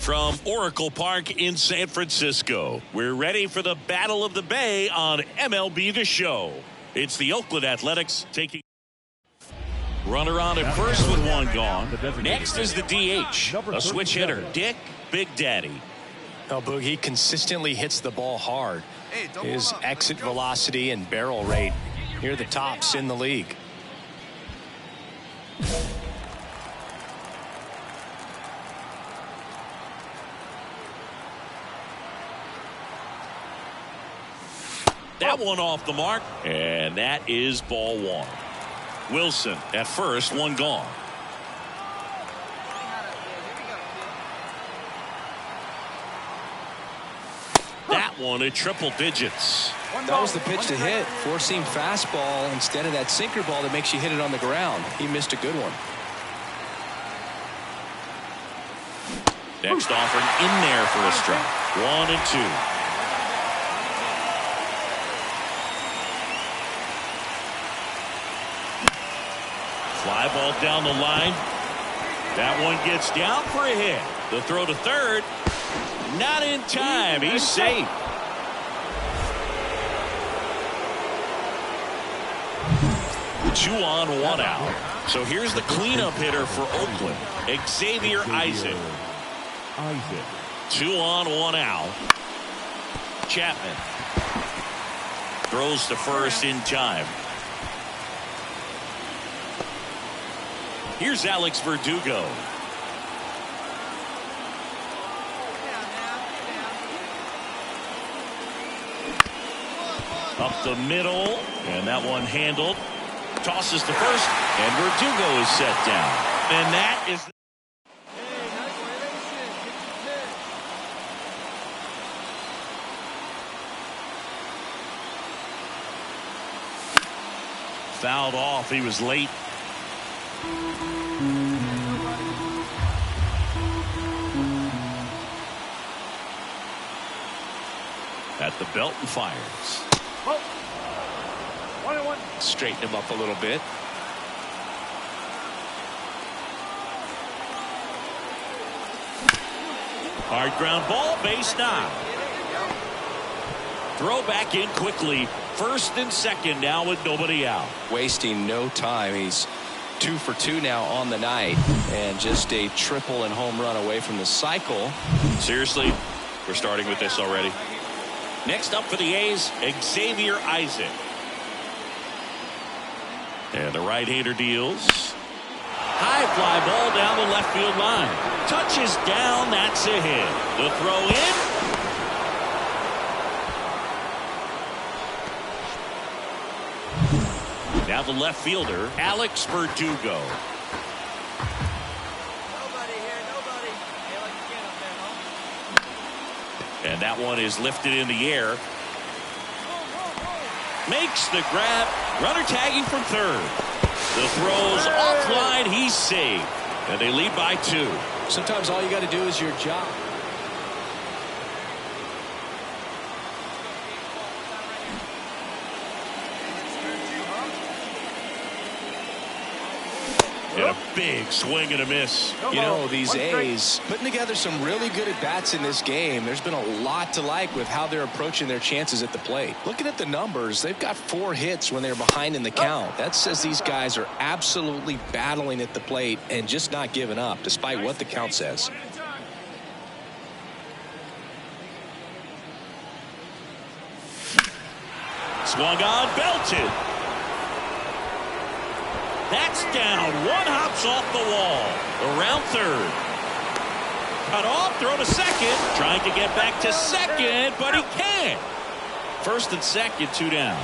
from Oracle Park in San Francisco. We're ready for the Battle of the Bay on MLB The Show. It's the Oakland Athletics taking runner on at first with one gone. Next is the DH, a switch hitter, Dick Big Daddy. Well, Boog, he consistently hits the ball hard. His exit velocity and barrel rate near the tops in the league. That one off the mark, and that is ball one. Wilson at first, one gone. That one at triple digits. That was the pitch to hit. Four-seam fastball instead of that sinker ball that makes you hit it on the ground. He missed a good one. Next offering in there for a strike. 1-2. Fly ball down the line. That one gets down for a hit. The throw to third. Not in time. He's safe. Two on, one out. So here's the cleanup hitter for Oakland, Xavier Isaac. 2 on, 1 out. Chapman throws to first in time. Here's Alex Verdugo. Up the middle, and that one handled. Tosses to first, and Verdugo is set down. And that is... fouled off. He was late. At the belt and fires. Straighten him up a little bit. Hard ground ball, base knock. Throw back in quickly. First and second now with nobody out. Wasting no time. He's 2 for 2 now on the night, and just a triple and home run away from the cycle. Seriously, we're starting with this already. Next up for the A's, Xavier Isaac. And the right-hander deals. High fly ball down the left field line. Touches down, that's a hit. The throw in. Now the left fielder, Alex Verdugo. And that one is lifted in the air. Makes the grab. Runner tagging from third. The throw's offline. He's safe. And they lead by 2. Sometimes all you got to do is your job. And a big swing and a miss. You know, these A's putting together some really good at-bats in this game. There's been a lot to like with how they're approaching their chances at the plate. Looking at the numbers, they've got 4 hits when they're behind in the count. That says these guys are absolutely battling at the plate and just not giving up, despite what the count says. Swung on, belted. That's down. One hops off the wall. Around third. Cut off, throw to second. Trying to get back to second, but he can't. First and second, 2 down.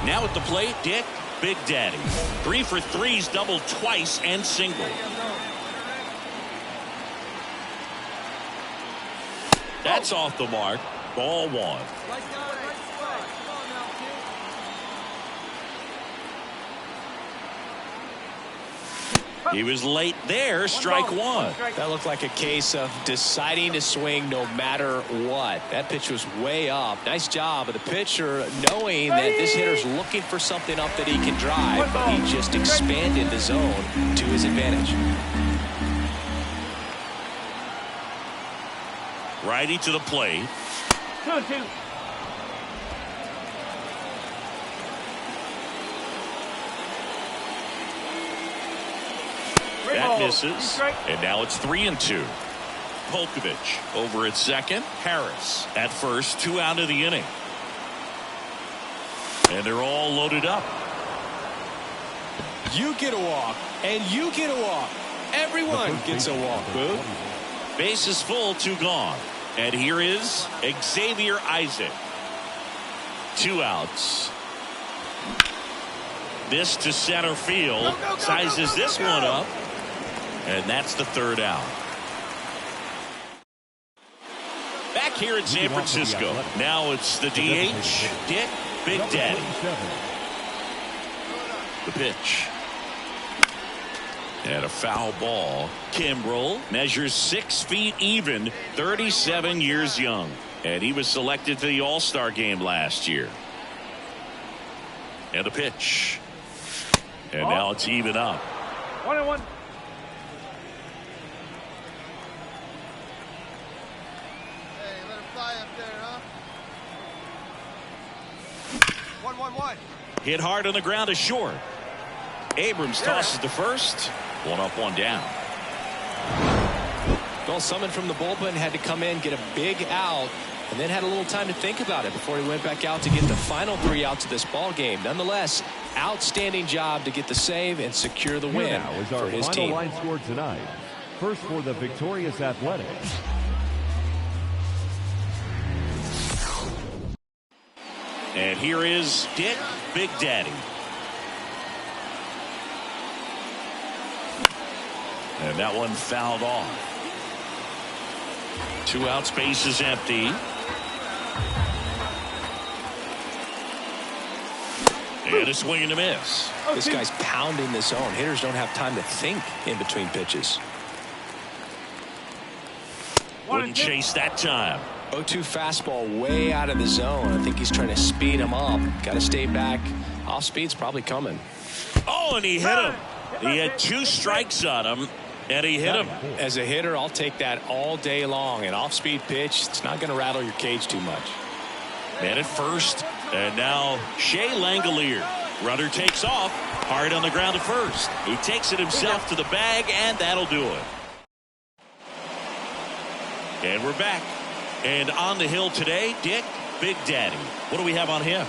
Now at the plate, Dick Big Daddy. 3 for 3's doubled twice and single. That's off the mark. Ball 1. He was late there. Strike 1. That looked like a case of deciding to swing no matter what. That pitch was way up. Nice job of the pitcher knowing that this hitter's looking for something up that he can drive, but he just expanded the zone to his advantage. Righty to the plate. 2-2. That misses. And now it's 3-2. Polkovich over at second. Harris at first. 2 out of the inning. And they're all loaded up. You get a walk, and you get a walk. Everyone gets a walk, Boo. Base is full, 2 gone. And here is Xavier Isaac. 2 outs. This to center field. Sizes this one up. And that's the 3rd out. Back here in San Francisco. Now it's the DH, Dick Big Daddy. The pitch. And a foul ball. Kimbrel measures 6 feet even, 37 years young. And he was selected for the All-Star game last year. And the pitch. And now it's even up. 1-1. Hey, let him fly up there, huh? 1-1-1. Hit hard on the ground is short. Abrams tosses to first. 1 up, 1 down. Well, someone from the bullpen had to come in, get a big out, and then had a little time to think about it before he went back out to get the final 3 outs of this ball game. Nonetheless, outstanding job to get the save and secure the win now is our for his final team. line score tonight. First for the victorious Athletics. And here is Dick Big Daddy. And that one fouled off. 2 outs, base is empty. And a swing and a miss. This guy's pounding the zone. Hitters don't have time to think in between pitches. Wouldn't chase that time. 0-2 fastball way out of the zone. I think he's trying to speed him up. Got to stay back. Off speed's probably coming. Oh, and he hit him. He had 2 strikes on him, and he hit him. As a hitter, I'll take that all day long. An off-speed pitch, it's not going to rattle your cage too much. Man at first, and now Shea Langolier. Runner takes off, hard on the ground at first. He takes it himself to the bag, and that'll do it. And we're back. And on the hill today, Dick Big Daddy. What do we have on him?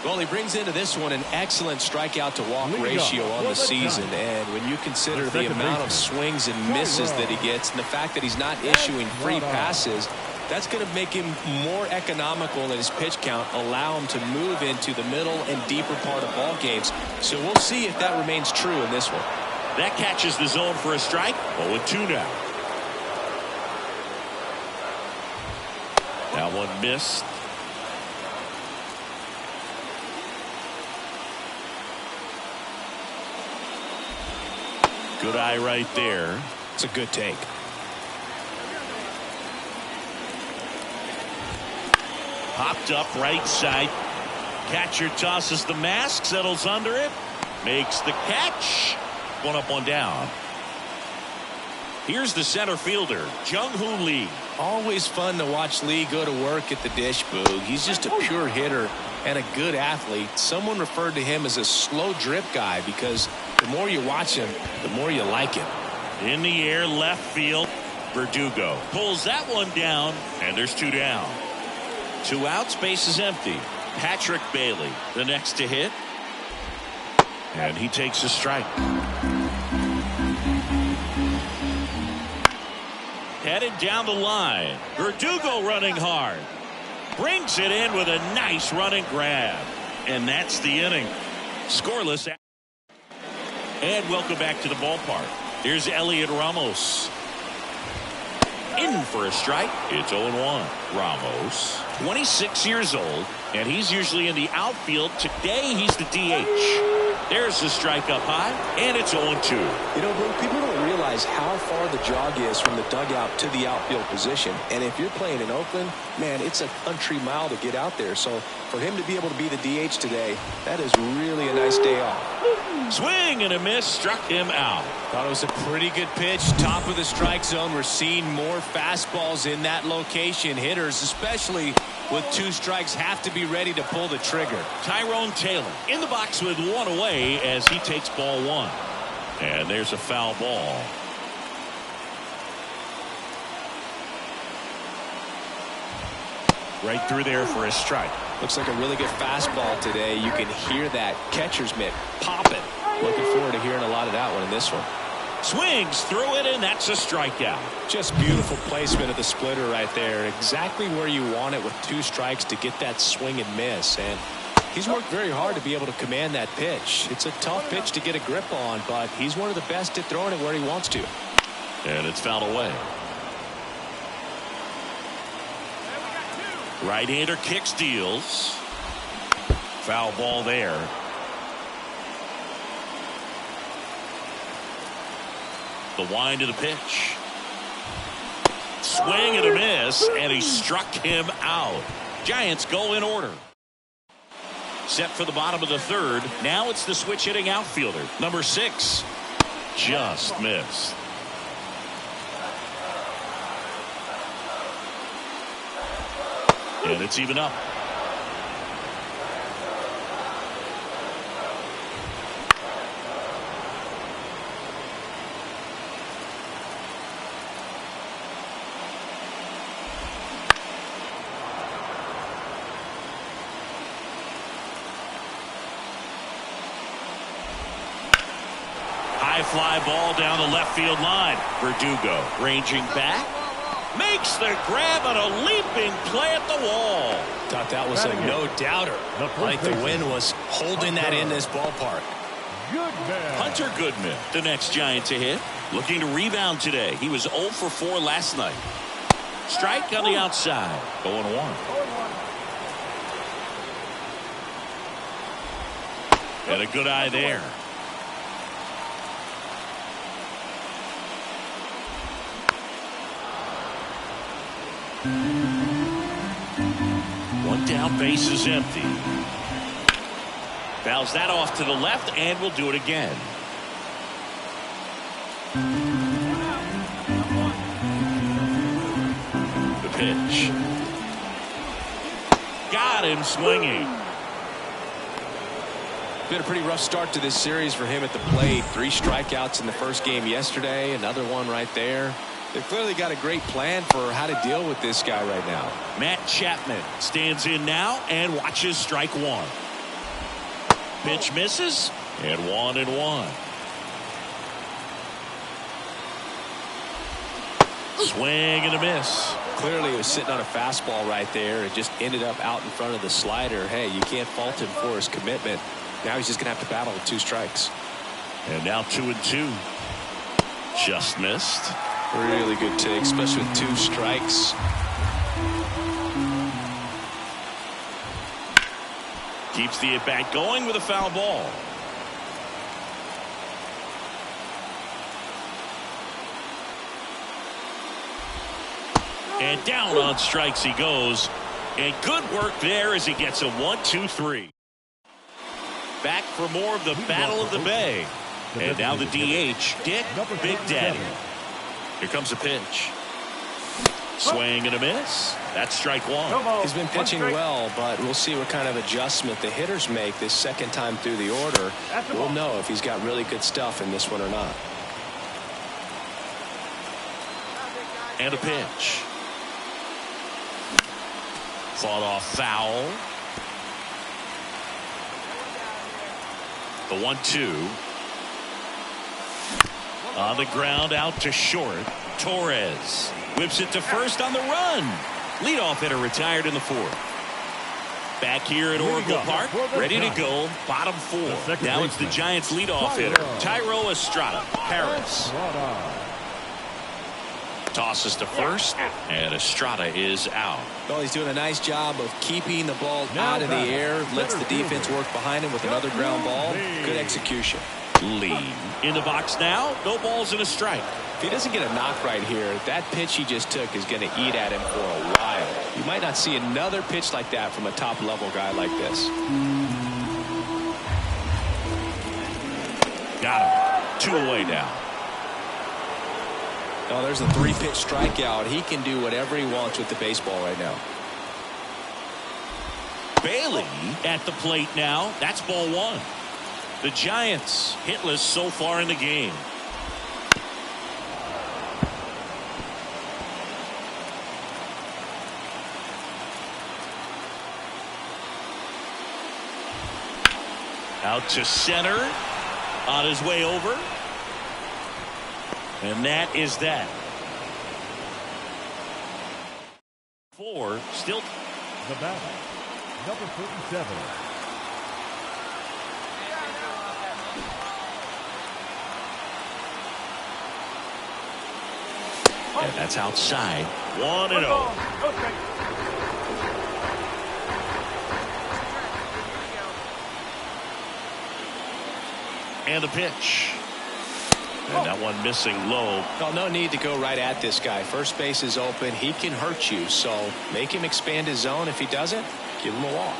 Well, he brings into this one an excellent strikeout to walk ratio on the season. And when you consider the amount of swings and misses that he gets and the fact that he's not issuing free passes, that's going to make him more economical in his pitch count, allow him to move into the middle and deeper part of ball games. So we'll see if that remains true in this one. That catches the zone for a strike. 0-2 now. That one missed. Good eye right there. It's a good take. Popped up right side. Catcher tosses the mask, settles under it, makes the catch. 1 up, 1 down. Here's the center fielder, Jung-Hoo Lee. Always fun to watch Lee go to work at the dish, Boog. He's just a pure hitter and a good athlete. Someone referred to him as a slow drip guy because the more you watch him, the more you like him. In the air, left field. Verdugo pulls that one down, and there's 2 down. 2 outs, base is empty. Patrick Bailey, the next to hit. And he takes a strike. Headed down the line. Verdugo running hard. Brings it in with a nice running grab. And that's the inning. Scoreless. And welcome back to the ballpark. Here's Elliot Ramos. In for a strike. It's 0-1. Ramos, 26 years old, And he's usually in the outfield. Today, he's the DH. There's the strike up high, and it's 0-2. You know, Blue, people don't realize how far the jog is from the dugout to the outfield position. And if you're playing in Oakland, man, it's a country mile to get out there. So for him to be able to be the DH today, that is really a nice day off. Swing and a miss, struck him out. Thought it was a pretty good pitch. Top of the strike zone. We're seeing more fastballs in that location. Hitters, especially with 2 strikes, have to be ready to pull the trigger. Tyrone Taylor in the box with 1 away as he takes ball 1. And there's a foul ball. Right through there for a strike. Looks like a really good fastball today. You can hear that catcher's mitt popping. Looking forward to hearing a lot of that one in this one. Swings through it, and that's a strikeout. Just beautiful placement of the splitter right there. Exactly where you want it with 2 strikes to get that swing and miss. And he's worked very hard to be able to command that pitch. It's a tough pitch to get a grip on, but he's one of the best at throwing it where he wants to. And it's fouled away. Right-hander kicks, deals. Foul ball there. The wind of the pitch. Swing and a miss, and he struck him out. Giants go in order. Set for the bottom of the 3rd. Now it's the switch hitting outfielder, number 6. Just missed. And it's even up. High fly ball down the left field line. Verdugo ranging back. Makes the grab on a leaping play at the wall. Thought that was a no-doubter. Like the wind was holding that in this ballpark. Goodman. Hunter Goodman, the next Giant to hit. Looking to rebound today. He was 0 for 4 last night. Strike on the outside. 0-1. And a good eye there. One down, base is empty. Fouls that off to the left, and will do it again. The pitch. Got him swinging. Been a pretty rough start to this series for him at the plate. 3 strikeouts in the first game yesterday. Another one right there. They've clearly got a great plan for how to deal with this guy right now. Matt Chapman stands in now and watches strike 1. Pitch misses, and 1-1. Swing and a miss. Clearly he was sitting on a fastball right there and just ended up out in front of the slider. Hey, you can't fault him for his commitment. Now he's just going to have to battle with 2 strikes. And now 2-2. Just missed. Really good take, especially with 2 strikes. Keeps the at-bat going with a foul ball. And down on strikes he goes. And good work there as he gets a 1-2-3. Back for more of the Battle of the Bay. And now the DH, Dick Big Daddy. Here comes a pitch. Swing and a miss. That's strike 1. He's been pitching well, but we'll see what kind of adjustment the hitters make this second time through the order. We'll know if he's got really good stuff in this one or not. And a pitch. Fought off foul. The 1-2. On the ground out to short. Torres whips it to first on the run. Leadoff hitter retired in the 4th. Back here at Oracle Park, ready to go. Bottom 4. Now it's the Giants leadoff hitter, Thairo Estrada. Paris. Tosses to first, and Estrada is out. Well, he's doing a nice job of keeping the ball Now out of the back. air. Lets the Center defense fielder. work behind him with another ground ball. Good execution. Lee in the box now. No balls and a strike. If he doesn't get a knock right here, that pitch he just took is going to eat at him for a while. You might not see another pitch like that from a top-level guy like this. Got him. 2 away now. Oh, there's a 3-pitch strikeout. He can do whatever he wants with the baseball right now. Bailey at the plate now. That's ball 1. The Giants hitless so far in the game. Out to center. On his way over. And that is that. 4 still. The batter, number 47. And that's outside. 1-0. And the pitch. And that one missing low. Well, no need to go right at this guy. First base is open. He can hurt you. So make him expand his zone. If he doesn't, give him a walk.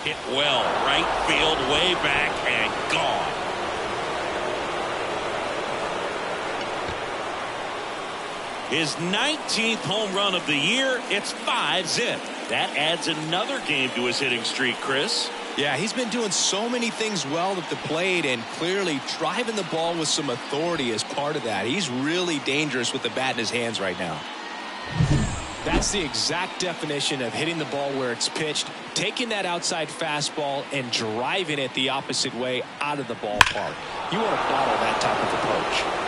Hit well. Right field, way back, and gone. His 19th home run of the year. It's 5-zip. That adds another game to his hitting streak, Chris. Yeah, he's been doing so many things well at the plate and clearly driving the ball with some authority as part of that. He's really dangerous with the bat in his hands right now. That's the exact definition of hitting the ball where it's pitched, taking that outside fastball and driving it the opposite way out of the ballpark. You want to bottle that type of approach.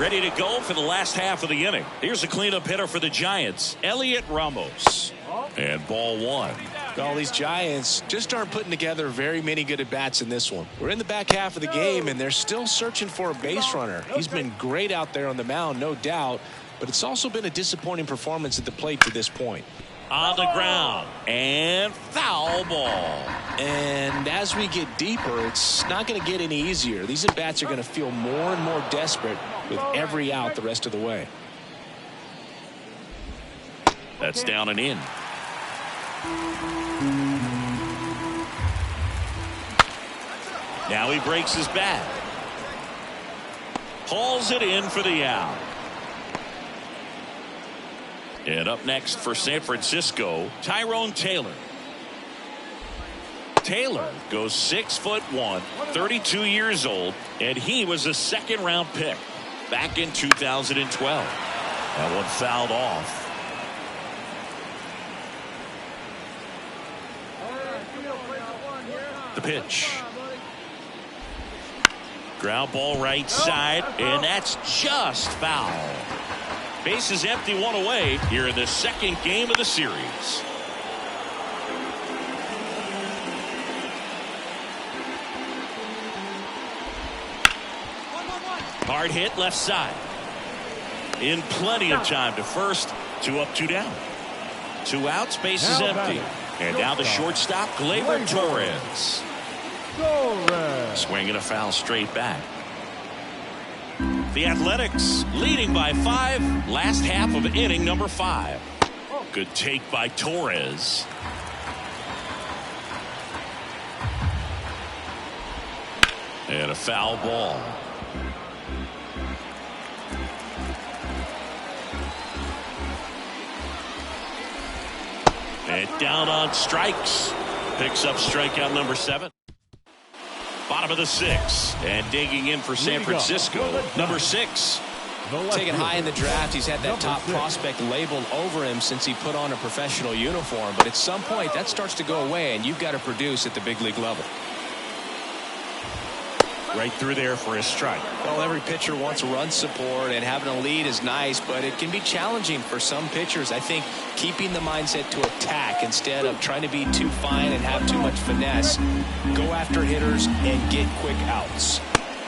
Ready to go for the last half of the inning. Here's a cleanup hitter for the Giants, Elliot Ramos. And ball 1. All these Giants just aren't putting together very many good at-bats in this one. We're in the back half of the game, and they're still searching for a base runner. He's been great out there on the mound, no doubt, but it's also been a disappointing performance at the plate to this point. On the ground. And foul ball. And as we get deeper, it's not going to get any easier. These at-bats are going to feel more and more desperate with every out the rest of the way. That's down and in. Now he breaks his bat. Hauls it in for the out. And up next for San Francisco, Tyrone Taylor. Taylor goes 6'1", 32 years old, and he was a 2nd-round pick back in 2012. That one fouled off. The pitch. Ground ball right side, and that's just foul. Base is empty, 1 away here in the 2nd game of the series. Hard hit left side. In plenty of time to first. 2 up, 2 down. 2 outs, base is empty. And now the shortstop, Gleyber Torres. Swinging a foul straight back. The Athletics leading by 5. Last half of inning number 5. Good take by Torres. And a foul ball. And down on strikes. Picks up strikeout number 7. Bottom of the 6th. And digging in for San Francisco, number 6. Taken high in the draft, he's had that top prospect labeled over him since he put on a professional uniform. But at some point, that starts to go away, and you've got to produce at the big league level. Right through there for a strike. Well, every pitcher wants run support, and having a lead is nice, but it can be challenging for some pitchers. I think keeping the mindset to attack instead of trying to be too fine and have too much finesse. Go after hitters and get quick outs.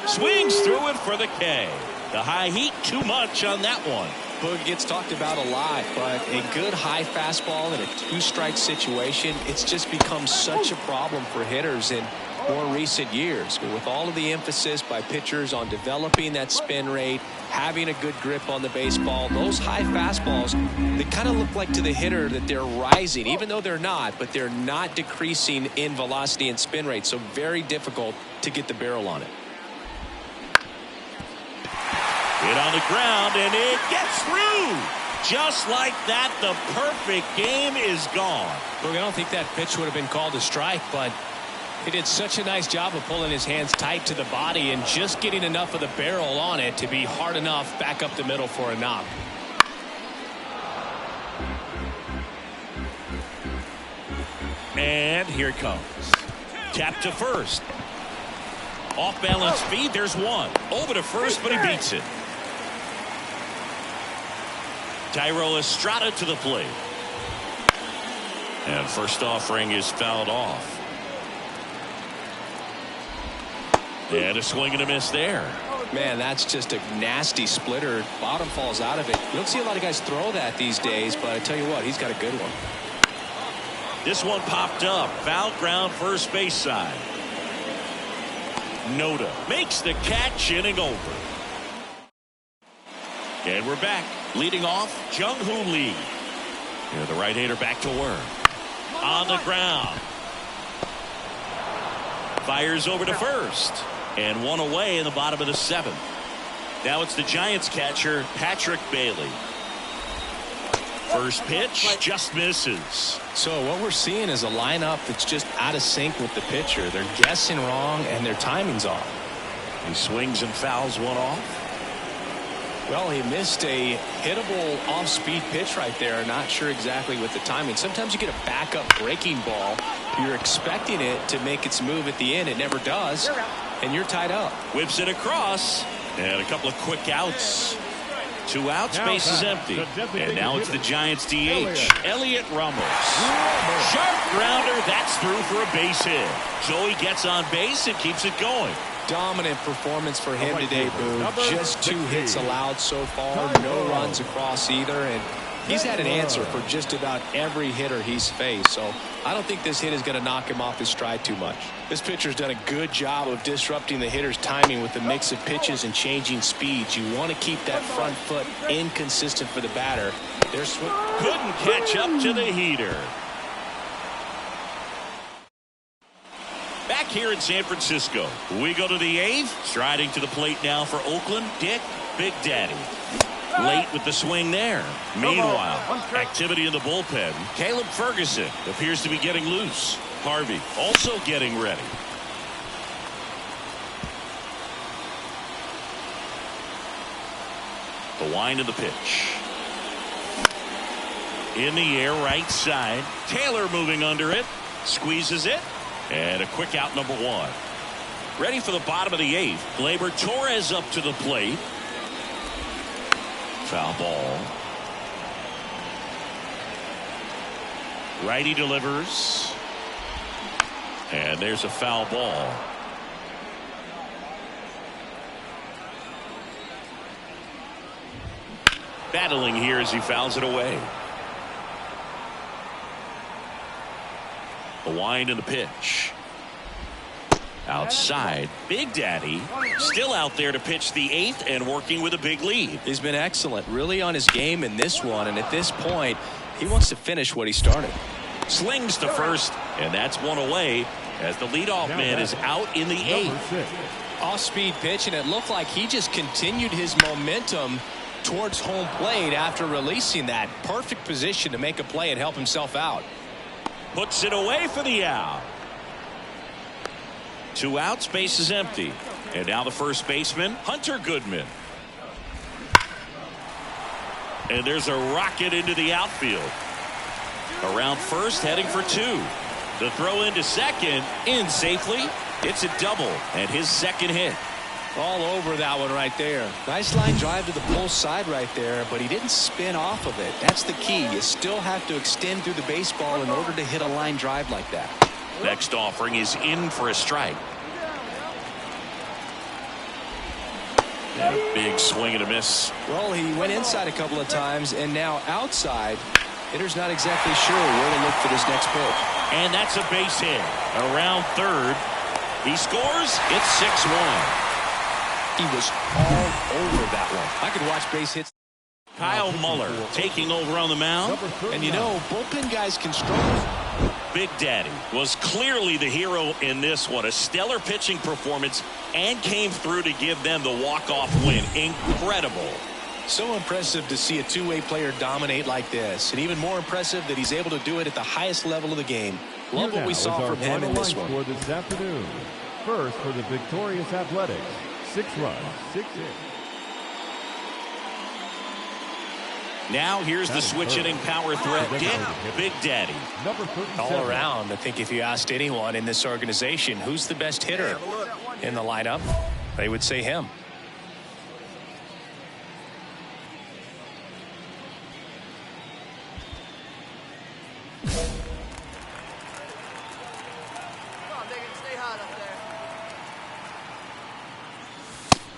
Swings through it for the K. The high heat, too much on that one. Boog gets talked about a lot, but a good high fastball in a two-strike situation, it's just become such a problem for hitters in more recent years. But with all of the emphasis by pitchers on developing that spin rate, having a good grip on the baseball, those high fastballs, they kind of look like to the hitter that they're rising, even though they're not, but they're not decreasing in velocity and spin rate, so very difficult to get the barrel on it. Hit on the ground, and it gets through. Just like that, the perfect game is gone. Look, I don't think that pitch would have been called a strike, but he did such a nice job of pulling his hands tight to the body and just getting enough of the barrel on it to be hard enough back up the middle for a knock. And here it comes. Tap to first. Off balance feed, there's one. Over to first, but he beats it. Thairo Estrada to the plate. And first offering is fouled off. And a swing and a miss there. Man, that's just a nasty splitter. Bottom falls out of it. You don't see a lot of guys throw that these days, but I tell you what, he's got a good one. This one popped up. Foul ground first base side. Noda makes the catch, inning over. And we're back. Leading off, Jung-Hoo Lee. Here, the right-hander back to work. On the ground. Fires over to first. And one away in the bottom of the seventh. Now it's the Giants catcher, Patrick Bailey. First pitch just misses. So what we're seeing is a lineup that's just out of sync with the pitcher. They're guessing wrong and their timing's off. He swings and fouls one off. Well, he missed a hittable off-speed pitch right there. Not sure exactly with the timing. Sometimes you get a backup breaking ball. You're expecting it to make its move at the end. It never does. And you're tied up. Whips it across. And a couple of quick outs. 2 outs, base is empty. And now it's the Giants DH, Elliot Ramos. Sharp grounder, that's through for a base hit. Joey gets on base and keeps it going. Dominant performance for him today, Boo. Just 2 hits allowed so far, no runs across either, and he's had an answer for just about every hitter he's faced, so I don't think this hit is going to knock him off his stride too much. This pitcher's done a good job of disrupting the hitter's timing with the mix of pitches and changing speeds. You want to keep that front foot inconsistent for the batter. Couldn't catch up to the heater. Back here in San Francisco, we go to the 8th. Striding to the plate now for Oakland, Dick Big Daddy. Late with the swing there. Meanwhile, activity in the bullpen. Caleb Ferguson appears to be getting loose. Harvey also getting ready. The wind of the pitch. In the air, right side. Taylor moving under it. Squeezes it. And a quick out, number 1. Ready for the bottom of the 8th. Gleyber Torres up to the plate. Foul ball. Righty delivers. And there's a foul ball. Battling here as he fouls it away. The wind and the pitch. Outside, Big Daddy still out there to pitch the 8th and working with a big lead. He's been excellent, really on his game in this one, and at this point, he wants to finish what he started. Slings to first, and that's one away as the leadoff man is out in the 8th. Off-speed pitch, and it looked like he just continued his momentum towards home plate after releasing that. Perfect position to make a play and help himself out. Puts it away for the out. 2 outs, base is empty. And now the first baseman, Hunter Goodman. And there's a rocket into the outfield. Around first, heading for 2. The throw into second, in safely. It's a double, and his second hit. All over that one right there. Nice line drive to the pull side right there, but he didn't spin off of it. That's the key. You still have to extend through the baseball in order to hit a line drive like that. Next offering is in for a strike. Big swing and a miss. Well, he went inside a couple of times, and now outside. Hitter's not exactly sure where to look for this next pitch. And that's a base hit. Around third. He scores. It's 6-1. He was all over that one. I could watch base hits. Kyle Muller taking over on the mound. And you know, bullpen guys can struggle. Big Daddy was clearly the hero in this one. A stellar pitching performance and came through to give them the walk-off win. Incredible. So impressive to see a two-way player dominate like this. And even more impressive that he's able to do it at the highest level of the game. Love what we saw from him in this one. For this afternoon. First for the victorious Athletics. 6 runs, 6 hits. Now here's the switch-hitting power threat, Dick Big Daddy. Number 37. All around, I think if you asked anyone in this organization who's the best hitter in the lineup, they would say him.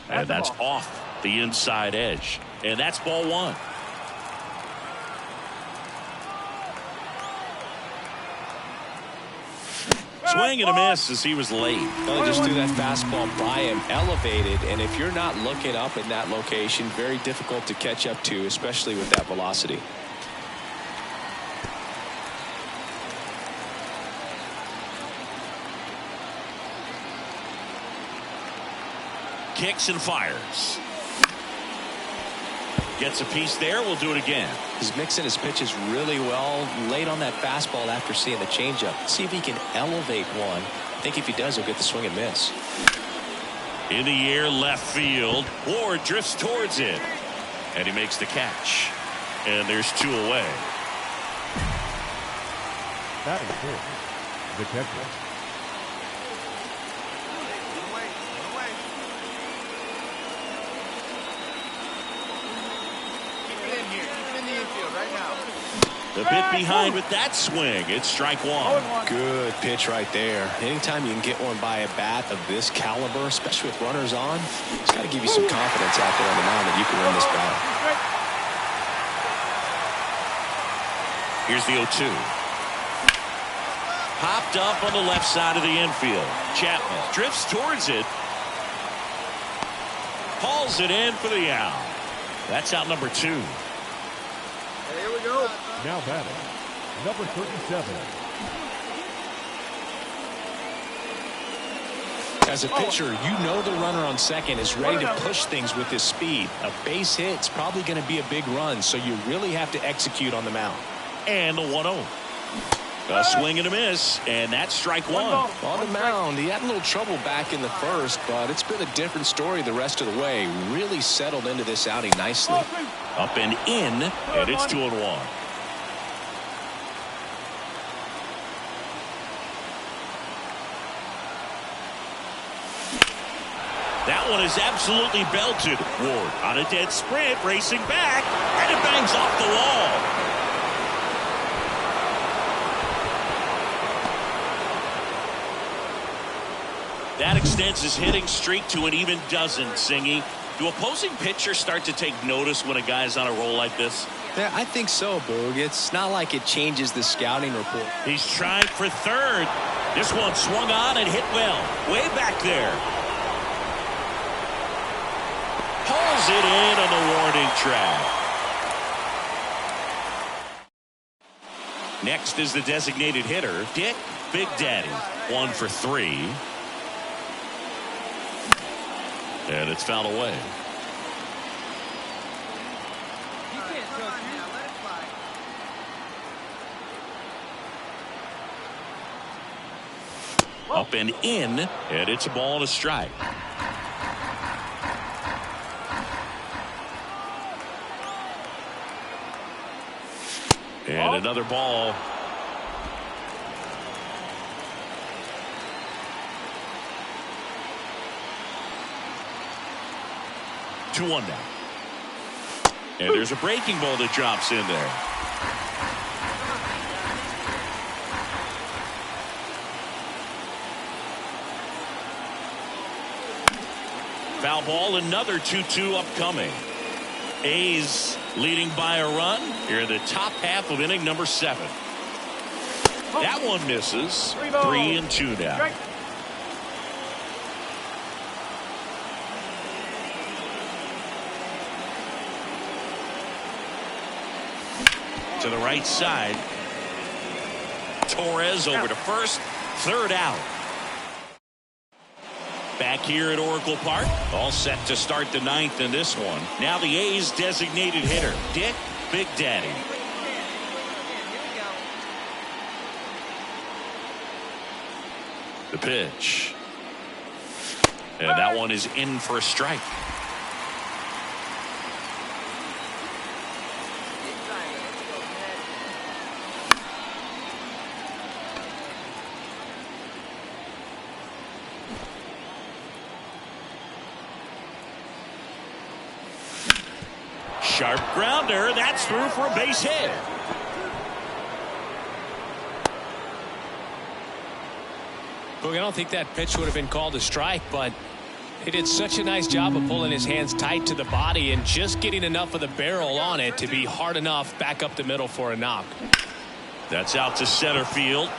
And that's off the inside edge. And that's ball one. Swing and a miss as he was late. Well, just threw that fastball by him, elevated, and if you're not looking up in that location, very difficult to catch up to, especially with that velocity. Kicks and fires. Gets a piece there. We'll do it again. He's mixing his pitches really well. Late on that fastball after seeing the changeup. See if he can elevate one. I think if he does, he'll get the swing and miss. In the air, left field. Ward drifts towards it. And he makes the catch. And there's 2 away. Batting fourth, the catcher. A bit behind with that swing. It's strike one. Good pitch right there. Anytime you can get one by a bat of this caliber, especially with runners on, it's got to give you some confidence out there on the mound that you can win this battle. Here's the 0-2. Popped up on the left side of the infield. Chapman drifts towards it. Hauls it in for the out. That's out number 2. Here we go. Now batting, number 37. As a pitcher, you know the runner on second is ready to push things with his speed. A base hit's probably going to be a big run, so you really have to execute on the mound. And the 1-0. A swing and a miss, and that's strike one. On the mound, he had a little trouble back in the first, but it's been a different story the rest of the way. Really settled into this outing nicely. Up and in, and it's 2-1. That one is absolutely belted. Ward on a dead sprint, racing back, and it bangs off the wall. That extends his hitting streak to an even dozen, Singy. Do opposing pitchers start to take notice when a guy's on a roll like this? Yeah, I think so, Boog. It's not like it changes the scouting report. He's trying for third. This one swung on and hit well. Way back there. Pulls it in on the warning track. Next is the designated hitter, Dick Big Daddy. 1 for 3. And it's fouled away. Up and in, and it's a ball and a strike. And another ball. Two one now. And there's a breaking ball that drops in there. Foul ball, another 2-2 upcoming. A's leading by a run here in the top half of inning number 7. That one misses. 3-2 now. Strike. To the right side. Torres over to first. 3rd out. Back here at Oracle Park. All set to start the 9th in this one. Now the A's designated hitter, Dick Big Daddy. The pitch. And that one is in for a strike. Sharp grounder. That's through for a base hit. Look, I don't think that pitch would have been called a strike, but he did such a nice job of pulling his hands tight to the body and just getting enough of the barrel on it to be hard enough back up the middle for a knock. That's out to center field.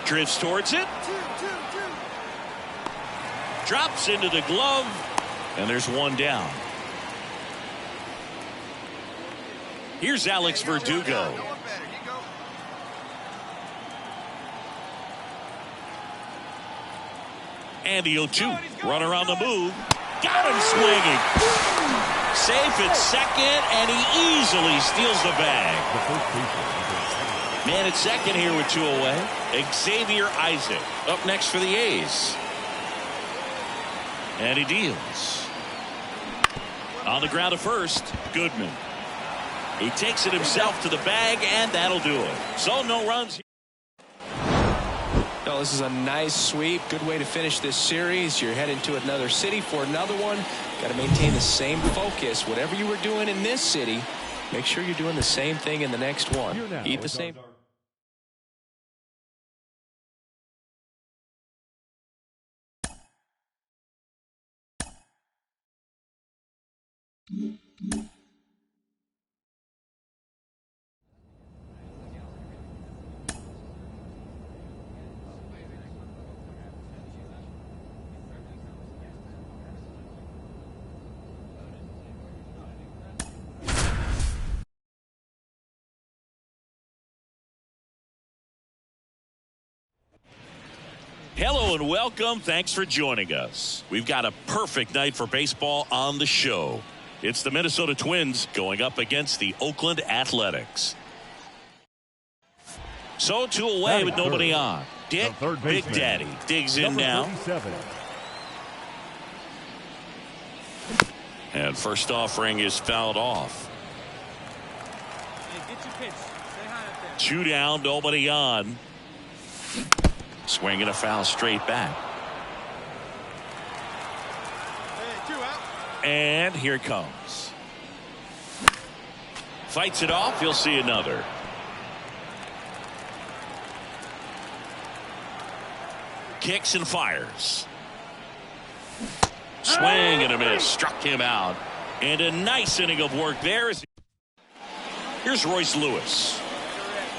Drifts towards it. Drops into the glove. And there's one down. Here's Alex Verdugo. And the 0-2. Runner on the move. Got him swinging. Safe at second, and he easily steals the bag. Man at second here with 2 away. Xavier Isaac up next for the A's. And he deals. On the ground to first, Goodman. He takes it himself to the bag, and that'll do it. So no runs. No, this is a nice sweep. Good way to finish this series. You're heading to another city for another one. Got to maintain the same focus. Whatever you were doing in this city, make sure you're doing the same thing in the next one. Eat the same. Hello and welcome. Thanks for joining us. We've got a perfect night for baseball on the show. It's the Minnesota Twins going up against the Oakland Athletics. So 2 away with nobody on. Dick Big Daddy digs in now. 37. And first offering is fouled off. 2 down, nobody on. Swinging a foul straight back. And here it comes. Fights it off. You'll see another. Kicks and fires. Swing and a miss. Struck him out. And a nice inning of work there. Here's Royce Lewis.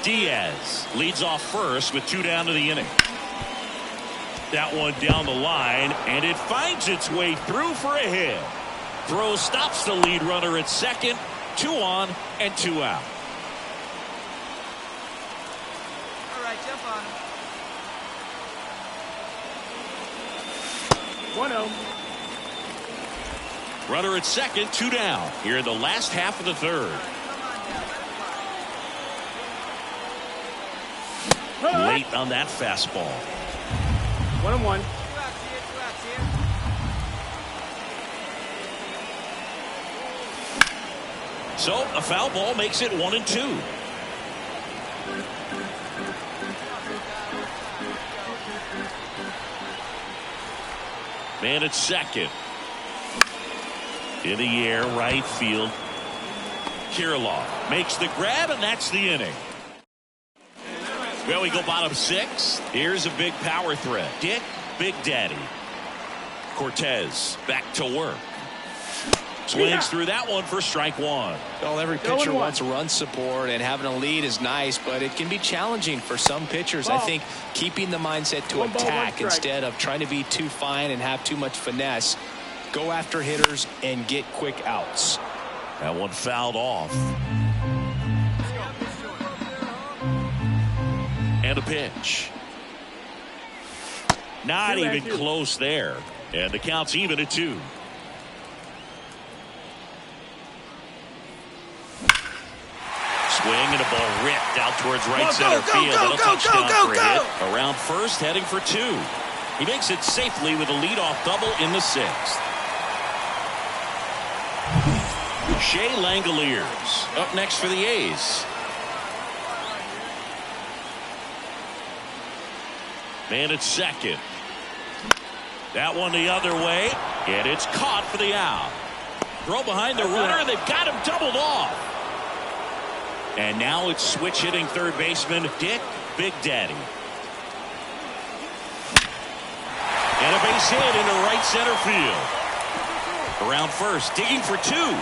Diaz leads off first with 2 down to the inning. That one down the line, and it finds its way through for a hit. Throw stops the lead runner at second. 2 on and 2 out. All right, jump on him. 1-0. Runner at second, 2 down here in the last half of the 3rd. Late on that fastball. 1-1. So a foul ball makes it 1-2. Man at second. In the air, right field. Kirilloff makes the grab, and that's the inning. Well, we go bottom 6. Here's a big power threat. Dick Big Daddy. Cortez back to work. Swings through that one for strike one. Well, every pitcher wants run support, and having a lead is nice, but it can be challenging for some pitchers. I think keeping the mindset to attack instead of trying to be too fine and have too much finesse. Go after hitters and get quick outs. That one fouled off. And a pitch. Not even close there. And the count's even at 2. Swing and a ball ripped out towards right center field. And a touchdown for a hit. Around first, heading for 2. He makes it safely with a leadoff double in the 6th. Shea Langoliers up next for the A's. Man at second. That one the other way, and it's caught for the out. Throw behind the runner. They've got him doubled off. And now it's switch hitting third baseman Dick Big Daddy. And a base hit into right center field. Around first, digging for 2.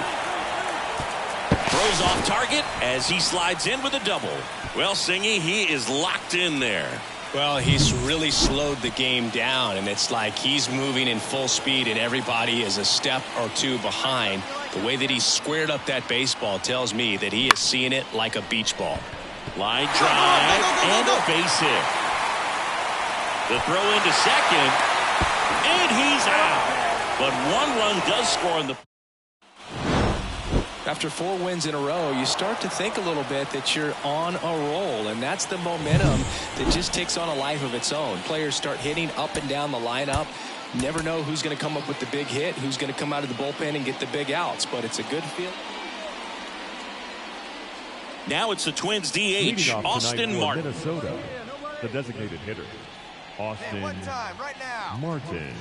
Throws off target as he slides in with a double. Well, Singy, he is locked in there. Well, he's really slowed the game down, and it's like he's moving in full speed and everybody is a step or 2 behind. The way that he squared up that baseball tells me that he is seeing it like a beach ball. Line drive and a base hit. The throw into second, and he's out. But 1 run does score in the. After 4 wins in a row, you start to think a little bit that you're on a roll, and that's the momentum that just takes on a life of its own. Players start hitting up and down the lineup. Never know who's going to come up with the big hit, who's going to come out of the bullpen and get the big outs, but it's a good feel. Now it's the Twins DH, Austin Martin. Minnesota, the designated hitter, Austin Martin.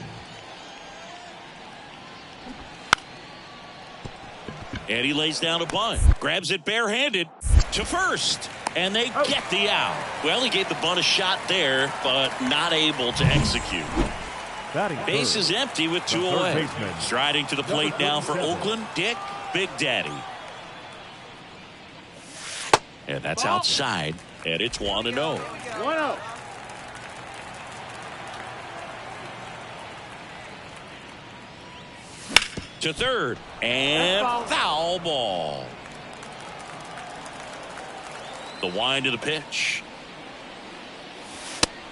And he lays down a bunt. Grabs it barehanded to first. And they get the out. Well, he gave the bunt a shot there, but not able to execute. Base is empty with 2 away. Striding to the plate now for Oakland, Dick Big Daddy. And that's outside. And it's 1-0. 1-0. To third, and foul ball. The wind of the pitch.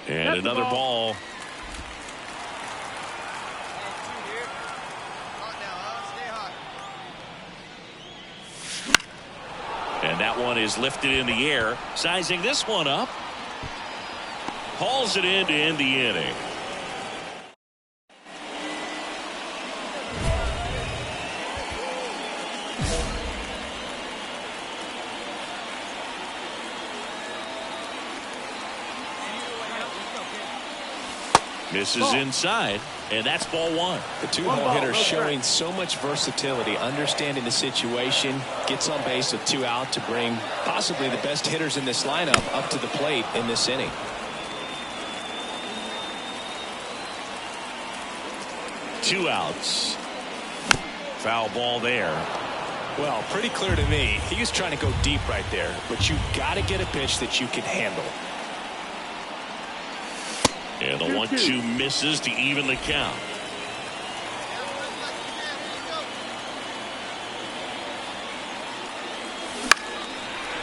And another ball. And that one is lifted in the air. Sizing this one up. Hauls it in to end the inning. Misses inside, and that's ball 1. The 2-hole hitter showing so much versatility, understanding the situation, gets on base with 2 out to bring possibly the best hitters in this lineup up to the plate in this inning. Two outs. Foul ball there. Well, pretty clear to me. He was trying to go deep right there, but you got to get a pitch that you can handle. And the 1-2 misses to even the count.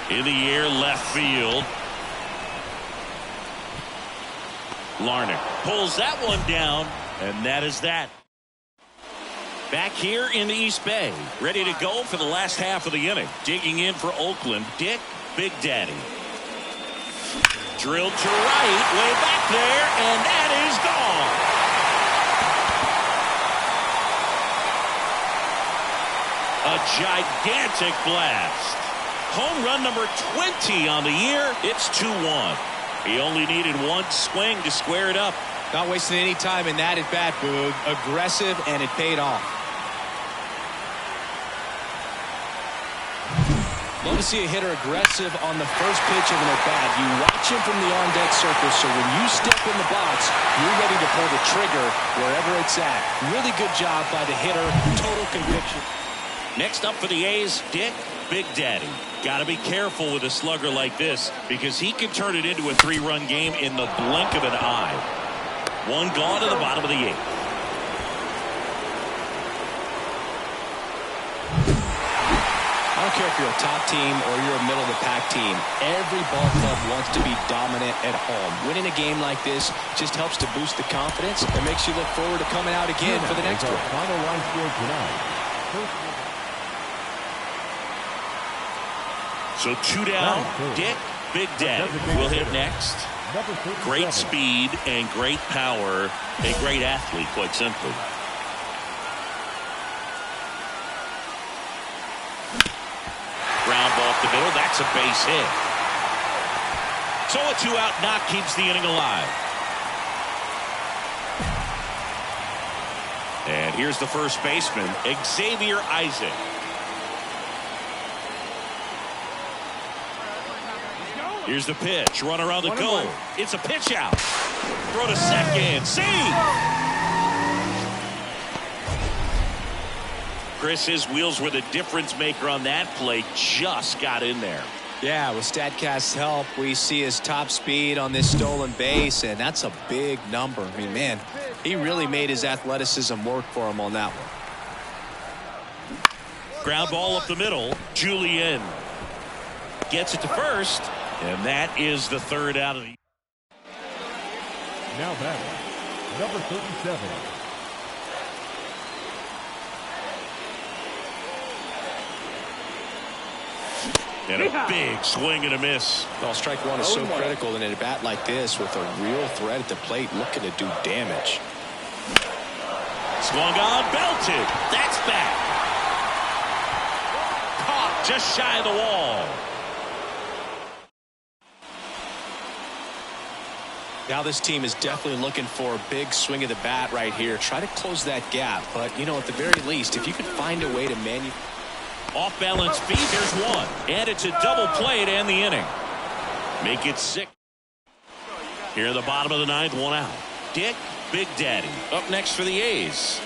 In the air, left field. Larnach pulls that one down, and that is that. Back here in the East Bay, ready to go for the last half of the inning. Digging in for Oakland, Dick Big Daddy. Drilled to right, way back there, and that is gone. A gigantic blast. Home run number 20 on the year. It's 2-1. He only needed 1 swing to square it up. Not wasting any time in that at bat, Boog. Aggressive, and it paid off. to see a hitter aggressive on the first pitch of an at-bat. You watch him from the on-deck circle, so when you step in the box, you're ready to pull the trigger wherever it's at. Really good job by the hitter. Total conviction. Next up for the A's, Dick Big Daddy. Got to be careful with a slugger like this because he can turn it into a 3-run game in the blink of an eye. One gone to the bottom of the 8th. I don't care if you're a top team or you're a middle-of-the-pack team. Every ball club wants to be dominant at home. Winning a game like this just helps to boost the confidence and makes you look forward to coming out again for the next one. Final line score tonight. So 2 down. Dick Big Daddy will hit next. Great speed and great power. A great athlete, quite simply. Ground ball up the middle. That's a base hit. So a 2-out knock keeps the inning alive. And here's the first baseman, Xavier Isaac. Here's the pitch. Run around the goal. It's a pitch out. Throw to second. See! Chris, his wheels were the difference maker on that play. Just got in there. Yeah, with StatCast's help, we see his top speed on this stolen base, and that's a big number. I mean, man, he really made his athleticism work for him on that one. Ground ball up the middle. Julian gets it to first, and that is the 3rd out of the. Now batting, number 37. And a big swing and a miss. Well, strike one is so critical in a bat like this with a real threat at the plate looking to do damage. Swung on, belted. That's back. Caught just shy of the wall. Now this team is definitely looking for a big swing of the bat right here. Try to close that gap. But, you know, at the very least, if you could find a way to off balance feet, there's one. And it's a double play to end the inning. Make it 6. Here in the bottom of the 9th, 1 out. Dick Big Daddy up next for the A's.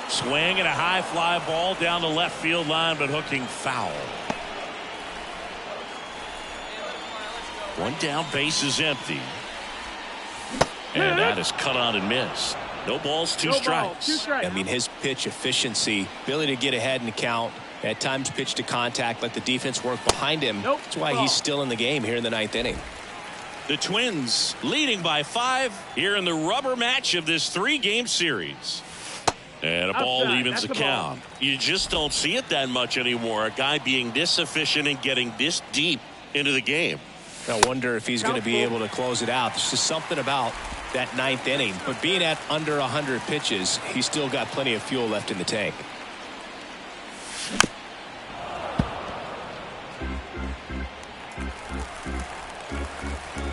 Swing and a high fly ball down the left field line, but hooking foul. 1 down, base is empty. And that is cut on and missed. No balls, 2 strikes. I mean, his pitch efficiency, ability to get ahead in the count, at times pitch to contact, let the defense work behind him. That's why he's still in the game here in the 9th inning. The Twins leading by 5 here in the rubber match of this 3-game series. And a ball evens the count. You just don't see it that much anymore. A guy being this efficient and getting this deep into the game. I wonder if he's going to be able to close it out. There's just something about that 9th inning. But being at under 100 pitches, he's still got plenty of fuel left in the tank.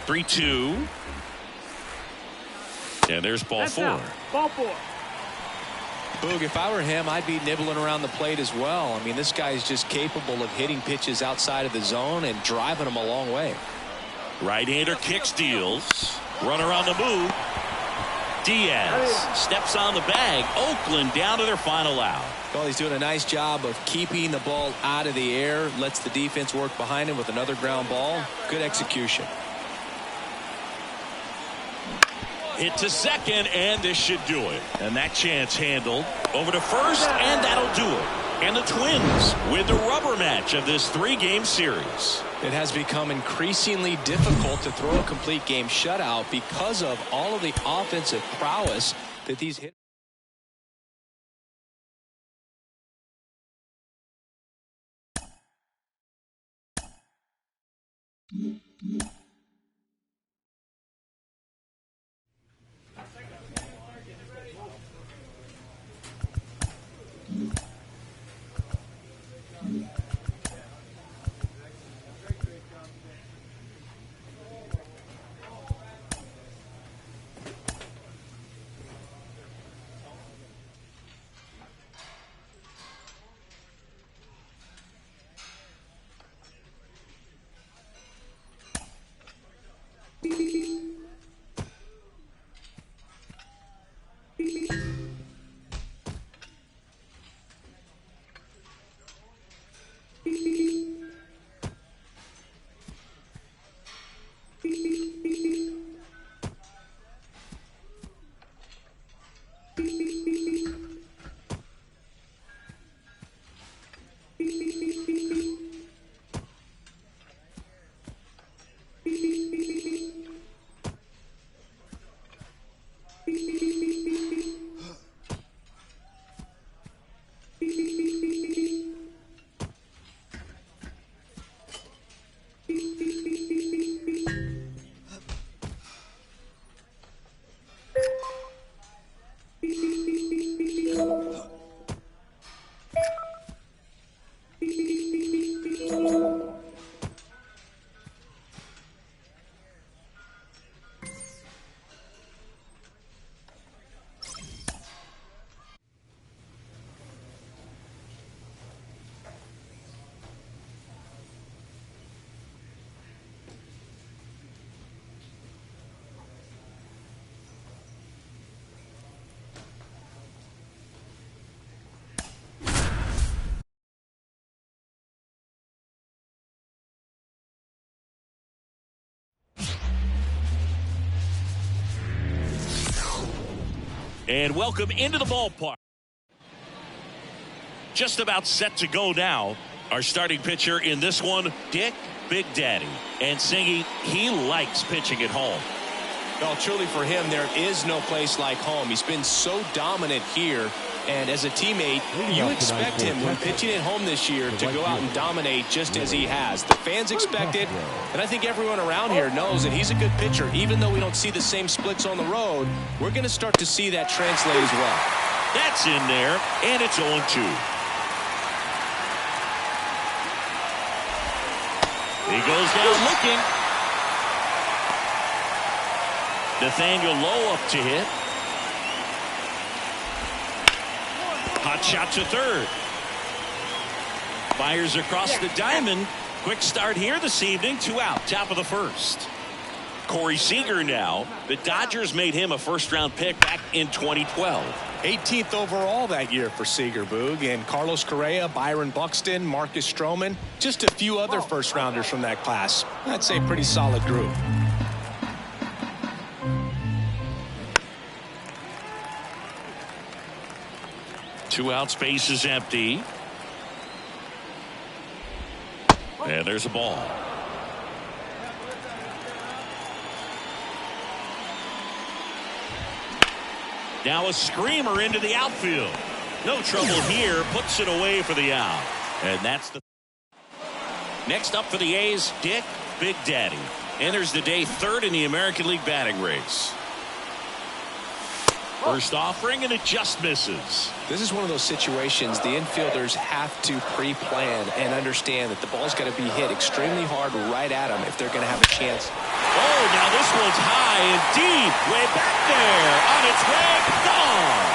(3-2). And there's ball 4. Ball 4. Boog, if I were him, I'd be nibbling around the plate as well. I mean, this guy's just capable of hitting pitches outside of the zone and driving them a long way. Right-hander kick steals. Runner on the move. Diaz steps on the bag. Oakland down to their final out. Well, he's doing a nice job of keeping the ball out of the air. Lets the defense work behind him with another ground ball. Good execution. Hit to second, and this should do it. And that chance handled. Over to first, and that'll do it. And the Twins with the rubber match of this 3-game series. It has become increasingly difficult to throw a complete game shutout because of all of the offensive prowess that these hitters. And welcome into the ballpark. Just about set to go now. Our starting pitcher in this one, Dick Big Daddy. And Singy, he likes pitching at home. Well, truly for him, there is no place like home. He's been so dominant here. And as a teammate, you expect him when pitching at home this year to go out and dominate just as he has. The fans expect it, and I think everyone around here knows that he's a good pitcher. Even though we don't see the same splits on the road, we're going to start to see that translate as well. That's in there, and it's 0-2. He goes down looking. Nathaniel Lowe up to hit. Hot shot to third. Fires across the diamond. Quick start here this evening. 2 out, top of the first. Corey Seager now. The Dodgers made him a first-round pick back in 2012. 18th overall that year for Seager, Boog. And Carlos Correa, Byron Buxton, Marcus Stroman, just a few other first-rounders from that class. I'd say pretty solid group. Two out, space is empty. And there's a ball. Now a screamer into the outfield. No trouble here. Puts it away for the out. And that's the... Next up for the A's, Dick Big Daddy. Enters the day third in the American League batting race. First offering, and it just misses. This is one of those situations the infielders have to pre-plan and understand that the ball's got to be hit extremely hard right at them if they're going to have a chance. Oh, now this one's high and deep. Way back there. On its way. Gone.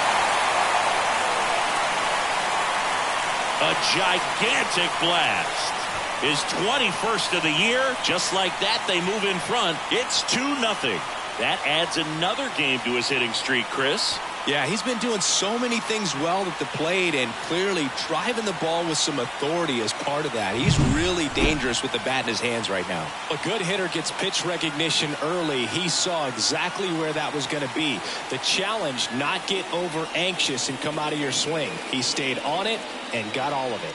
A gigantic blast. His 21st of the year. Just like that, they move in front. It's 2-0. That adds another game to his hitting streak, Chris. Yeah, he's been doing so many things well at the plate and clearly driving the ball with some authority as part of that. He's really dangerous with the bat in his hands right now. A good hitter gets pitch recognition early. He saw exactly where that was going to be. The challenge, not get over anxious and come out of your swing. He stayed on it and got all of it.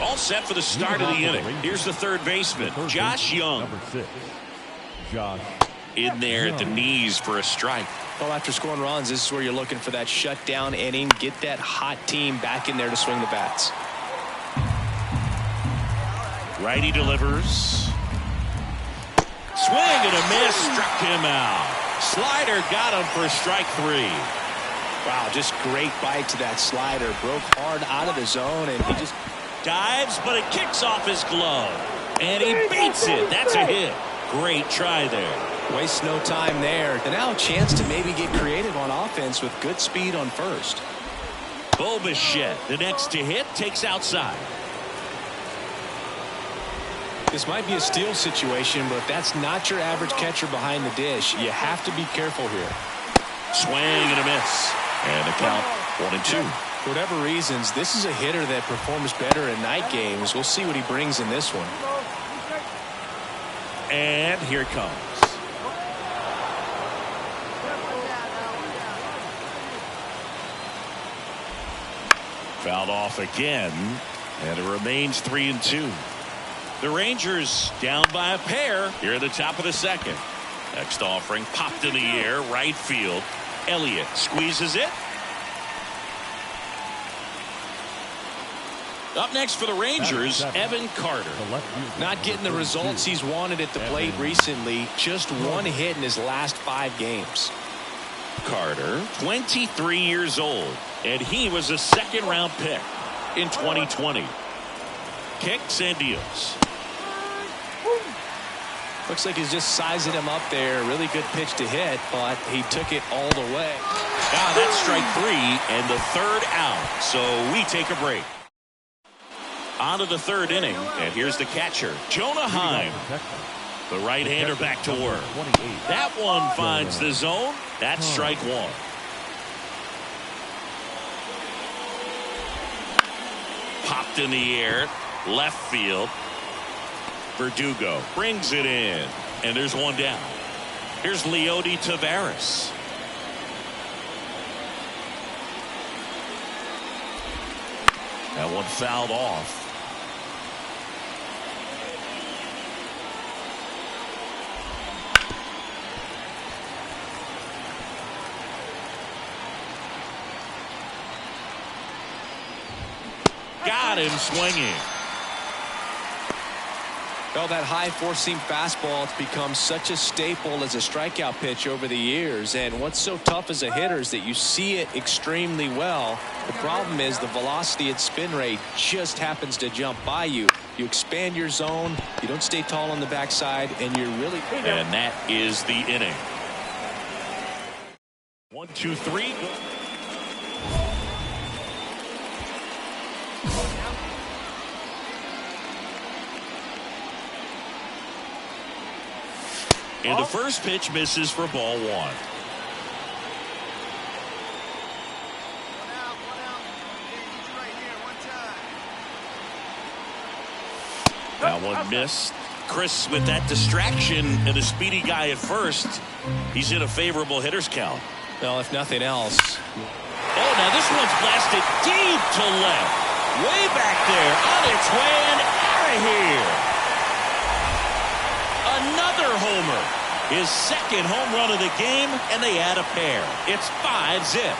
All set for the start of the inning. Here's the third baseman, Josh Young. Number 6, Josh. In there at the knees for a strike. Well, after scoring runs, this is where you're looking for that shutdown inning. Get that hot team back in there to swing the bats. Righty delivers. Swing and a miss. Struck him out. Slider got him for strike 3. Wow, just great bite to that slider. Broke hard out of the zone, and he just dives, but it kicks off his glove. And he beats it. That's a hit. Great try there. Waste no time there. And now a chance to maybe get creative on offense with good speed on first. Bo Bichette, the next to hit, takes outside. This might be a steal situation, but that's not your average catcher behind the dish. You have to be careful here. Swing and a miss. And the count 1-2. For whatever reasons, this is a hitter that performs better in night games. We'll see what he brings in this one. and here it comes. Fouled off again, and it remains 3-2. The Rangers down by a pair here at the top of the second. Next offering popped in the air, right field. Elliott squeezes it. Up next for the Rangers, Evan Carter. Not getting the results he's wanted at the plate recently. Just one hit in his last 5 games. Carter, 23 years old, and he was a second-round pick in 2020. Kicks and deals. Looks like he's just sizing him up there. Really good pitch to hit, but he took it all the way. Now that's strike 3 and the third out, so we take a break. On to the third inning, and here's the catcher, Jonah Heim. The right-hander back to work. That one finds the zone. That's strike 1. Popped in the air, left field. Verdugo brings it in, and there's one down. Here's Leody Taveras. That one fouled off. Got him swinging. Well, that high four-seam fastball has become such a staple as a strikeout pitch over the years. And what's so tough as a hitter is that you see it extremely well. The problem is the velocity and spin rate just happens to jump by you. You expand your zone, you don't stay tall on the backside, and you're really... And that is the inning. 1, 2, 3. And the first pitch misses for ball 1. One out. Right here, one time. That one missed. Chris with that distraction and a speedy guy at first. He's in a favorable hitter's count. Well, if nothing else. Oh, now this one's blasted deep to left. Way back there. On its way and out of here. Another homer. His second home run of the game, and they add a pair. It's 5-zip.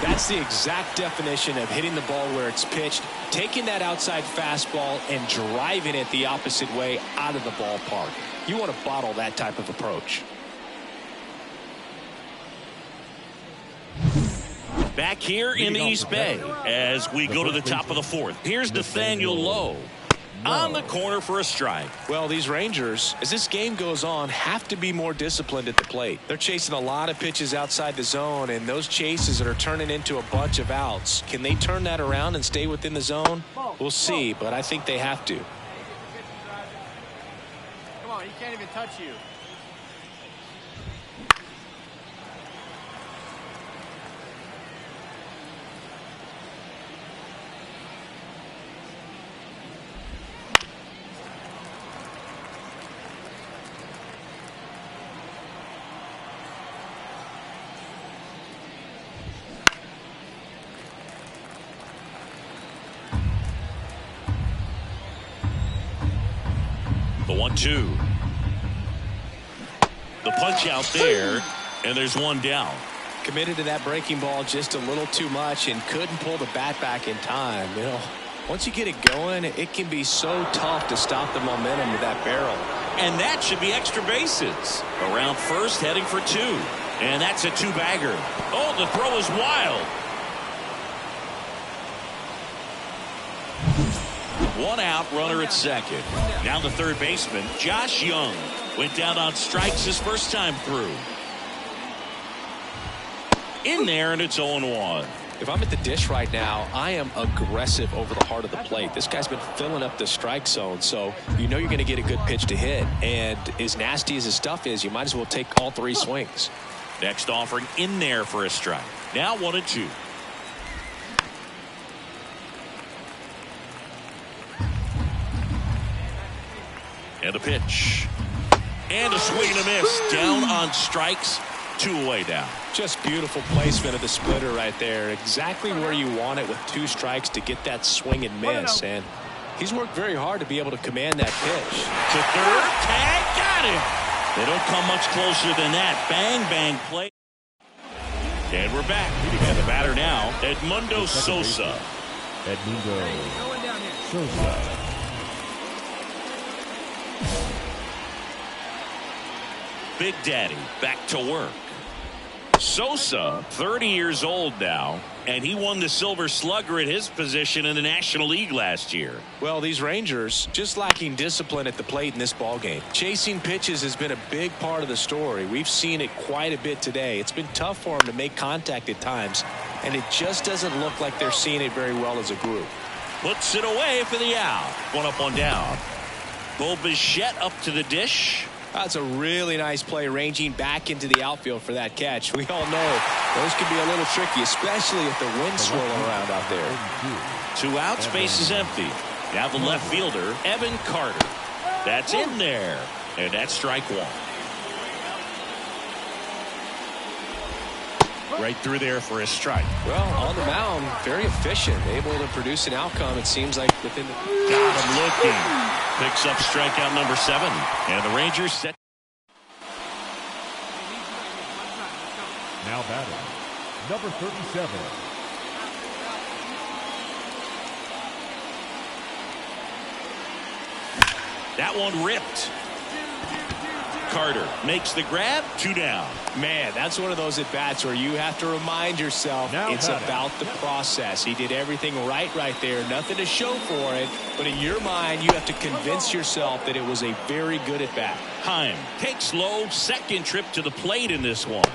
That's the exact definition of hitting the ball where it's pitched, taking that outside fastball and driving it the opposite way out of the ballpark. You want to bottle that type of approach. Back here in the East Bay as we go to the top of the fourth. Here's Nathaniel Lowe on the corner for a strike. Well, these Rangers, as this game goes on, have to be more disciplined at the plate. They're chasing a lot of pitches outside the zone, and those chases that are turning into a bunch of outs. Can they turn that around and stay within the zone? We'll see, but I think they have to. Come on, he can't even touch you. The 1-2. The punch out there, and there's one down. Committed to that breaking ball just a little too much and couldn't pull the bat back in time. You know, once you get it going, it can be so tough to stop the momentum of that barrel. And that should be extra bases. Around first, heading for 2. And that's a 2-bagger. Oh, the throw is wild. One out, runner at second. Now the third baseman, Josh Young, went down on strikes his first time through. In there, and it's 0-1. If I'm at the dish right now, I am aggressive over the heart of the plate. This guy's been filling up the strike zone, so you know you're going to get a good pitch to hit. And as nasty as his stuff is, you might as well take all 3 swings. Next offering in there for a strike. Now 1-2. And the pitch. And a swing and a miss. Down on strikes. 2 away now. Just beautiful placement of the splitter right there. Exactly where you want it with 2 strikes to get that swing and miss. And he's worked very hard to be able to command that pitch. To third. Tag. Got him. They don't come much closer than that. Bang, bang play. And we're back. And the batter now, Edmundo Sosa. Edmundo Sosa. Big Daddy back to work. Sosa, 30 years old now, and he won the Silver Slugger at his position in the National League last year. Well, these Rangers just lacking discipline at the plate in this ballgame. Chasing pitches has been a big part of the story. We've seen it quite a bit today. It's been tough for them to make contact at times, and it just doesn't look like they're seeing it very well as a group. Puts it away for the out. 1 up, 1 down. Bo Bichette up to the dish. That's a really nice play, ranging back into the outfield for that catch. We all know those can be a little tricky, especially if the wind's swirling around out there. 2 outs, base is empty. Now the left fielder, Evan Carter. That's in there. And that's strike 1. Right through there for a strike. Well, on the mound, very efficient, able to produce an outcome, it seems like, within the... Got him looking. Picks up strikeout number 7. And the Rangers set. Now batting, number 37. That one ripped. Carter makes the grab. 2 down. Man, that's one of those at-bats where you have to remind yourself it's about the process. He did everything right there. Nothing to show for it. But in your mind, you have to convince yourself that it was a very good at-bat. Heim takes low. Second trip to the plate in this one.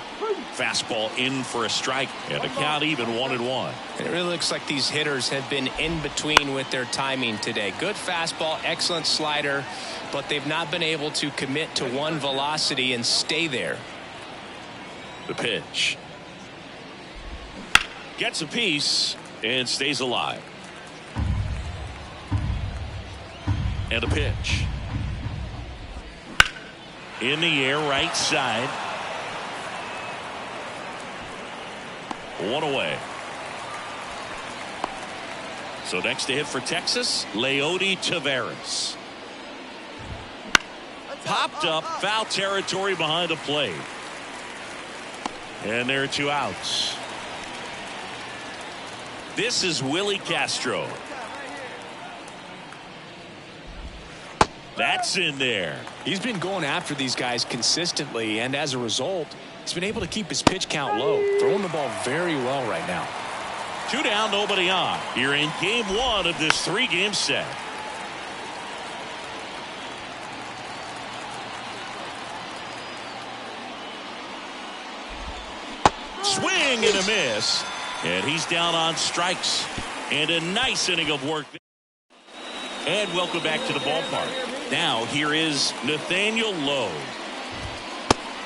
Fastball in for a strike. And the count even 1-1. And it really looks like these hitters have been in between with their timing today. Good fastball, excellent slider, but they've not been able to commit to one velocity and stay there. The pitch. Gets a piece and stays alive. And a pitch. In the air, right side. 1 away. So next to hit for Texas, Leody Taveras. Popped up, foul territory behind the plate. And there are 2 outs. This is Willie Castro. That's in there. He's been going after these guys consistently, and as a result, he's been able to keep his pitch count low, throwing the ball very well right now. 2 down, nobody on. Here in game 1 of this 3-game set. Swing and a miss. And he's down on strikes. And a nice inning of work. And welcome back to the ballpark. Now here is Nathaniel Lowe.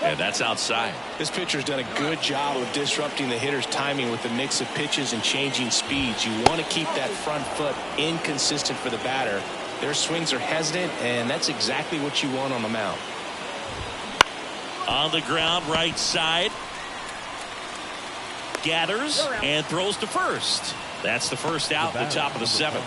And that's outside. This pitcher's done a good job of disrupting the hitter's timing with the mix of pitches and changing speeds. You want to keep that front foot inconsistent for the batter. Their swings are hesitant, and that's exactly what you want on the mound. On the ground, right side. Gathers and throws to first. That's the first out, the top of the 7th.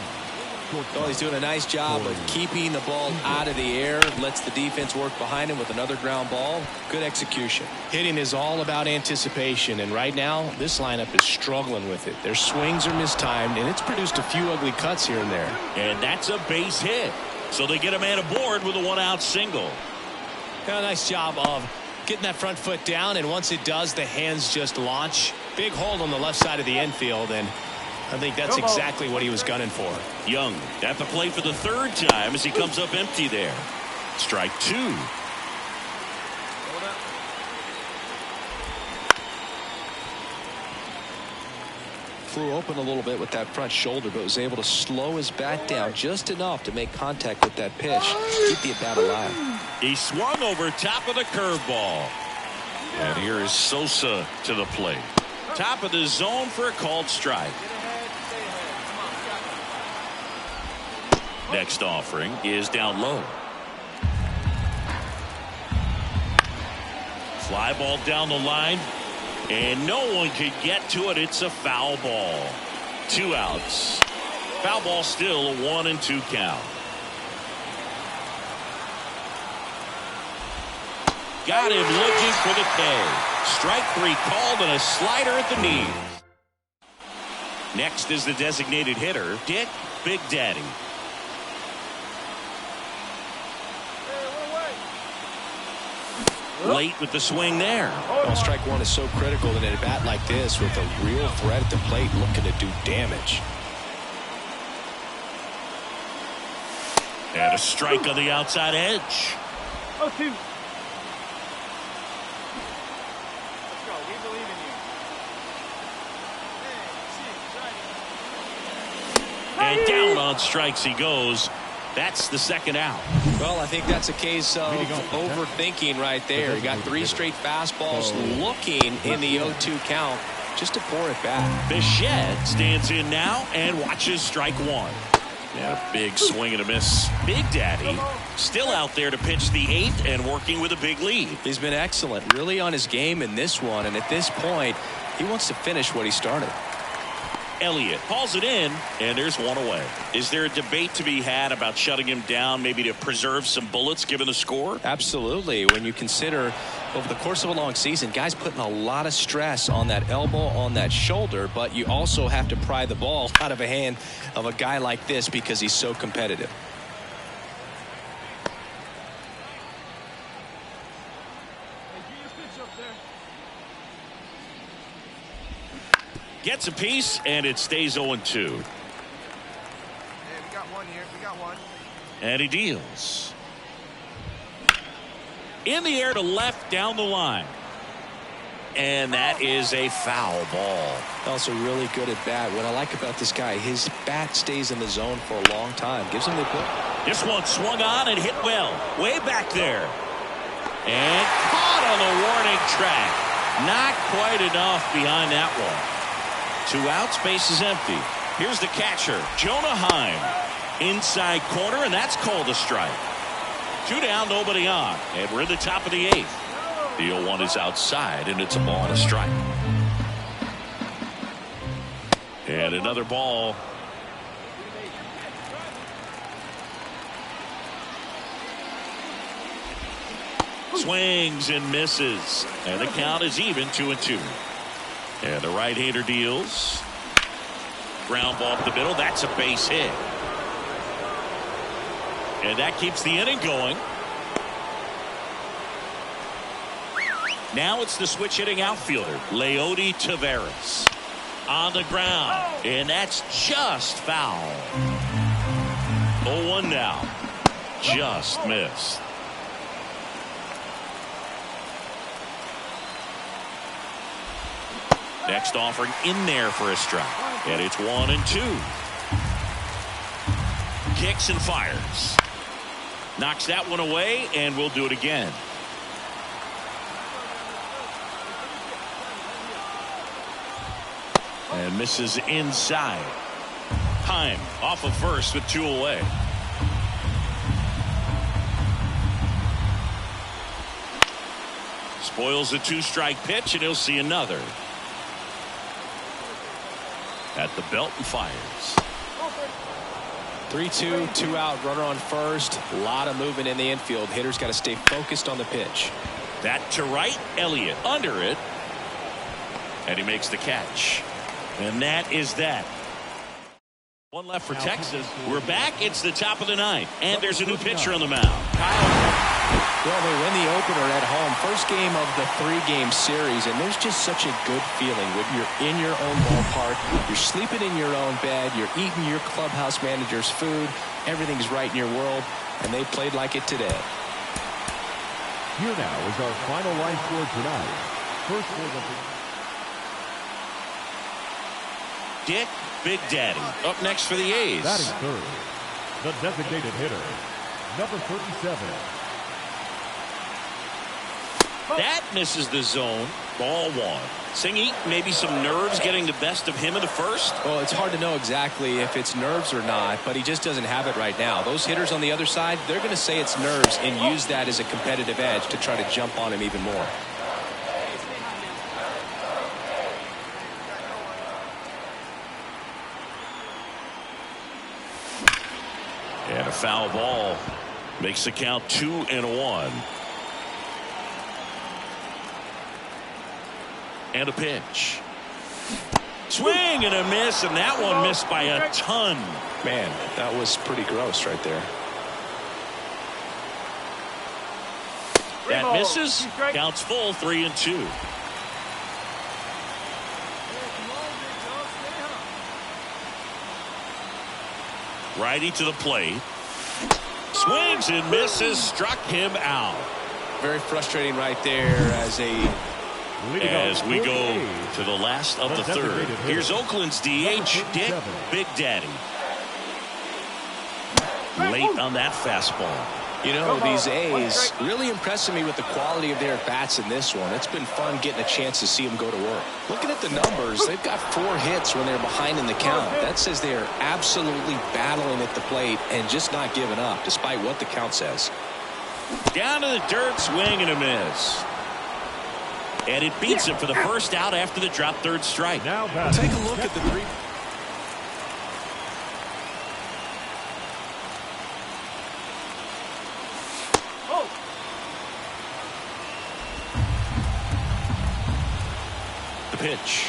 Well, he's doing a nice job of keeping the ball out of the air, lets the defense work behind him with another ground ball. Good execution. Hitting is all about anticipation, and right now this lineup is struggling with it. Their swings are mistimed, and it's produced a few ugly cuts here and there. And that's a base hit. So they get a man aboard with a 1-out single. Yeah, nice job of getting that front foot down, and once it does, the hands just launch. Big hold on the left side of the infield, and I think that's exactly what he was gunning for. Young at the plate for the 3rd time as he comes up empty there. Strike 2. Flew open a little bit with that front shoulder, but was able to slow his bat down just enough to make contact with that pitch. Keep the at-bat alive. He swung over top of the curveball. And here is Sosa to the plate. Top of the zone for a called strike. Next offering is down low. Fly ball down the line, and no one could get to it. It's a foul ball. 2 outs. Foul ball, still a 1-2 count. Got him looking for the K. Strike 3 called and a slider at the knee. Next is the designated hitter, Dick Big Daddy. Late with the swing there. Well, strike 1 is so critical in a bat like this with a real threat at the plate looking to do damage. And a strike on the outside edge. Let's go. We believe in you. And down on strikes he goes. That's the second out. Well, I think that's a case of overthinking right there. He got 3 straight fastballs looking in the 0-2 count just to pour it back. Bichette stands in now and watches strike 1. And a big swing and a miss. Big Daddy still out there to pitch the 8th and working with a big lead. He's been excellent, really on his game in this one, and at this point he wants to finish what he started. Elliott hauls it in, and there's 1 away. Is there a debate to be had about shutting him down, maybe to preserve some bullets given the score? Absolutely. When you consider over the course of a long season, guys putting a lot of stress on that elbow, on that shoulder, but you also have to pry the ball out of a hand of a guy like this because he's so competitive. Gets a piece, and it stays 0-2. Hey, we got one here. We got one. And he deals. In the air to left down the line. And that is a foul ball. Also really good at bat. What I like about this guy, his bat stays in the zone for a long time. Gives him the quick. This one swung on and hit well. Way back there. And caught on the warning track. Not quite enough behind that one. 2 outs, base is empty. Here's the catcher, Jonah Heim. Inside corner, and that's called a strike. 2 down, nobody on. And we're in the top of the 8th. The 0-1 is outside, and it's a ball and a strike. And another ball. Swings and misses. And the count is even, 2-2. And the right-hander deals. Ground ball up the middle. That's a base hit. And that keeps the inning going. Now it's the switch-hitting outfielder, Leody Taveras. On the ground. And that's just foul. 0-1 now. Just missed. Next offering in there for a strike. And it's 1-2. Kicks and fires. Knocks that one away, and we'll do it again. And misses inside. Heim off of first with 2 away. Spoils a 2-strike pitch, and he'll see another. At the belt and fires. 3-2, 2 out, runner on first. A lot of movement in the infield. Hitter's got to stay focused on the pitch. That to right, Elliott under it. And he makes the catch. And that is that. 1 left for Texas. We're back. It's the top of the 9th. And there's a new pitcher on the mound. Kyle. Well, they win the opener at home. First game of the 3-game series, and there's just such a good feeling when you're in your own ballpark, you're sleeping in your own bed, you're eating your clubhouse manager's food, everything's right in your world, and they played like it today. Here now is our final line score tonight. First for the Dick Big Daddy up next for the A's. batting third, the designated hitter, number 37. That misses the zone. Ball 1. Singy, maybe some nerves getting the best of him in the first. Well, it's hard to know exactly if it's nerves or not, but he just doesn't have it right now. Those hitters on the other side, they're going to say it's nerves and use that as a competitive edge to try to jump on him even more. And a foul ball makes the count 2-1. And a pitch. Swing and a miss, and that one missed by a ton. Man, that was pretty gross right there. That misses. Counts full, 3-2. Righty to the plate. Swings and misses. Struck him out. Very frustrating right there as we go to the last of the third. Here's Oakland's DH, Dick Big Daddy. Late on that fastball. You know, these A's really impressing me with the quality of their at-bats in this one. It's been fun getting a chance to see them go to work. Looking at the numbers, they've got 4 hits when they're behind in the count. That says they are absolutely battling at the plate and just not giving up, despite what the count says. Down to the dirt, swing and a miss. And it beats him for the first out after the drop third strike. Now Take a look at the 3. The pitch.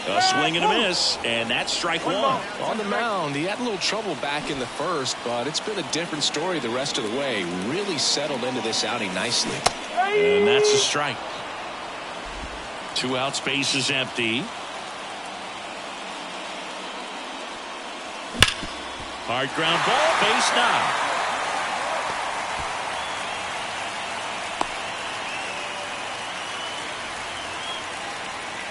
A swing and a miss, and that's strike one. On the mound, he had a little trouble back in the first, but it's been a different story the rest of the way. Really settled into this outing nicely. And that's a strike. 2 outs, base is empty. Hard ground ball, base now.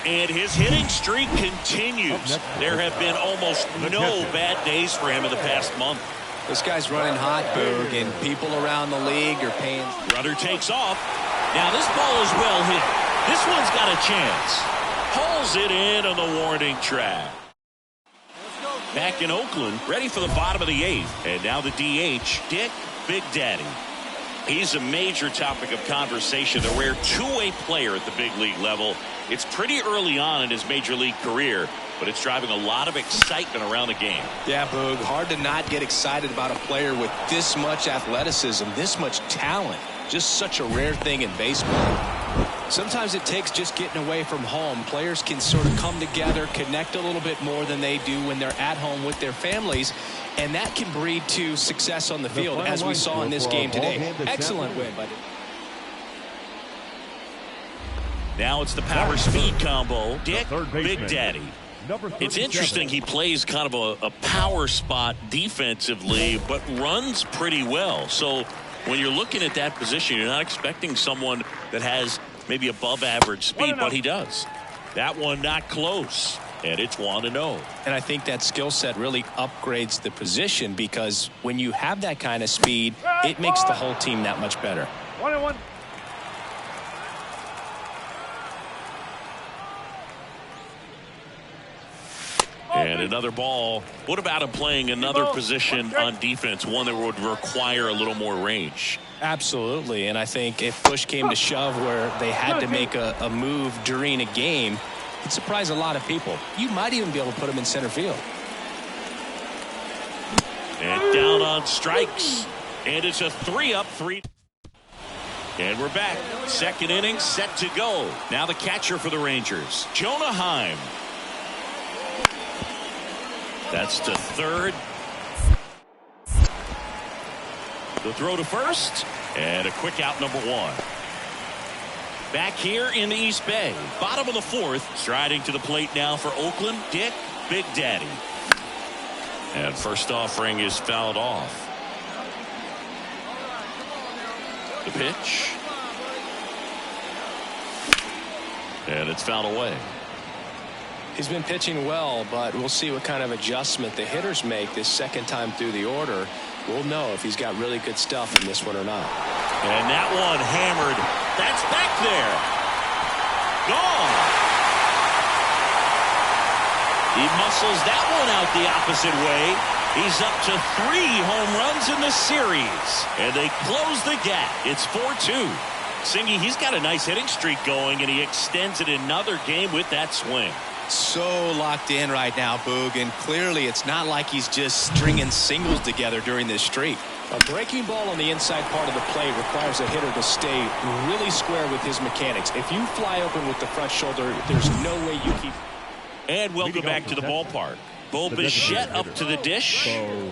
And his hitting streak continues. There have been almost no bad days for him in the past month. This guy's running hot, Boog, and people around the league are paying. Runner takes off. Now this ball is well hit. This one's got a chance. Hauls it in on the warning track. Back in Oakland, ready for the bottom of the 8th. And now the DH, Dick Big Daddy. He's a major topic of conversation, a rare two-way player at the big league level. It's pretty early on in his major league career, but it's driving a lot of excitement around the game. Yeah, Boog, hard to not get excited about a player with this much athleticism, this much talent. Just such a rare thing in baseball. Sometimes it takes just getting away from home. Players can sort of come together, connect a little bit more than they do when they're at home with their families, and that can breed to success on the field, as we saw in this game today. Excellent win. Now it's the power speed combo. Dick Big Daddy. It's interesting he plays kind of a power spot defensively, but runs pretty well. So when you're looking at that position, you're not expecting someone that has maybe above average speed, but he does. That one not close, and it's 1-0. And I think that skill set really upgrades the position, because when you have that kind of speed, it makes the whole team that much better. 1-1. And another ball. What about him playing another position on defense, one that would require a little more range? Absolutely, and I think if push came to shove where they had to make a move during a game, it'd surprise a lot of people. You might even be able to put him in center field. And down on strikes. And it's a 3-up, 3. And we're back. Second inning set to go. Now the catcher for the Rangers, Jonah Heim. That's to third. The throw to first. And a quick out, number 1. Back here in the East Bay. Bottom of the 4th. Striding to the plate now for Oakland, Dick Big Daddy. And first offering is fouled off. The pitch. And it's fouled away. He's been pitching well, but we'll see what kind of adjustment the hitters make this second time through the order. We'll know if he's got really good stuff in this one or not. And that one hammered. That's back there. Gone. He muscles that one out the opposite way. He's up to 3 home runs in the series. And they close the gap. It's 4-2. Singy, he's got a nice hitting streak going, and he extends it another game with that swing. So locked in right now, Boog, and clearly it's not like he's just stringing singles together during this streak. A breaking ball on the inside part of the plate requires a hitter to stay really square with his mechanics. If you fly open with the front shoulder, there's no way you keep. And welcome back to the ballpark. Bo Bichette up to the dish. Bo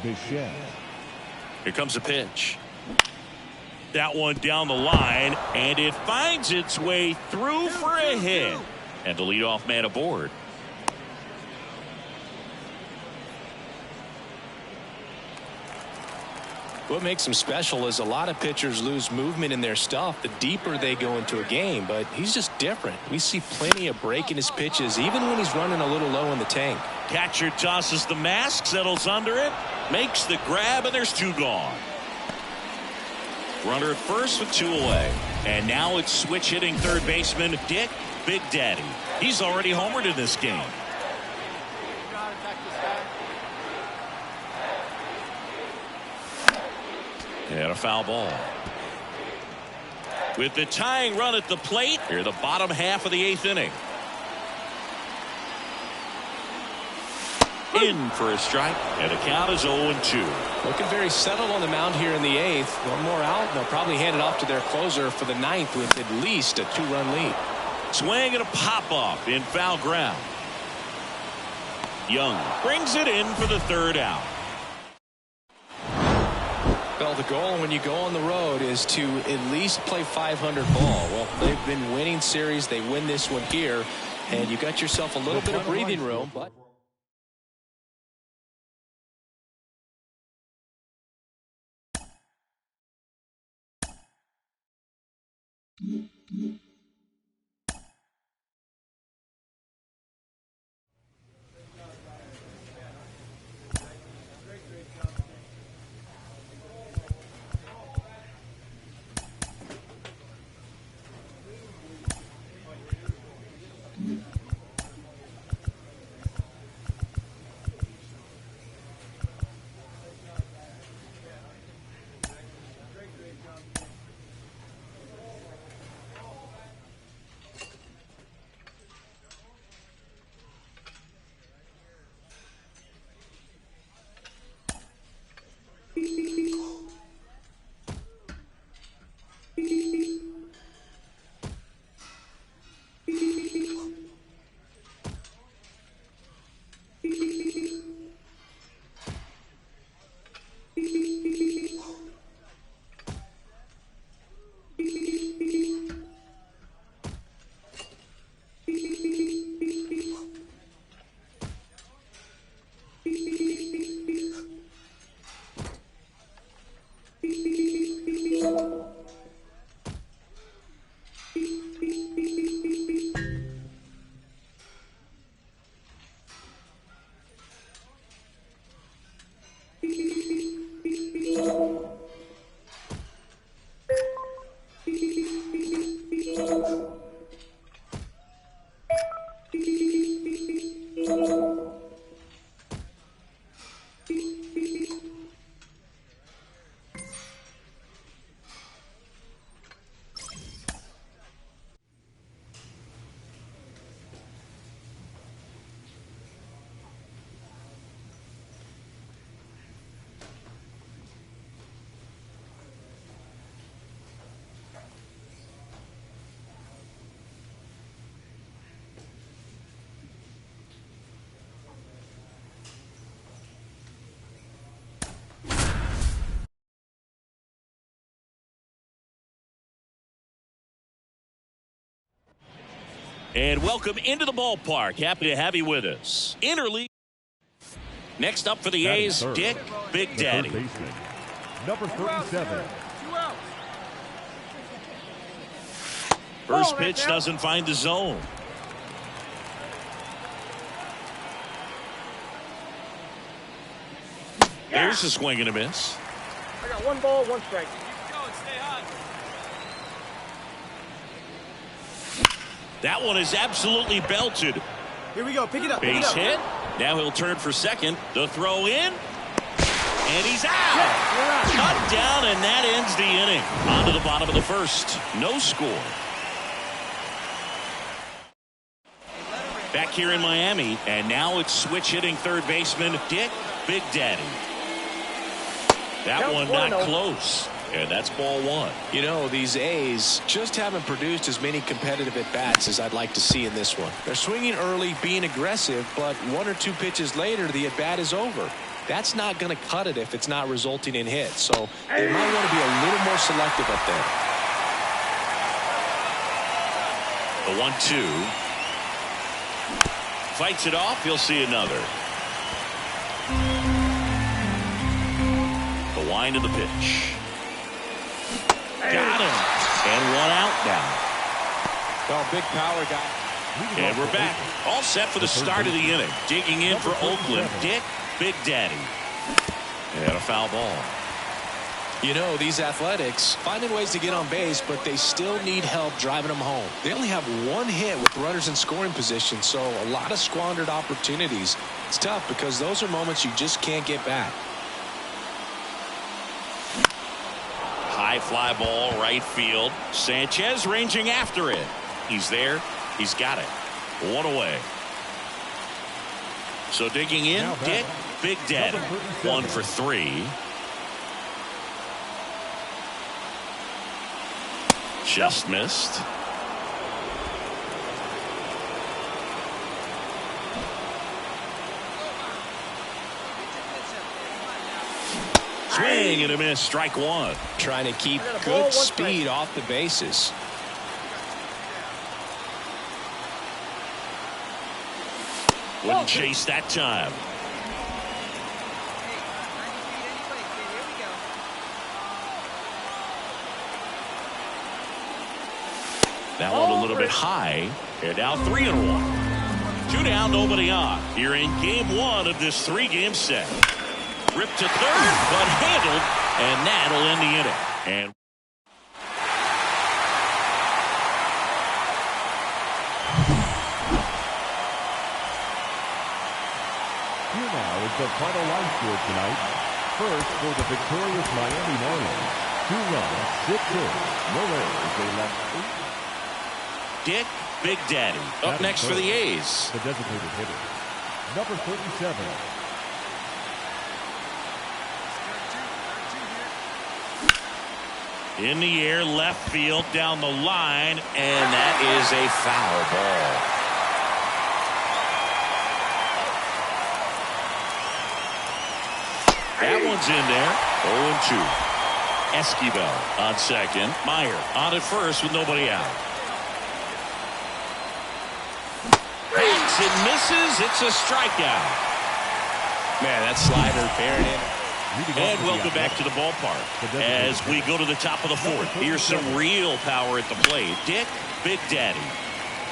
Bichette. Here comes a pitch. That one down the line, and it finds its way through for a hit. And the leadoff man aboard. What makes him special is a lot of pitchers lose movement in their stuff the deeper they go into a game, but he's just different. We see plenty of break in his pitches, even when he's running a little low in the tank. Catcher tosses the mask, settles under it, makes the grab, and there's 2 gone. Runner at first with 2 away. And now it's switch hitting third baseman Dick Big Daddy. He's already homered in this game. And a foul ball. With the tying run at the plate, here the bottom half of the 8th inning. In for a strike, and the count is 0-2. Looking very settled on the mound here in the 8th. One more out, and they'll probably hand it off to their closer for the 9th with at least a 2-run lead. Swing and a pop-off in foul ground. Young brings it in for the 3rd out. Well, the goal when you go on the road is to at least play 500 ball. Well, they've been winning series. They win this one here, and you got yourself a little bit of breathing room. But And welcome into the ballpark. Happy to have you with us. Interleague. Next up for the A's, third. Dick Big Daddy. Third baseman, number 37. First pitch doesn't find the zone. There's a swing and a miss. I got 1 ball, 1 strike. That one is absolutely belted. Here we go. Pick it up. Base hit. Now he'll turn for second. The throw in. And he's out. Cut down, and that ends the inning. On to the bottom of the 1st. No score. back here in Miami. And now it's switch hitting third baseman Dick Big Daddy. That one not close. And that's ball one. You know, these A's just haven't produced as many competitive at-bats as I'd like to see in this one. They're swinging early, being aggressive, but 1 or 2 pitches later, the at-bat is over. That's not going to cut it if it's not resulting in hits. So they might want to be a little more selective up there. The 1-2. Fights it off. He'll see another. The wind of the pitch. Got him. And 1 out now. Well, big power guy. And we're back. All set for the start of the inning. Digging in for Oakland, Dick Big Daddy. And a foul ball. You know, these Athletics finding ways to get on base, but they still need help driving them home. They only have 1 hit with runners in scoring position, so a lot of squandered opportunities. It's tough because those are moments you just can't get back. High fly ball, right field. Sanchez ranging after it. He's there. He's got it. 1 away. So digging in, Dick Big Daddy. 1 for 3. Just missed. Swing and a miss. Strike 1. Trying to keep good speed off the bases. Wouldn't chase that time. That one a little bit high. And now 3-1. 2 down, nobody on. Here in game 1 of this 3-game set. Ripped to third, but handled, and that'll end the inning. And Here now is the final line score tonight. First, for the victorious Miami Marlins, 2 runs, 6 hits, no errors. They left 8. Dick Big Daddy up next for the A's. The designated hitter, number 37. In the air, left field, down the line, and that is a foul ball. That one's in there. 0-2. Esquivel on second. Meyer on at first with nobody out. Hits and misses. It's a strikeout. Man, that slider bearing in. And welcome back to the ballpark as we go to the top of the 4th. Here's some real power at the plate. Dick Big Daddy.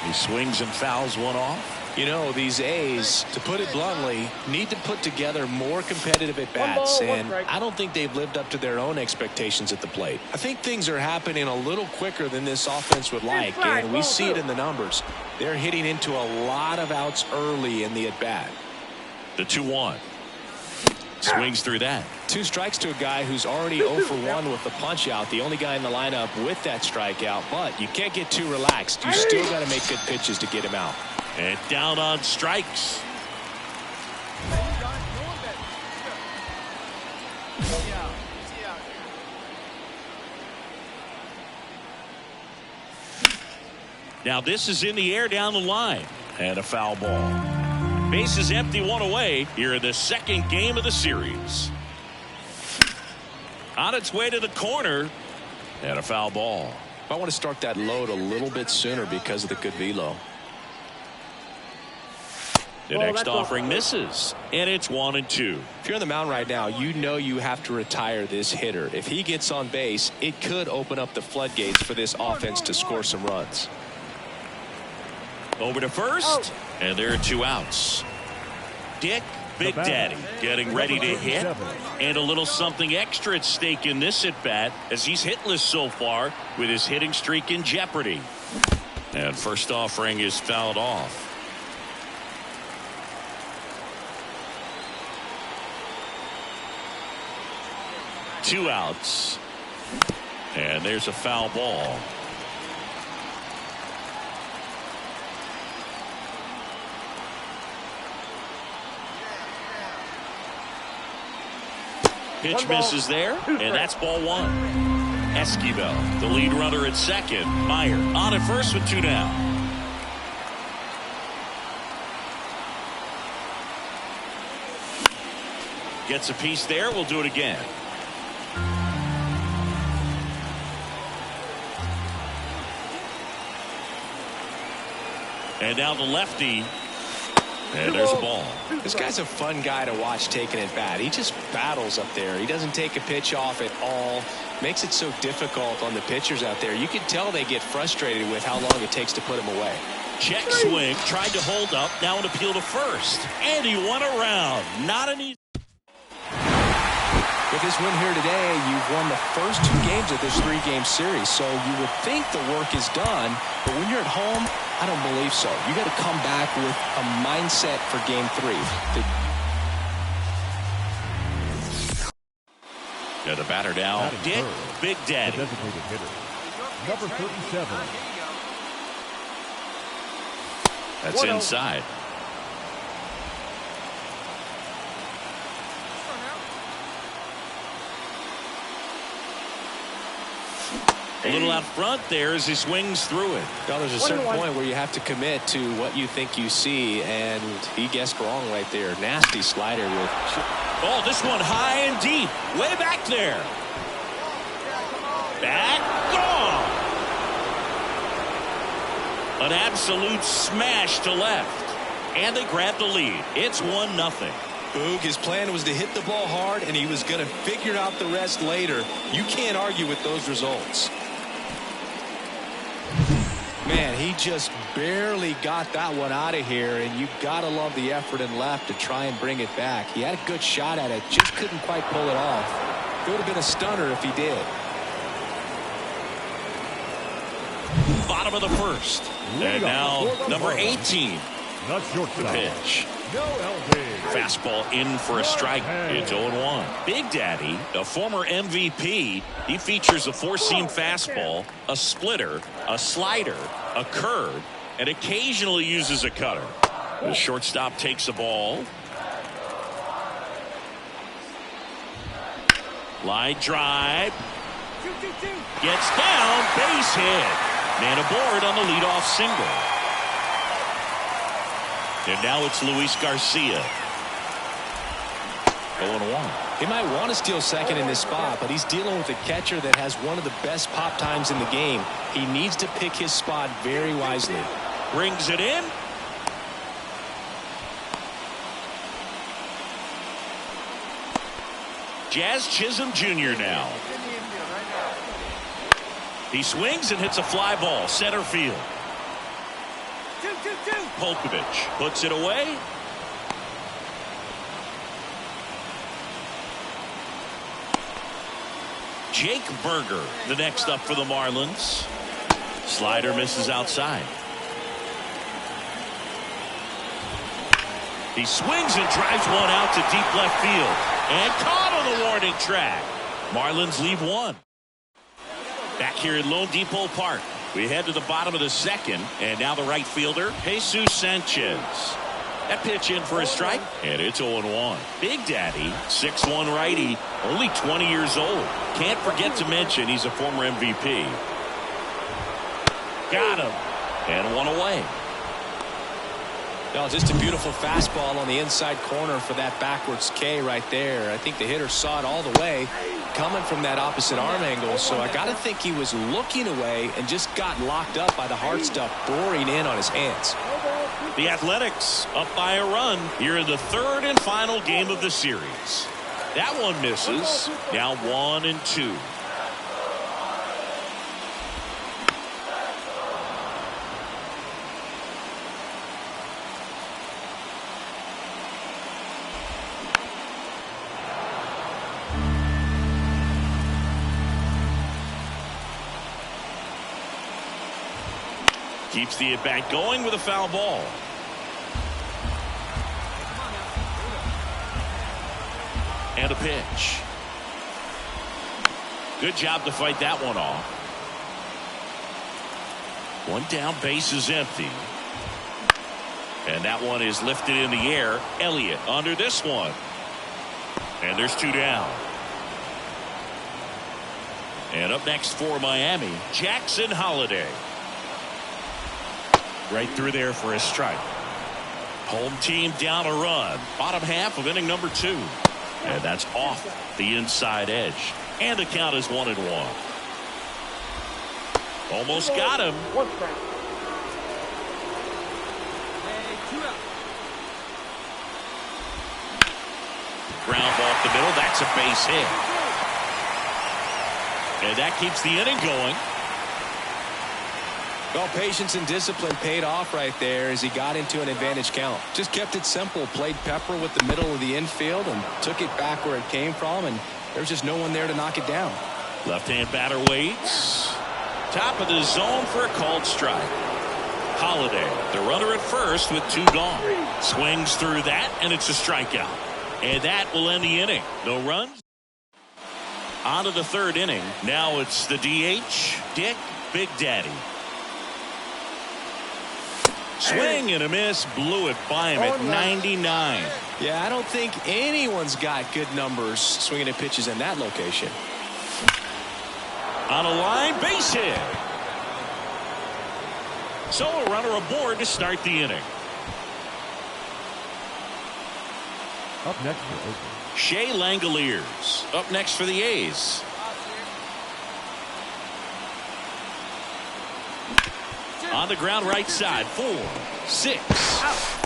He swings and fouls one off. You know, these A's, to put it bluntly, need to put together more competitive at-bats, and I don't think they've lived up to their own expectations at the plate. I think things are happening a little quicker than this offense would like, and we see it in the numbers. They're hitting into a lot of outs early in the at-bat. The 2-1. Swings through that. 2 strikes to a guy who's already 0 for 1 with the punch out. The only guy in the lineup with that strikeout. But you can't get too relaxed. You still got to make good pitches to get him out. And down on strikes. Now this is in the air down the line. And a foul ball. Base is empty, 1 away here in the 2nd game of the series. On its way to the corner. And a foul ball. I want to start that load a little bit sooner because of the good velo. The next offering misses. And it's 1-2. If you're on the mound right now, you know you have to retire this hitter. If he gets on base, it could open up the floodgates for this offense to score some runs. Over to first. And there are 2 outs. Dick Big Daddy getting ready to hit. And a little something extra at stake in this at-bat as he's hitless so far with his hitting streak in jeopardy. And first offering is fouled off. Two outs. And there's a foul ball. Pitch One ball, misses there, two strikes. and that's ball one. Esquivel, the lead runner at second. Meyer on at first with 2 down. Gets a piece there. We'll do it again. And now the lefty. And there's a ball. This guy's a fun guy to watch taking at bat. He just battles up there. He doesn't take a pitch off at all. Makes it so difficult on the pitchers out there. You can tell they get frustrated with how long it takes to put him away. Check swing. Tried to hold up. Now an appeal to first. And he won around. Not an easy. With this win here today, you've won the first 2 games of this 3-game series. So you would think the work is done. But when you're at home, I don't believe so. You got to come back with a mindset for game 3. Yeah, the batter now. Dick Big The Daddy. designated hitter, number 37. That's 1-0. inside. A little out front there as he swings through it. Well, there's a certain 1-1. point where you have to commit to what you think you see, and he guessed wrong right there. Nasty slider with. Oh, this one high and deep. Way back there. Back. Gone. An absolute smash to left. And they grab the lead. It's 1-0. Boog, his plan was to hit the ball hard, and he was going to figure out the rest later. You can't argue with those results. Man, he just barely got that one out of here, and you gotta love the effort in left to try and bring it back. He had a good shot at it, just couldn't quite pull it off. It would have been a stunner if he did. Bottom of the first. And now number 18. Not The shortstop. pitch. No LB. Fastball in for a strike. It's 0-1. Big Daddy, a former MVP, he features a 4-seam fastball, a splitter, a slider, a curve, and occasionally uses a cutter. The shortstop takes the ball. Line drive. Gets down. Base hit. Man aboard on the leadoff single. And now it's Luis Garcia. 0-1. He might want to steal second in this spot, but he's dealing with a catcher that has one of the best pop times in the game. He needs to pick his spot very wisely. Brings it in. Jazz Chisholm Jr. now. He swings and hits a fly ball. Center field. Polkovich puts it away. Jake Berger, the next up for the Marlins. Slider misses outside. He swings and drives one out to deep left field. And caught on the warning track. Marlins leave 1. Back here at Lone Depot Park. We head to the bottom of the second, and now the right fielder, Jesus Sanchez. That pitch in for a strike, and it's 0-1. Big Daddy, 6'1" righty, only 20 years old. Can't forget to mention he's a former MVP. Got him, and one away. No, just a beautiful fastball on the inside corner for that backwards K right there. I think the hitter saw it all the way coming from that opposite arm angle, so I got to think he was looking away and just got locked up by the hard stuff boring in on his hands. The Athletics up by a run here in the third and final game of the series. That one misses. Now 1-2. Keeps the at-bat going with a foul ball. And a pitch. Good job to fight that one off. One down, base is empty. And that one is lifted in the air. Elliott under this one. And there's 2 down. And up next for Miami, Jackson Holliday. Right through there for a strike. Home team down a run. Bottom half of inning number 2. And that's off the inside edge. And the count is 1-1. Almost got him. One strike. Ground ball up the middle. That's a base hit. And that keeps the inning going. Well, patience and discipline paid off right there as he got into an advantage count. Just kept it simple, played pepper with the middle of the infield and took it back where it came from, and there's just no one there to knock it down. Left-hand batter waits. Top of the zone for a called strike. Holliday, the runner at first with 2 gone. Swings through that, and it's a strikeout. And that will end the inning. No runs. On to the 3rd inning. Now it's the DH, Dick Big Daddy. Swing and a miss, blew it by him at 99. Yeah, I don't think anyone's got good numbers swinging at pitches in that location. On a line, base hit. So a runner aboard to start the inning. Up next for Oakland, Shea Langoliers up next for the A's. On the ground right side, 4, 6,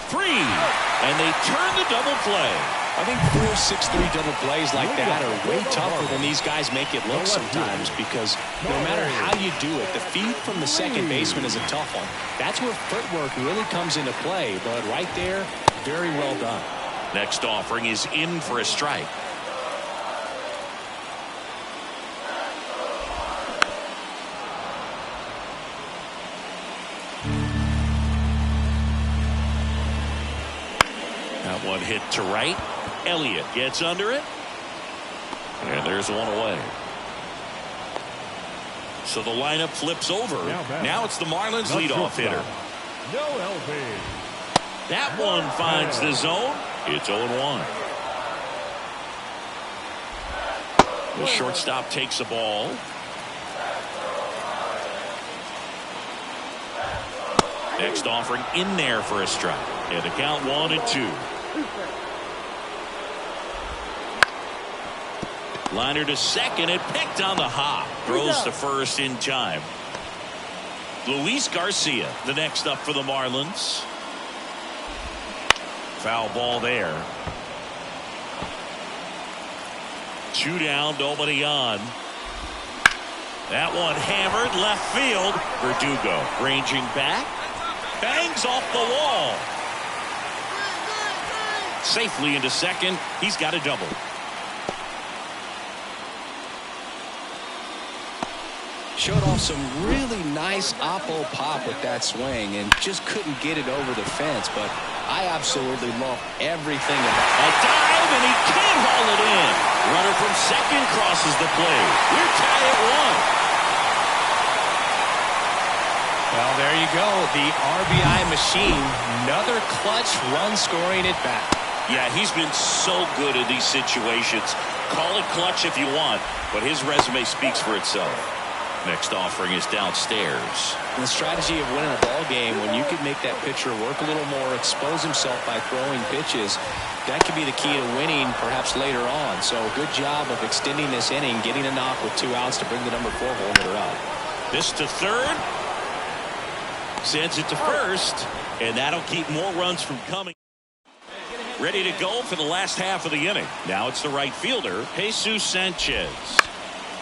3, and they turn the double play. I think 4, 6, 3 double plays like that are way tougher than these guys make it look sometimes, because no matter how you do it, the feed from the second baseman is a tough one. That's where footwork really comes into play, but right there, very well done. Next offering is in for a strike. That one hit to right. Elliott gets under it. And there's one away. So the lineup flips over. Now it's the Marlins leadoff hitter. No LB. That one finds the zone. It's 0-1. The shortstop takes the ball. Next offering in there for a strike. And the count 1-2. Liner to second. It picked on the hop. Throws to first in time. Luis Garcia, the next up for the Marlins. Foul ball there. 2 down, nobody on. That one hammered left field. Verdugo ranging back. Bangs off the wall. Safely into second. He's got a double. Showed off some really nice oppo pop with that swing and just couldn't get it over the fence, but I absolutely love everything about it. A dive, and he can't haul it in. Runner from second crosses the plate. We're tied at 1. Well, there you go. The RBI machine. Another clutch run scoring at bat. Yeah, he's been so good in these situations. Call it clutch if you want, but his resume speaks for itself. Next offering is downstairs. And the strategy of winning a ball game, when you can make that pitcher work a little more, expose himself by throwing pitches, that could be the key to winning perhaps later on. So good job of extending this inning, getting a knock with 2 outs to bring the number 4 home hitter up. This to third. Sends it to first, and that'll keep more runs from coming. Ready to go for the last half of the inning. Now it's the right fielder, Jesus Sanchez.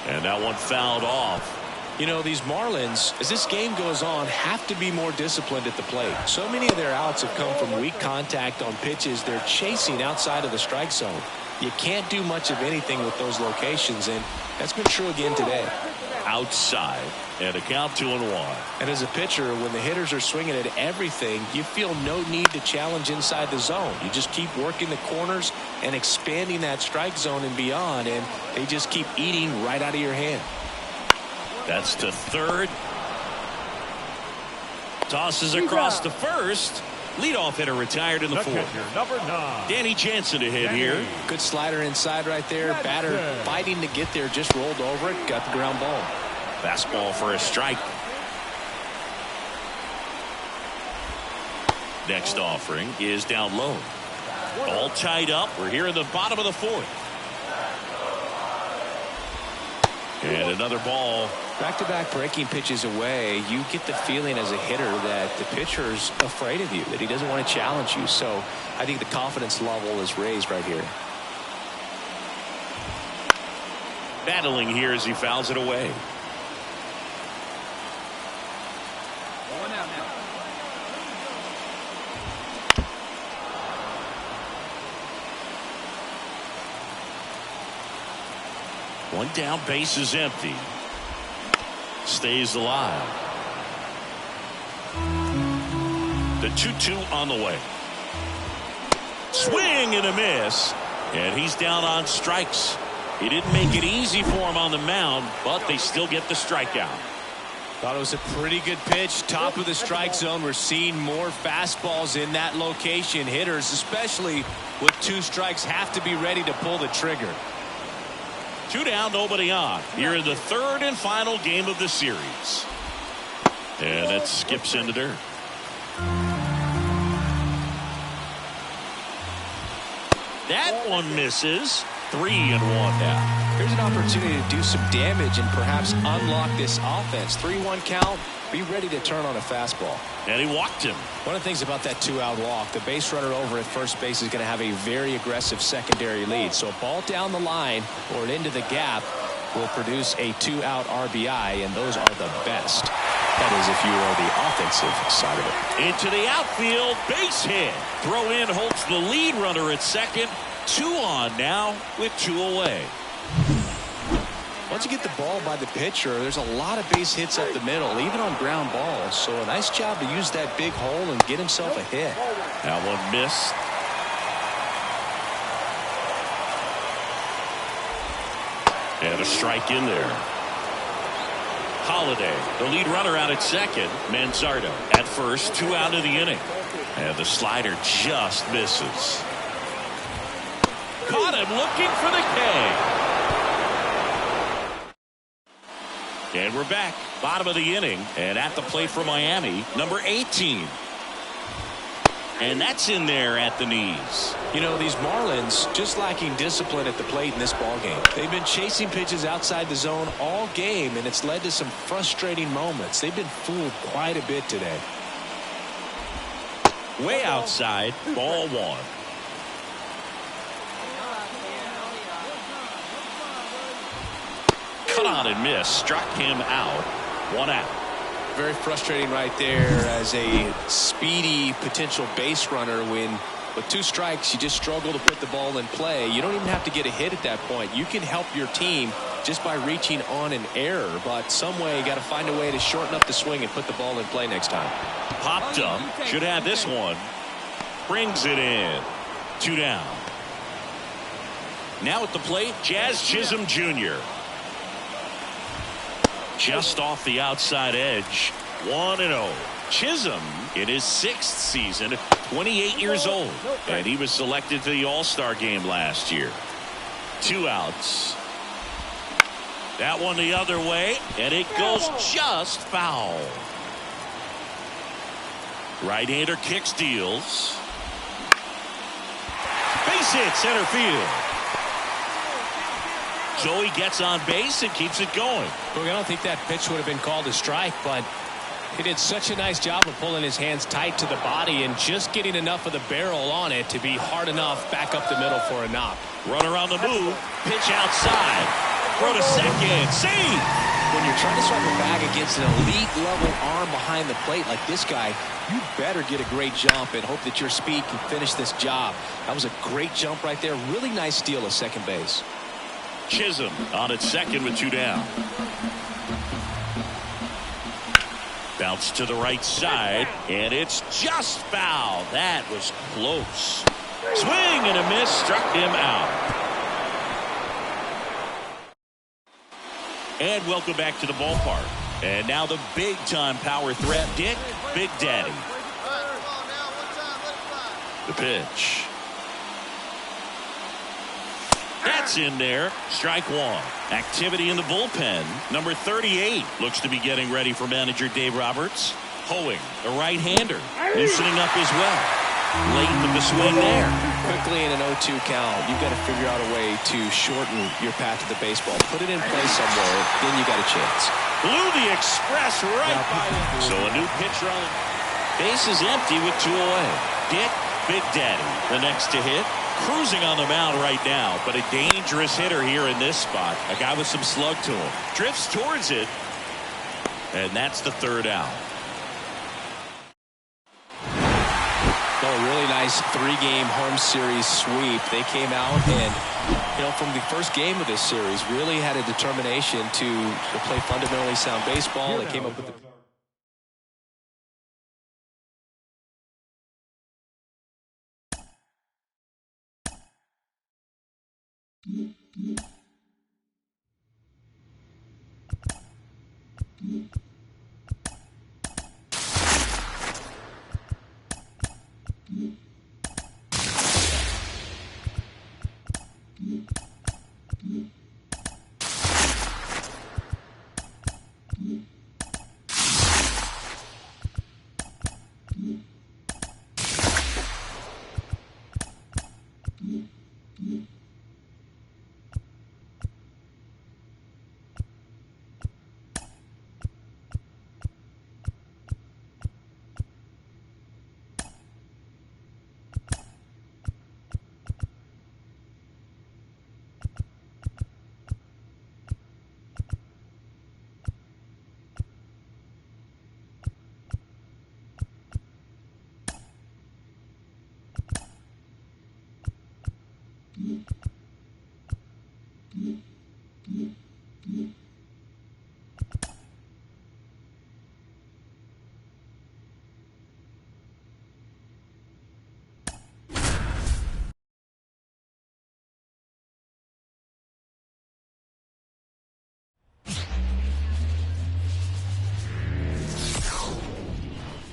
And that one fouled off. You know, these Marlins, as this game goes on, have to be more disciplined at the plate. So many of their outs have come from weak contact on pitches they're chasing outside of the strike zone. You can't do much of anything with those locations, and that's been true again today. Outside, and a count 2-1. And as a pitcher, when the hitters are swinging at everything, you feel no need to challenge inside the zone. You just keep working the corners and expanding that strike zone and beyond, and they just keep eating right out of your hand. That's to third. Tosses across to first. Leadoff hitter retired in the fourth. Catcher, number 9. Danny Jansen to hit here. Good slider inside right there. Batter fighting to get there, just rolled over it, got the ground ball. Fastball for a strike. Next offering is down low. All tied up. We're here in the bottom of the fourth. And another ball. Back-to-back breaking pitches away, you get the feeling as a hitter that the pitcher's afraid of you, that he doesn't want to challenge you. So I think the confidence level is raised right here. Battling here as he fouls it away. One out now. One down, base is empty. Stays alive. The 2-2 on the way. Swing and a miss. And he's down on strikes. He didn't make it easy for him on the mound, but they still get the strikeout. Thought it was a pretty good pitch. Top of the strike zone. We're seeing more fastballs in that location. Hitters, especially with 2 strikes, have to be ready to pull the trigger. 2 down, nobody on. Here in the third and final game of the series. And it skips into dirt. That one misses. 3-1 now. Here's an opportunity to do some damage and perhaps unlock this offense. 3-1 count. Be ready to turn on a fastball. And he walked him. One of the things about that 2-out walk, the base runner over at first base is going to have a very aggressive secondary lead. So a ball down the line or into the gap will produce a 2-out RBI, and those are the best. That is if you are the offensive side of it. Into the outfield, base hit. Throw in holds the lead runner at second. 2 on now with 2 away. Once you get the ball by the pitcher, there's a lot of base hits up the middle, even on ground balls. So a nice job to use that big hole and get himself a hit. That one missed. And a strike in there. Holiday, the lead runner out at second. Manzardo at first, 2 out of the inning. And the slider just misses. Caught him looking for the K. And we're back. Bottom of the inning. And at the plate for Miami, number 18. And that's in there at the knees. You know, these Marlins just lacking discipline at the plate in this ballgame. They've been chasing pitches outside the zone all game, and it's led to some frustrating moments. They've been fooled quite a bit today. Way outside, ball 1. Cut on and miss. Struck him out. 1 out. Very frustrating right there as a speedy potential base runner when with 2 strikes you just struggle to put the ball in play. You don't even have to get a hit at that point. You can help your team just by reaching on an error, but some way you got to find a way to shorten up the swing and put the ball in play next time. Popped up. Should have this one. Brings it in. 2 down. Now at the plate, Jazz Chisholm Jr. Just off the outside edge. 1-0. Chisholm in his 6th season, 28 years old, and he was selected to the All-Star game last year. 2 outs. That one the other way, and it goes just foul. Right-hander kicks, deals. Base hit, center field. Joey gets on base and keeps it going. Look, I don't think that pitch would have been called a strike, but he did such a nice job of pulling his hands tight to the body and just getting enough of the barrel on it to be hard enough back up the middle for a knock. Runner on the move. Pitch outside. Throw to second. Save. When you're trying to swipe a bag against an elite level arm behind the plate like this guy, you better get a great jump and hope that your speed can finish this job. That was a great jump right there. Really nice steal at second base. Chisholm on at second with 2 down. Bounce to the right side, and it's just foul. That was close. Swing and a miss, struck him out. And welcome back to the ballpark. And now the big-time power threat, Dick Big Daddy. All right, come on now, one time. The pitch. That's in there. Strike one. Activity in the bullpen. Number 38 looks to be getting ready for manager Dave Roberts. Hoeing, the right-hander, loosening up as well. Late with the swing there. Quickly in an 0-2 count, you've got to figure out a way to shorten your path to the baseball. Put it in play somewhere, then you got a chance. Blew the express right by him. So a new pitcher on. Base is empty with 2 away. Dick Big Daddy, the next to hit. Cruising on the mound right now, but a dangerous hitter here in this spot. A guy with some slug to him. Drifts towards it. And that's the 3rd out. A really nice 3-game home series sweep. They came out and, from the first game of this series, really had a determination to play fundamentally sound baseball. They came up with the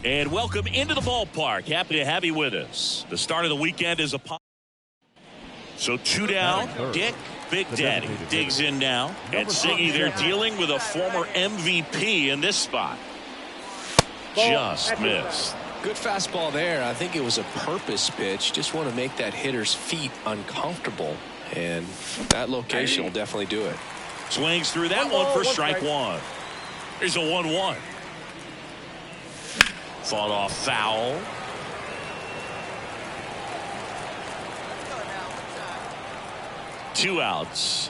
And welcome into the ballpark. Happy to have you with us. The start of the weekend is upon. So 2 down. Dick Big Daddy digs in now. And Siggy, they're dealing with a former MVP in this spot. Just missed. good fastball there. I think it was a purpose pitch. Just want to make that hitter's feet uncomfortable. And that location will definitely do it. Swings through that one for strike one. Here's a 1-1. Fought off foul. Two outs.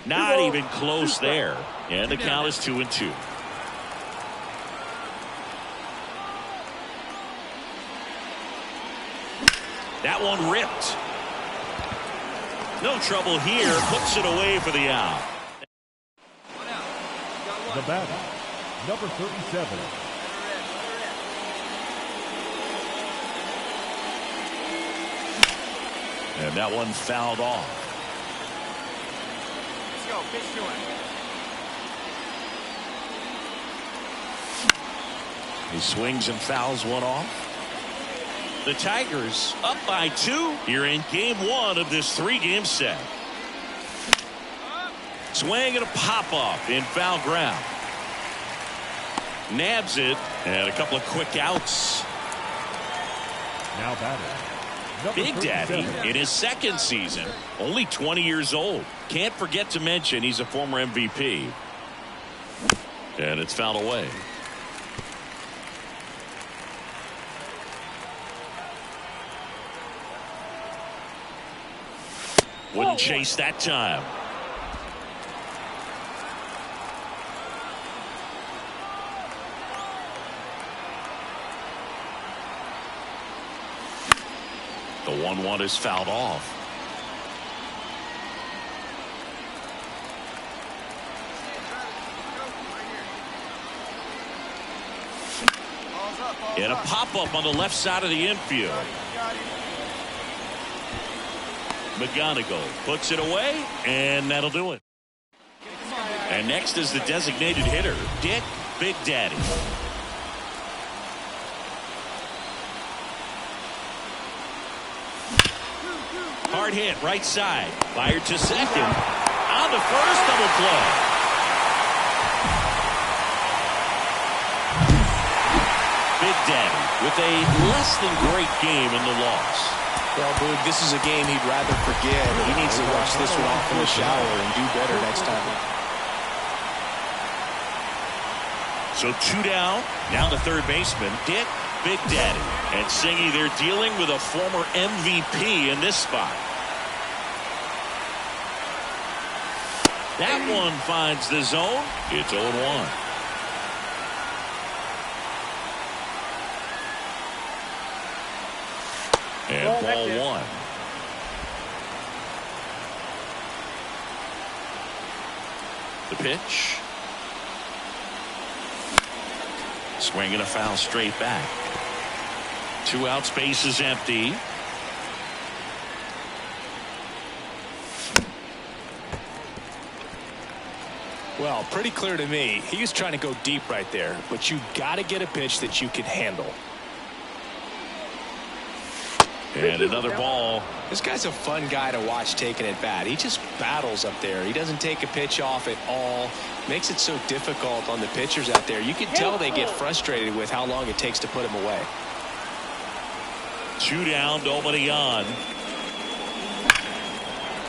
Not even close there. And the count is 2-2. That one ripped. No trouble here. Puts it away for the out. The batter, number 37. And that one fouled off. Let's go. Pitch to him. He swings and fouls one off. The Tigers up by 2 here in game 1 of this 3-game set. Swing and a pop-off in foul ground. Nabs it, and a couple of quick outs. Now batter, Big Daddy in his second season, only 20 years old. Can't forget to mention he's a former MVP. And it's fouled away. Wouldn't chase that time. The 1-1 is fouled off. And a pop-up on the left side of the infield. McGonigal puts it away, and that'll do it. And next is the designated hitter, Dick Big Daddy. Hard hit, right side. Fired to second. On to first, double play. Big Daddy with a less than great game in the loss. Well, Boog, this is a game he'd rather forget. He needs to wash this one off in the shower and do better next time. So 2 down. Now the third baseman, Dick Big Daddy. And Singy, they're dealing with a former MVP in this spot. That one finds the zone. It's 0-1. And ball 1. The pitch. Swinging a foul straight back. 2 outs, base is empty. Well, pretty clear to me. He was trying to go deep right there, but you got to get a pitch that you can handle. And another ball. This guy's a fun guy to watch taking at bat. He just battles up there. He doesn't take a pitch off at all. Makes it so difficult on the pitchers out there. You can tell they get frustrated with how long it takes to put him away. 2 down, nobody on.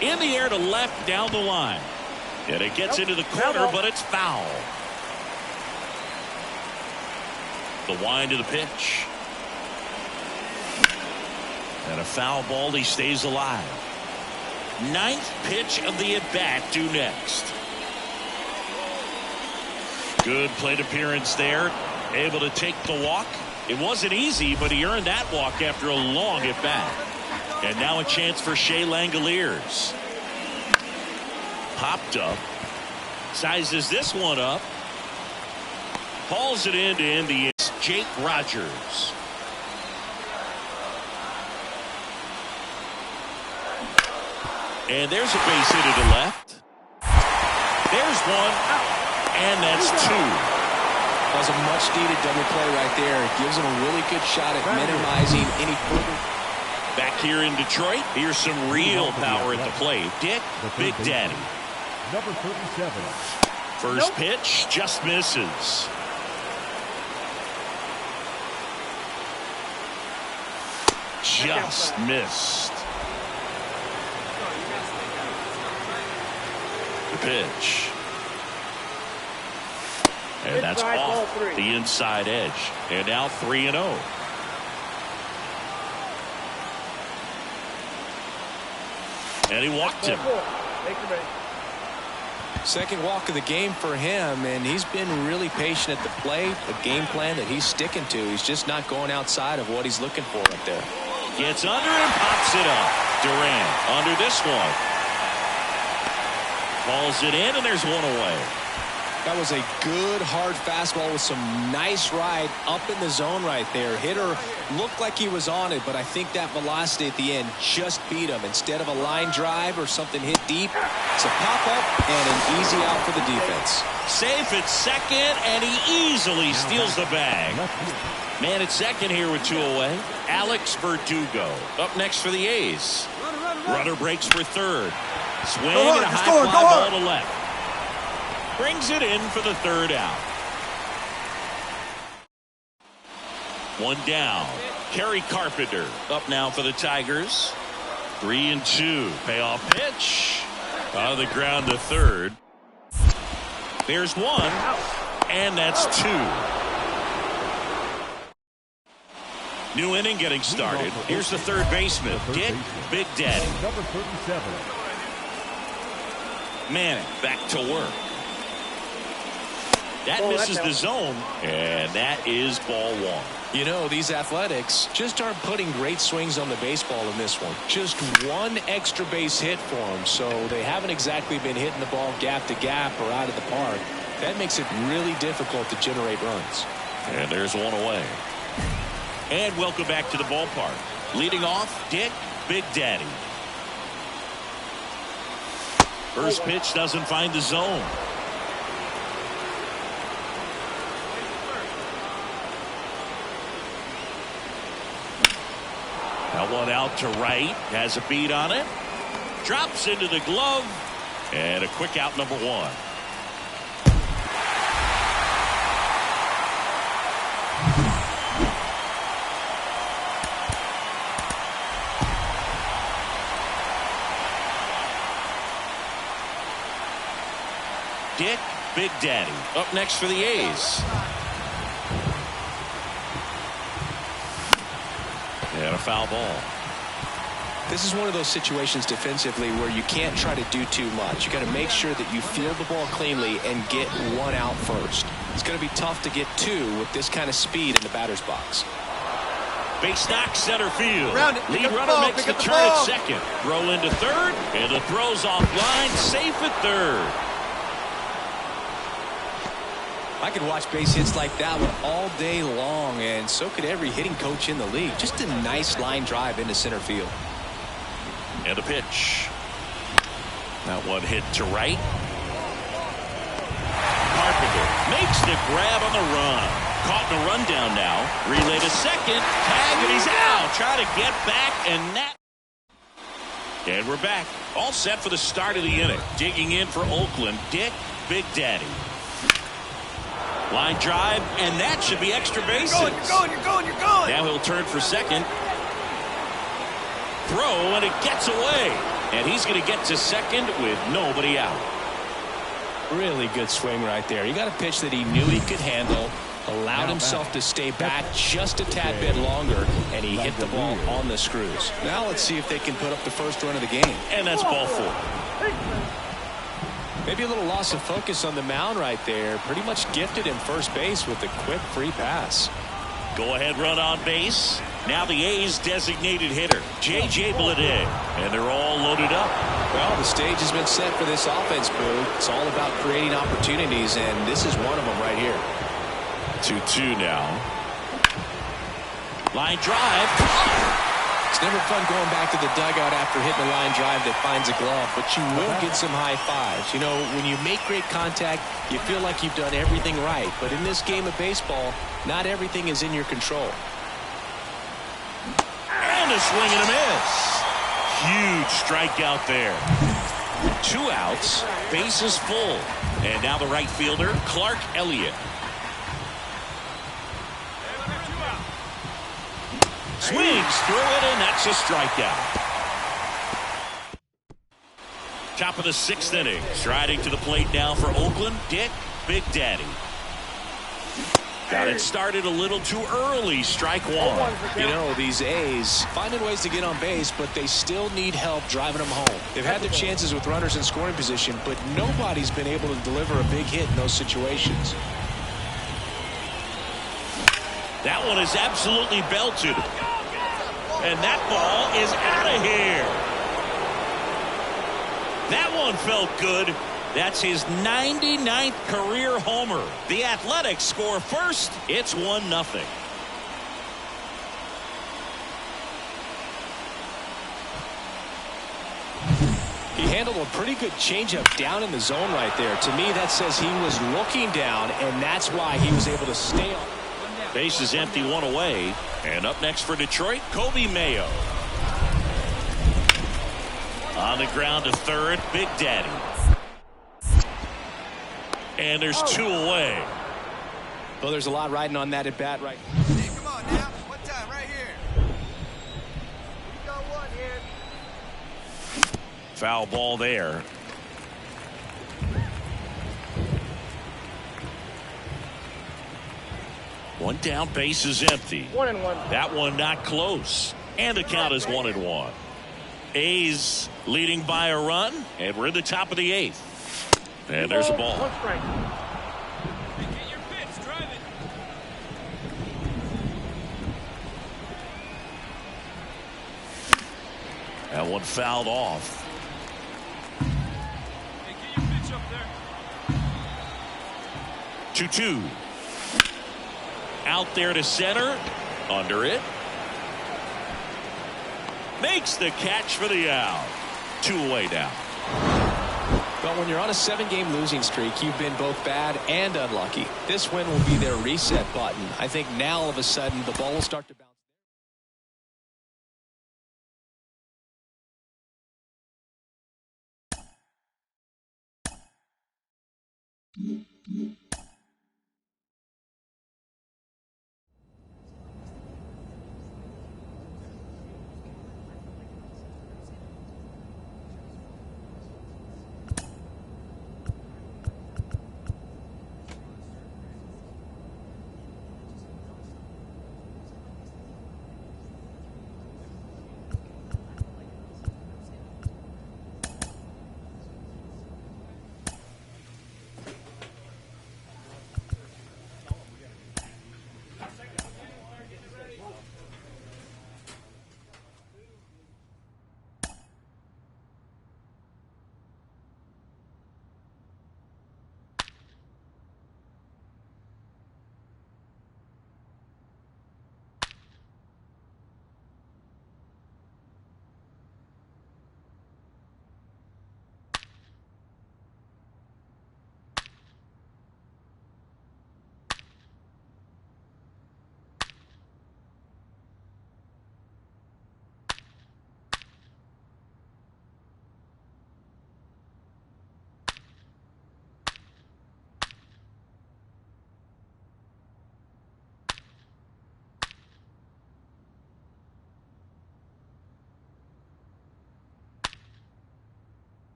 In the air to left, down the line. And it gets into the corner, but it's foul. The wind of the pitch. And a foul ball, he stays alive. 9th pitch of the at-bat due next. Good plate appearance there. Able to take the walk. It wasn't easy, but he earned that walk after a long at-bat. And now a chance for Shea Langoliers. Popped up. Sizes this one up. Hauls it into Indy. It's Jake Rogers. And there's a base hit to the left. There's one. And that's 2. That was a much-needed double play right there. It gives him a really good shot at minimizing any further. Back here in Detroit, here's some real power at the plate. Dick Big Daddy. Number 37. First pitch just misses. Just missed. The pitch. And that's off the inside edge. And now 3-0. And he walked him. Second walk of the game for him, and he's been really patient at the plate. A game plan that he's sticking to. He's just not going outside of what he's looking for up there. Gets under and pops it up. Duran under this one. Falls it in, and there's one away. That was a good hard fastball with some nice ride up in the zone right there. Hitter looked like he was on it, but I think that velocity at the end just beat him. Instead of a line drive or something hit deep, it's a pop-up and an easy out for the defense. Safe at second, and he easily steals the bag. Man at second here with 2 away. Alex Verdugo up next for the A's. Runner breaks for third. Swing and a high fly ball to left. Brings it in for the 3rd out. 1 down. Kerry Carpenter up now for the Tigers. 3-2. Payoff pitch. Out of the ground to 3rd. There's 1. And that's 2. New inning getting started. Here's the 3rd baseman, Dick Big Daddy. Number 37. Manning back to work. That misses the zone, and that is ball 1. You know, these Athletics just aren't putting great swings on the baseball in this one. Just 1 extra base hit for them, so they haven't exactly been hitting the ball gap to gap or out of the park. That makes it really difficult to generate runs. And there's 1 away. And welcome back to the ballpark. Leading off, Dick Big Daddy. First pitch doesn't find the zone. That one out to right. Has a beat on it. Drops into the glove. And a quick out, number one. Dick Big Daddy up next for the A's. And a foul ball. This is one of those situations defensively where you can't try to do too much. You got to make sure that you field the ball cleanly and get one out first. It's going to be tough to get two with this kind of speed in the batter's box. Base knock, center field. Lead runner makes the turn at second. Throw into third, and the throw's offline. Safe at third. I could watch base hits like that one all day long, and so could every hitting coach in the league. Just a nice line drive into center field. And a pitch. That one hit to right. Carpenter makes the grab on the run. Caught in a rundown now. Relay to second. Tag, and he's out. Try to get back, and that. And we're back. All set for the start of the inning. Digging in for Oakland, Dick Big Daddy. Line drive, and that should be extra bases. You're going. Now he'll turn for second. Throw, and it gets away. And he's going to get to second with nobody out. Really good swing right there. He got a pitch that he knew he could handle, allowed himself to stay back just a tad bit longer, and he hit the ball on the screws. Now let's see if they can put up the first run of the game. And that's ball four. Maybe a little loss of focus on the mound right there. Pretty much gifted him first base with a quick free pass. Go ahead run on base. Now the A's designated hitter, J.J. Bleday. And they're all loaded up. Well, the stage has been set for this offense, Boo. It's all about creating opportunities, and this is one of them right here. 2-2 now. Line drive. It's never fun going back to the dugout after hitting a line drive that finds a glove, but you will get some high fives. You know, when you make great contact, you feel like you've done everything right. But in this game of baseball, not everything is in your control. And a swing and a miss. Huge strikeout there. 2 outs, bases full. And now the right fielder, Clark Elliott. Swings through it, and that's a strikeout. Top of the 6th inning. Striding to the plate now for Oakland, Dick Big Daddy. Got it started a little too early. Strike one. You know, these A's finding ways to get on base, but they still need help driving them home. They've had their chances with runners in scoring position, but nobody's been able to deliver a big hit in those situations. That one is absolutely belted. And that ball is out of here. That one felt good. That's his 99th career homer. The Athletics score first. It's 1-0. He handled a pretty good changeup down in the zone right there. To me, that says he was looking down, and that's why he was able to stay on. Base is empty, one away. And up next for Detroit, Kobe Mayo. On the ground to third, Big Daddy. And there's 2 away. Well, there's a lot riding on that at bat right. Hey, come on now. One time right here. You got one here. Foul ball there. One down, base is empty. 1-1. That one not close. And the count is 1-1. A's leading by a run, and we're in the top of the 8th. And there's a ball. 1 strike. Get your pitch, drive it. That one fouled off. Hey, get your pitch up there. 2-2. Out there to center. Under it. Makes the catch for the out. 2 away now. But when you're on a 7-game losing streak, you've been both bad and unlucky. This win will be their reset button. I think now all of a sudden the ball will start to bounce.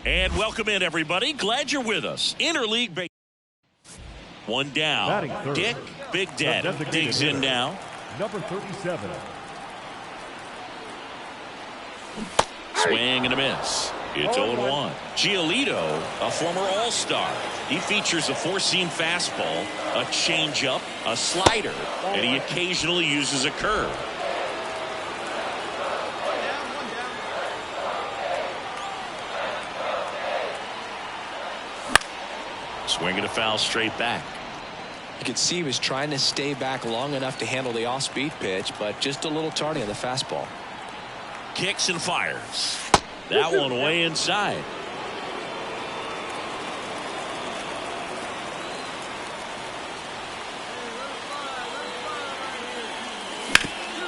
And welcome in, everybody. Glad you're with us. Interleague baseball. One down. Batting third. Dick Big Daddy digs in now. Number 37. Swing and a miss. It's 0-1. Giolito, a former All-Star. He features a four-seam fastball, a changeup, a slider, and he occasionally uses a curve. Swinging a foul straight back. You could see he was trying to stay back long enough to handle the off-speed pitch, but just a little tardy on the fastball. Kicks and fires. That one way inside.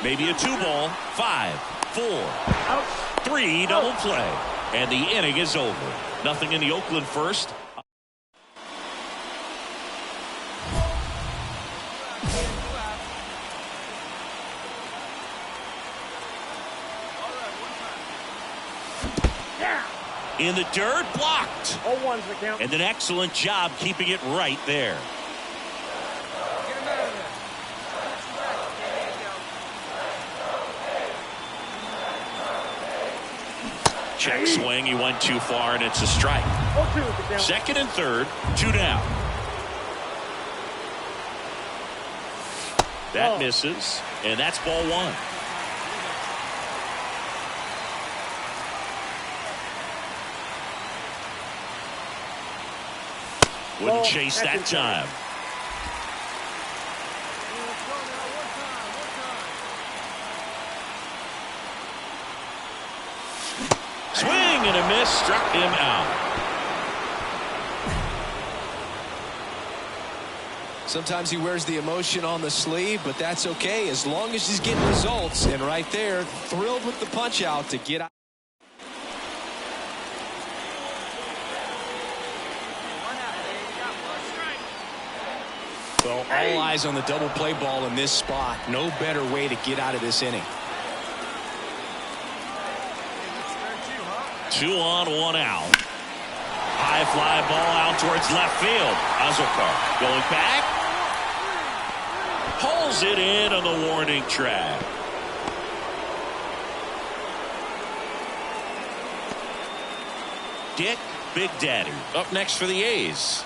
Maybe a 2-ball. 5, 4, 3 double play. And the inning is over. Nothing in the Oakland first. In the dirt, blocked. And an excellent job keeping it right there. Check swing, he went too far, and it's a strike. Second and third, 2 down. That misses, and that's ball 1. Wouldn't chase that time. Swing and a miss, struck him out. Sometimes he wears the emotion on the sleeve, but that's okay as long as he's getting results. And right there, thrilled with the punch out to get out. Well, all eyes on the double play ball in this spot. No better way to get out of this inning. 2 on, 1 out. High fly ball out towards left field. Azokar going back. Pulls it in on the warning track. Dick Big Daddy up next for the A's.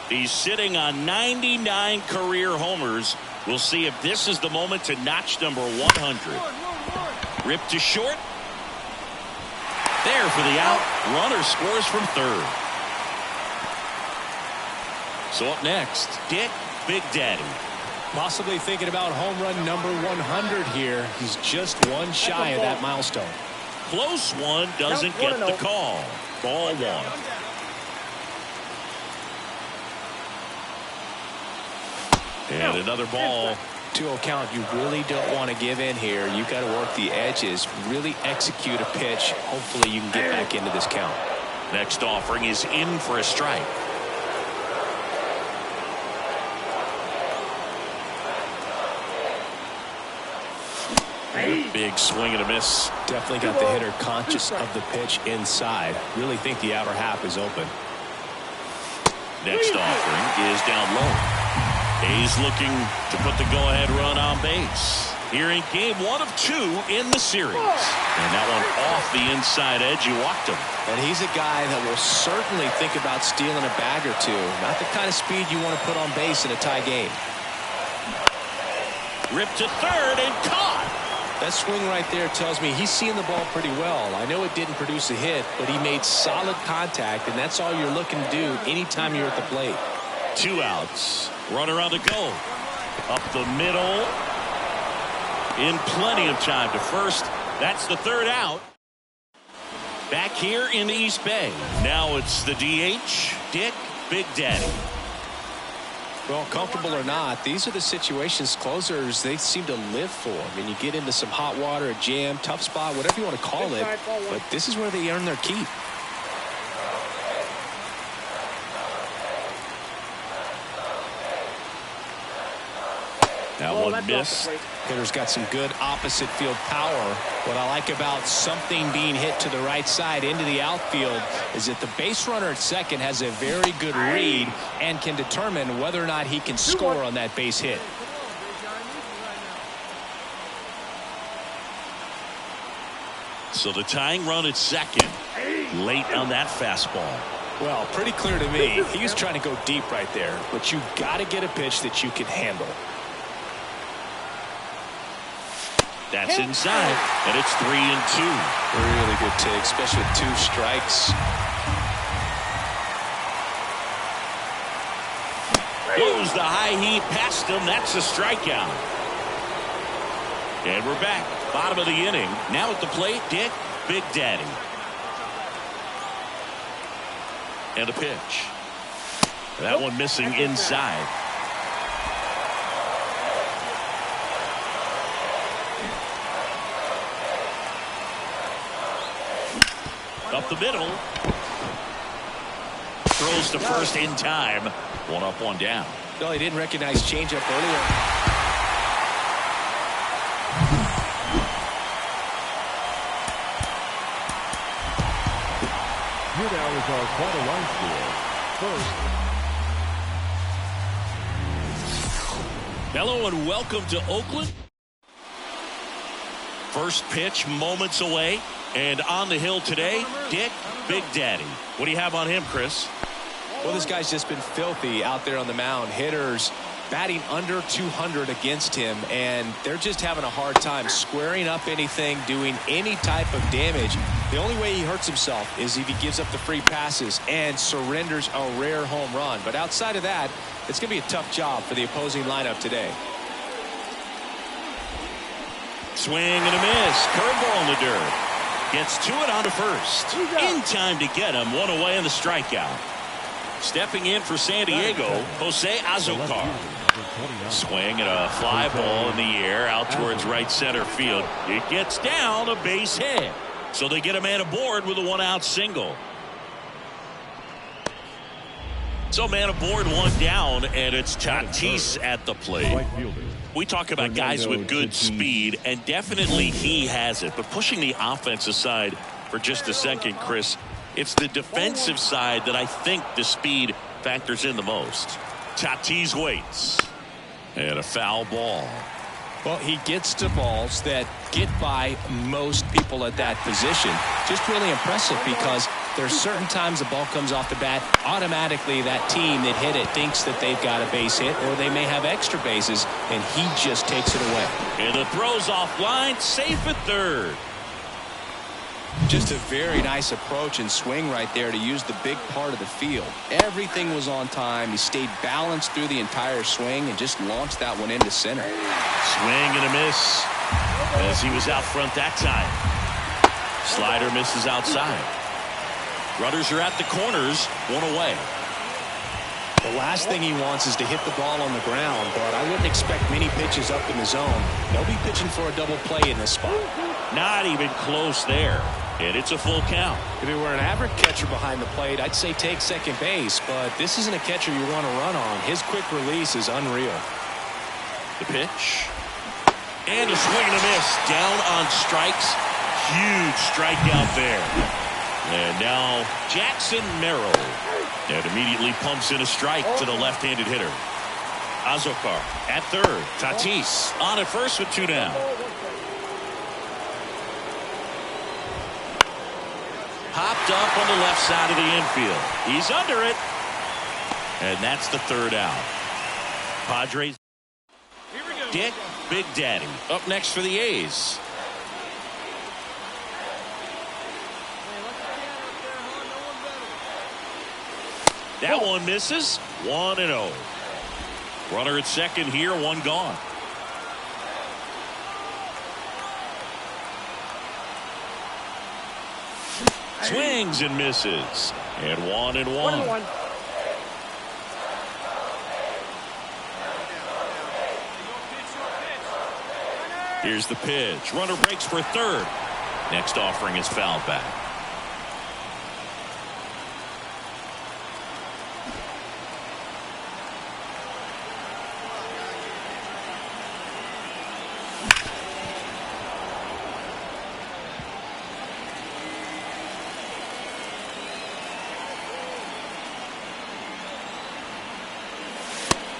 He's sitting on 99 career homers. We'll see if this is the moment to notch number 100. Ripped to short. There for the out. Runner scores from third. So up next, Dick Big Daddy. Possibly thinking about home run number 100 here. He's just one shy of that milestone. Close one, doesn't get the call. Ball one. And another ball. 2-0 count. You really don't want to give in here. You've got to work the edges, really execute a pitch. Hopefully you can get back into this count. Next offering is in for a strike. Big swing and a miss. Definitely got the hitter conscious of the pitch inside. Really think the outer half is open. Next offering is down low. Hayes looking to put the go-ahead run on base. Here in game 1 of 2 in the series. And that one off the inside edge. You walked him. And he's a guy that will certainly think about stealing a bag or two. Not the kind of speed you want to put on base in a tie game. Ripped to third and caught. That swing right there tells me he's seeing the ball pretty well. I know it didn't produce a hit, but he made solid contact, and that's all you're looking to do anytime you're at the plate. 2 outs. Runner on the go. Up the middle. In plenty of time to first. That's the 3rd out. Back here in the East Bay. Now it's the DH, Dick Big Daddy. Well, comfortable or not, these are the situations closers they seem to live for. I mean, you get into some hot water, a jam, tough spot, whatever you want to call it, but this is where they earn their keep. That one missed. Hitter's got some good opposite field power. What I like about something being hit to the right side into the outfield is that the base runner at second has a very good read and can determine whether or not he can score on that base hit. So the tying run at second. Late on that fastball. Well, pretty clear to me. He was trying to go deep right there, but you've got to get a pitch that you can handle. That's inside, and it's 3-2. Really good take, especially with 2 strikes. Blows the high heat past him. That's a strikeout. And we're back. Bottom of the inning. Now at the plate, Dick Big Daddy. And a pitch. That one missing inside. Up the middle. Throws to first in time. 1 up, 1 down. No, he didn't recognize changeup earlier. Here now is our quarter line score. First. Hello and welcome to Oakland. First pitch moments away. And on the hill today, Dick Big Daddy. What do you have on him, Chris? Well, this guy's just been filthy out there on the mound. Hitters batting under 200 against him, and they're just having a hard time squaring up anything, doing any type of damage. The only way he hurts himself is if he gives up the free passes and surrenders a rare home run. But outside of that, it's going to be a tough job for the opposing lineup today. Swing and a miss. Curveball in the dirt. Gets to it on to first. In time to get him. 1 away in the strikeout. Stepping in for San Diego, Jose Azocar. Swing and a fly ball in the air out towards right center field. It gets down, a base hit. So they get a man aboard with a 1-out single. So man aboard, 1 down, and it's Tatis at the plate. We talk about guys with good speed, and definitely he has it. But pushing the offensive side for just a second, Chris, it's the defensive side that I think the speed factors in the most. Tatis waits. And a foul ball. Well, he gets to balls that get by most people at that position. Just really impressive because there's certain times the ball comes off the bat, automatically that team that hit it thinks that they've got a base hit or they may have extra bases, and he just takes it away. And the throw's offline, safe at third. Just a very nice approach and swing right there to use the big part of the field. Everything was on time. He stayed balanced through the entire swing and just launched that one into center. Swing and a miss as he was out front that time. Slider misses outside. Runners are at the corners, one away. The last thing he wants is to hit the ball on the ground, but I wouldn't expect many pitches up in the zone. They'll be pitching for a double play in this spot. Not even close there. And it's a full count. If it were an average catcher behind the plate, I'd say take second base, but this isn't a catcher you want to run on. His quick release is unreal. The pitch. And a swing and a miss. Down on strikes. Huge strikeout there. And now Jackson Merrill. And immediately pumps in a strike to the left-handed hitter. Azokar at third. Tatis on at first with 2 down. Hopped up on the left side of the infield. He's under it. And that's the 3rd out. Padres. Dick Big Daddy up next for the A's. That one misses. 1-0. Runner at second here, 1 gone. Swings and misses. And 1-1. Here's the pitch. Runner breaks for third. Next offering is fouled back.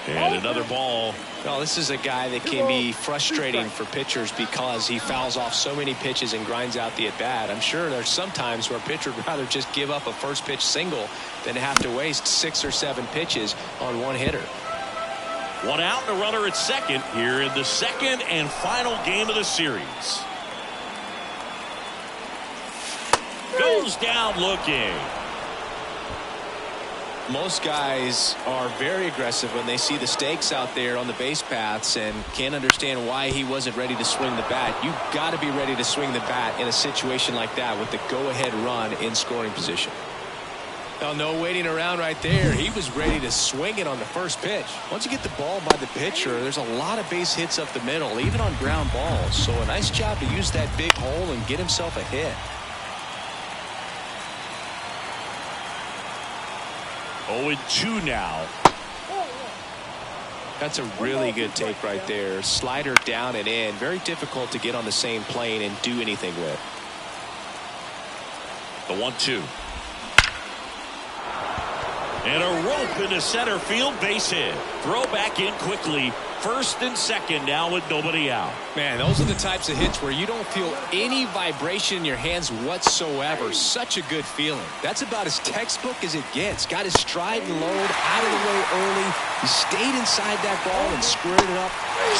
And another ball. Well, this is a guy that can be frustrating for pitchers because he fouls off so many pitches and grinds out the at-bat. I'm sure there's some times where a pitcher would rather just give up a first pitch single than have to waste 6 or 7 pitches on one hitter. 1 out and a runner at second here in the second and final game of the series. Goes down looking. Most guys are very aggressive when they see the stakes out there on the base paths and can't understand why he wasn't ready to swing the bat. You've got to be ready to swing the bat in a situation like that with the go-ahead run in scoring position. Now, no waiting around right there. He was ready to swing it on the first pitch. Once you get the ball by the pitcher, there's a lot of base hits up the middle, even on ground balls. So a nice job to use that big hole and get himself a hit. 0-2 now. That's a really good take right there. Slider down and in. Very difficult to get on the same plane and do anything with. The 1-2. And a rope into center field, base hit. Throw back in quickly. First and second now with nobody out. Man, those are the types of hits where you don't feel any vibration in your hands whatsoever. Such a good feeling. That's about as textbook as it gets. Got his stride and load out of the way early. He stayed inside that ball and squared it up.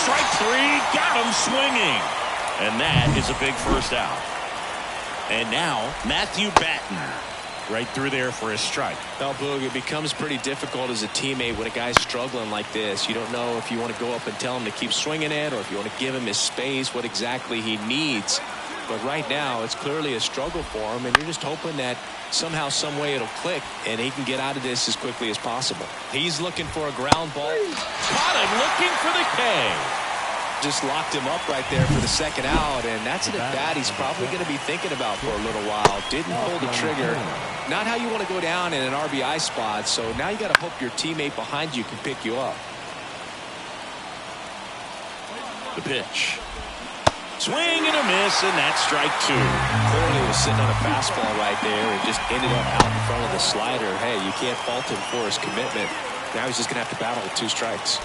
Strike 3, got him swinging. And that is a big first out. And now Matthew Batten. Right through there for a strike. Well, Boog, it becomes pretty difficult as a teammate when a guy's struggling like this. You don't know if you want to go up and tell him to keep swinging it or if you want to give him his space, what exactly he needs. But right now, it's clearly a struggle for him, and you're just hoping that somehow, some way it'll click, and he can get out of this as quickly as possible. He's looking for a ground ball. Caught him looking for the K. Just locked him up right there for the second out, and that's an at-bat he's probably going to be thinking about for a little while. Didn't pull the trigger. Not how you want to go down in an RBI spot, so now you got to hope your teammate behind you can pick you up. The pitch. Swing and a miss, and that's strike 2. Clearly was sitting on a fastball right there and just ended up out in front of the slider. Hey, you can't fault him for his commitment. Now he's just going to have to battle with 2 strikes.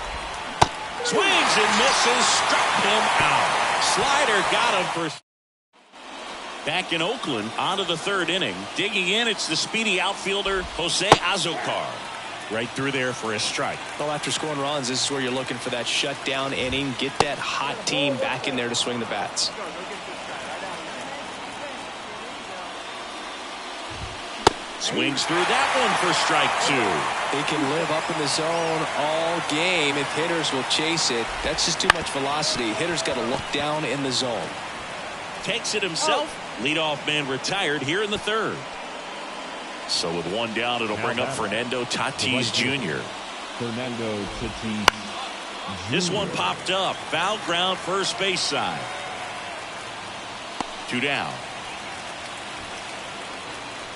Swings and misses, struck him out. Slider got him for. Back in Oakland, on to the 3rd inning. Digging in, it's the speedy outfielder, Jose Azokar. Right through there for a strike. Well, after scoring runs, this is where you're looking for that shutdown inning. Get that hot team back in there to swing the bats. Swings through that one for strike 2. He can live up in the zone all game if hitters will chase it. That's just too much velocity. Hitters got to look down in the zone. Takes it himself. Leadoff man retired here in the 3rd. So with one down, it'll bring up Fernando Tatis Jr. Fernando Tatis Jr. This one popped up. Foul ground first base side. 2 down.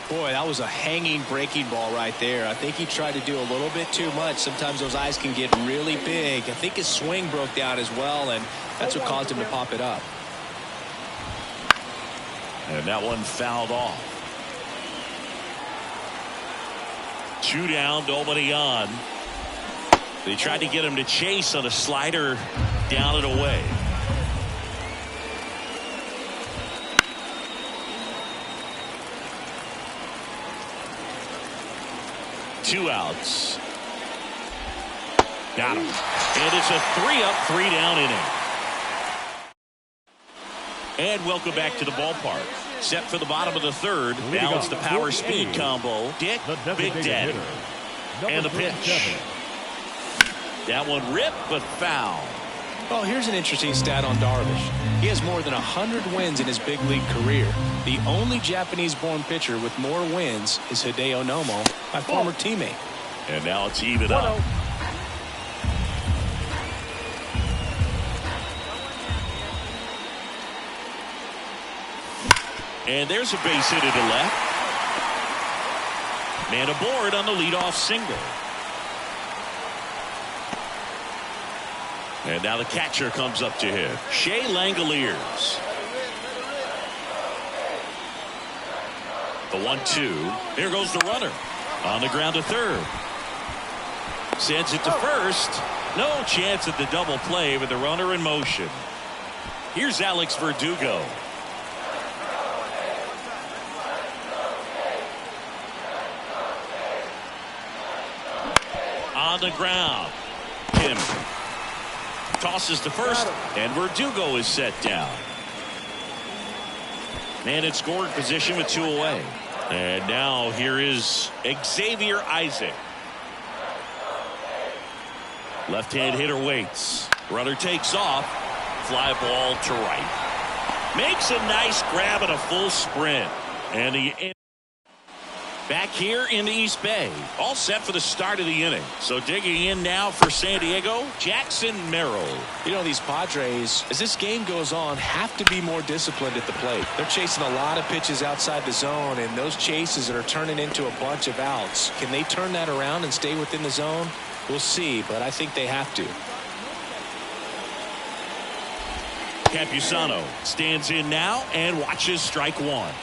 Boy, that was a hanging breaking ball right there. I think he tried to do a little bit too much. Sometimes those eyes can get really big. I think his swing broke down as well, and that's what caused him to pop it up. And that one fouled off. 2 down, nobody on. They tried to get him to chase on a slider down and away. Two outs. Got him. And it's a 3-up, 3-down inning. And welcome back to the ballpark. Set for the bottom of the 3rd. Balance the power speed combo. Dick, Big Daddy. And the pitch. That one ripped, but foul. Well, here's an interesting stat on Darvish. He has more than 100 wins in his big league career. The only Japanese-born pitcher with more wins is Hideo Nomo, my former teammate. And now it's even up. And there's a base hit to the left. Man aboard on the leadoff single. And now the catcher comes up to him. Shea Langoliers. The 1-2. Here goes the runner. On the ground to 3rd. Sends it to 1st. No chance at the double play with the runner in motion. Here's Alex Verdugo. On the ground. Kim tosses to 1st, and Verdugo is set down. Man in scoring position with 2 away. And now here is Xavier Isaac. Left-hand hitter waits. Runner takes off. Fly ball to right. Makes a nice grab at a full sprint. And the back here in the East Bay. All set for the start of the inning. So digging in now for San Diego, Jackson Merrill. You know, these Padres, as this game goes on, have to be more disciplined at the plate. They're chasing a lot of pitches outside the zone, and those chases that are turning into a bunch of outs. Can they turn that around and stay within the zone? We'll see, but I think they have to. Campusano stands in now and watches strike 1.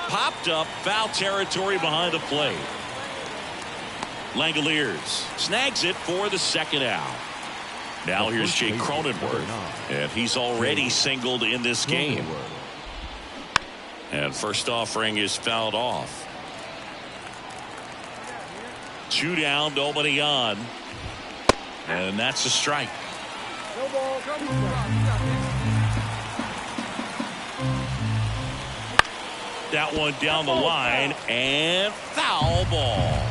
Popped up, foul territory behind the plate. Langoliers snags it for the 2nd out. Now here's Jake Cronenworth, and he's already singled in this game. And first offering is fouled off. 2 down, nobody on. And that's a strike. That one down the line, and foul ball.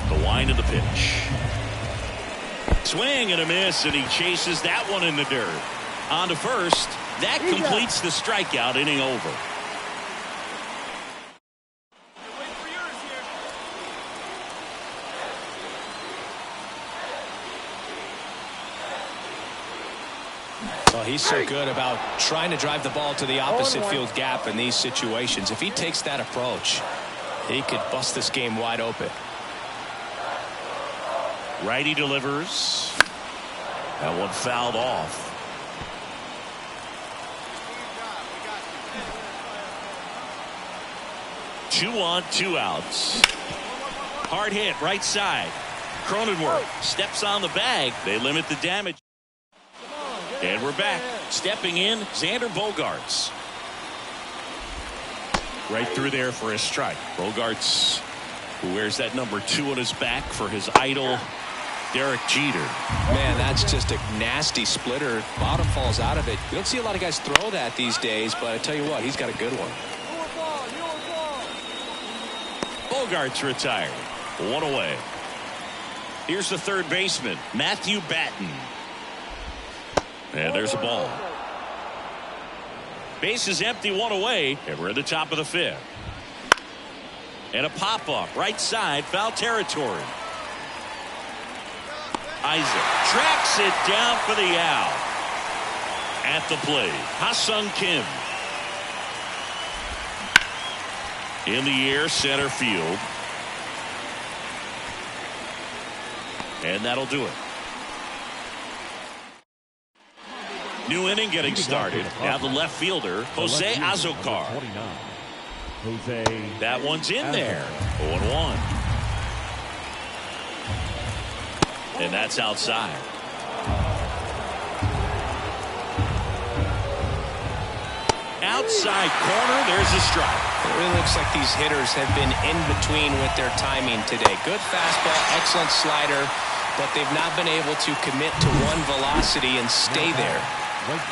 The wind of the pitch. Swing and a miss, and he chases that one in the dirt. On to 1st. That completes the strikeout, inning over. Well, he's so good about trying to drive the ball to the opposite field gap in these situations. If he takes that approach, he could bust this game wide open. Righty delivers. That one fouled off. Two on, 2 outs. Hard hit, right side. Cronenworth steps on the bag. They limit the damage. And we're back. Stepping in, Xander Bogaerts. Right through there for a strike. Bogaerts, who wears that number 2 on his back for his idol, Derek Jeter. Man, that's just a nasty splitter. Bottom falls out of it. You don't see a lot of guys throw that these days, but I tell you what, he's got a good one. Bogarts retired. 1 away. Here's the third baseman, Matthew Batten. And there's a ball. Base is empty, 1 away, and we're at the top of the 5th. And a pop-up, right side, foul territory. Isaac tracks it down for the out. At the plate, Ha-Seong Kim. In the air, center field. And that'll do it. New inning getting started. Now the left fielder, Jose Azocar. That one's in there. 0-1. And that's outside. Outside corner, there's a strike. It really looks like these hitters have been in between with their timing today. Good fastball, excellent slider, but they've not been able to commit to one velocity and stay there.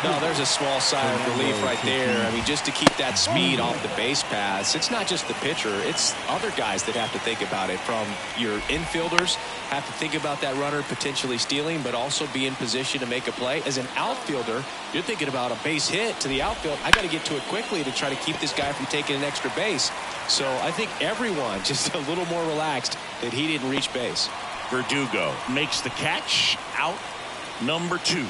No, there's a small sigh of relief right there. I mean, just to keep that speed off the base paths. It's not just the pitcher. It's other guys that have to think about it. From your infielders have to think about that runner potentially stealing, but also be in position to make a play. As an outfielder, you're thinking about a base hit to the outfield. I got to get to it quickly to try to keep this guy from taking an extra base. So I think everyone just a little more relaxed that he didn't reach base. Verdugo makes the catch. Out number 2.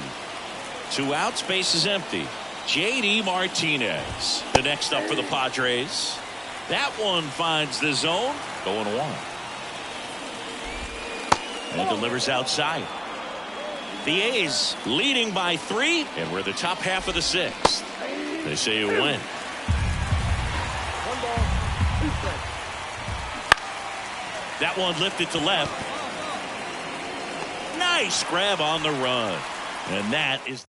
2 outs, base is empty. J.D. Martinez, the next up for the Padres. That one finds the zone. 0-1. And delivers outside. The A's leading by 3, and we're the top half of the 6th. They say you win. That one lifted to left. Nice grab on the run. And that is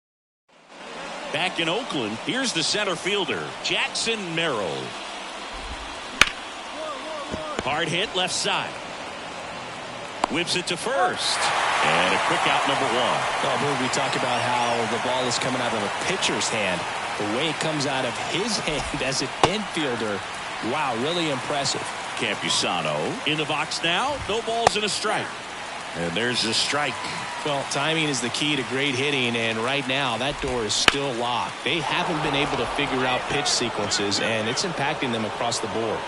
back in Oakland. Here's the center fielder, Jackson Merrill. Hard hit left side. Whips it to first. And a quick out, number 1. Oh, we talk about how the ball is coming out of a pitcher's hand. The way it comes out of his hand as an infielder. Wow, really impressive. Campusano in the box now. No balls and a strike. And there's a strike. Well, timing is the key to great hitting, and right now that door is still locked. They haven't been able to figure out pitch sequences, and it's impacting them across the board.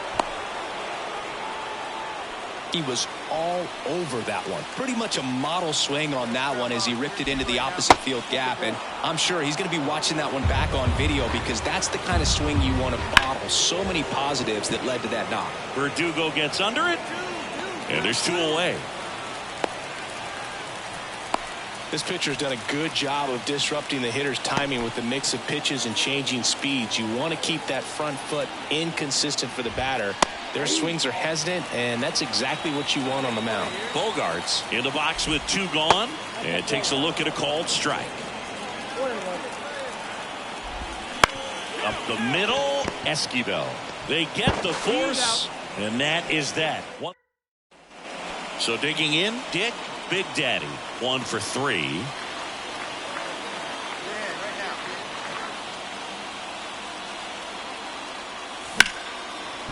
He was all over that one. Pretty much a model swing on that one as he ripped it into the opposite field gap, and I'm sure he's going to be watching that one back on video because that's the kind of swing you want to bottle. So many positives that led to that knock. Verdugo gets under it, and there's 2 away. This pitcher's done a good job of disrupting the hitter's timing with the mix of pitches and changing speeds. You want to keep that front foot inconsistent for the batter. Their swings are hesitant, and that's exactly what you want on the mound. Bogarts in the box with 2 gone, and takes a look at a called strike. Up the middle, Esquivel. They get the force, and that is that. So digging in, Dick Big Daddy, 1 for 3.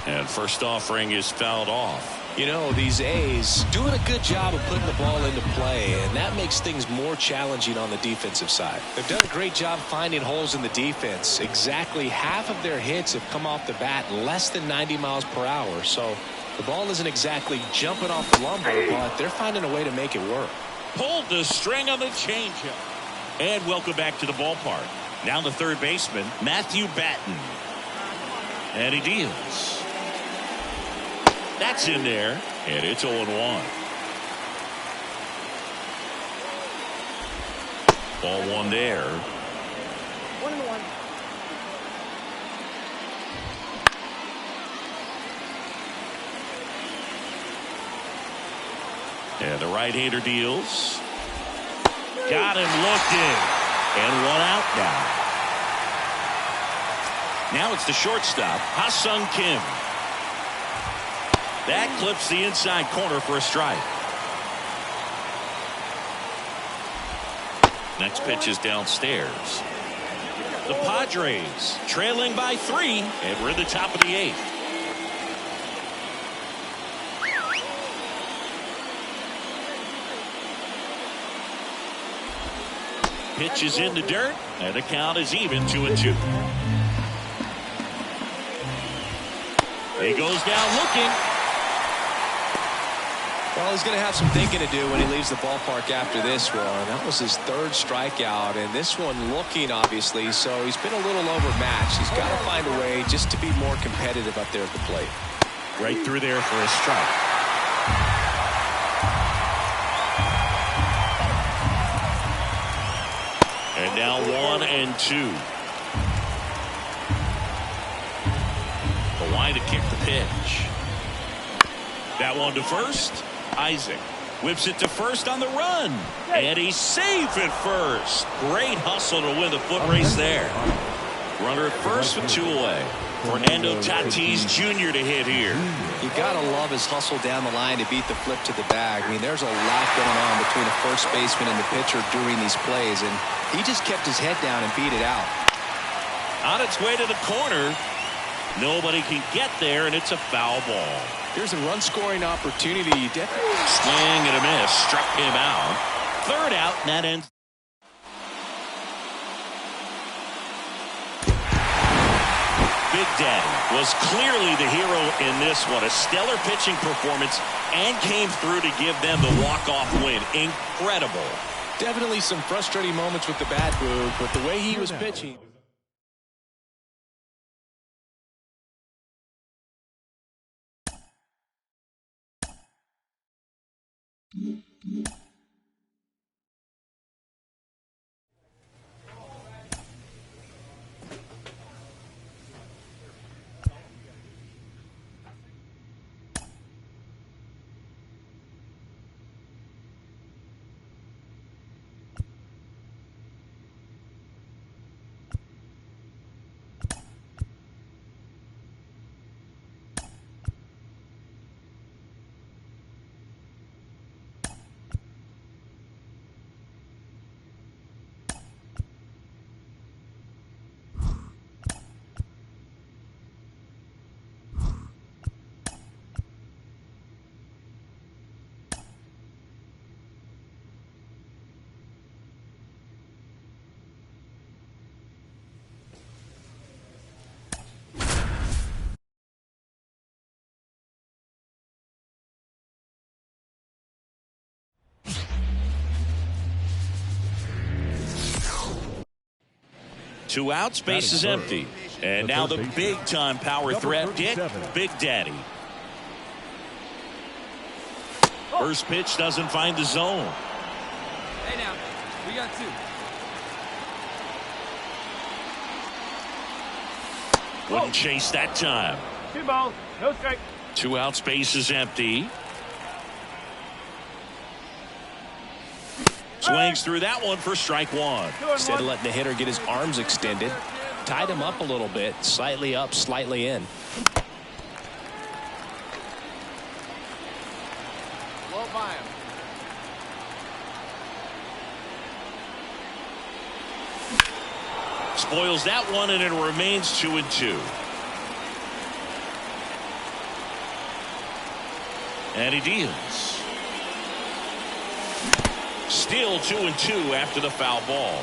And first offering is fouled off. You know, these A's doing a good job of putting the ball into play, and that makes things more challenging on the defensive side. They've done a great job finding holes in the defense. Exactly half of their hits have come off the bat less than 90 miles per hour. So the ball isn't exactly jumping off the lumber, but they're finding a way to make it work. Pulled the string on the changeup. And welcome back to the ballpark. Now the third baseman, Matthew Batten. And he deals. That's in there, and it's 0-1. Ball 1 there. 1-1. And the right-hander deals. Got him looking. And 1 out now. Now it's the shortstop, Ha-Seong Kim. That clips the inside corner for a strike. Next pitch is downstairs. The Padres trailing by 3, and we're in the top of the 8th. Pitch is in the dirt, and the count is even 2-2. He goes down looking. Well, he's going to have some thinking to do when he leaves the ballpark after this one. That was his 3rd strikeout, and this one looking, obviously, so he's been a little overmatched. He's got to find a way just to be more competitive up there at the plate. Right through there for a strike. And now 1-2. The line to kick the pitch. That one to first. Isaac whips it to first on the run, and he's safe at first. Great hustle to win the foot race there. Runner at first with 2 away. Fernando Tatis Jr. to hit here. You gotta love his hustle down the line to beat the flip to the bag. I mean, there's a lot going on between the first baseman and the pitcher during these plays, and he just kept his head down and beat it out. On its way to the corner. Nobody can get there, and it's a foul ball. Here's a run-scoring opportunity. Swing and a miss. Struck him out. 3rd out, and that ends. Big Daddy was clearly the hero in this one. A stellar pitching performance, and came through to give them the walk-off win. Incredible. Definitely some frustrating moments with the bat, Boog, but the way he was pitching. Two outs, base is empty. And now the big-time power threat, Dick, Big Daddy. First pitch doesn't find the zone. Hey now, we got 2. Wouldn't chase that time. 2 balls, no strike. 2 outs, base is empty. Swings through that one for strike 1. Instead of letting the hitter get his arms extended, tied him up a little bit, slightly up, slightly in. Low by him. Spoils that one, and it remains 2-2. And he deals. Still 2-2 after the foul ball.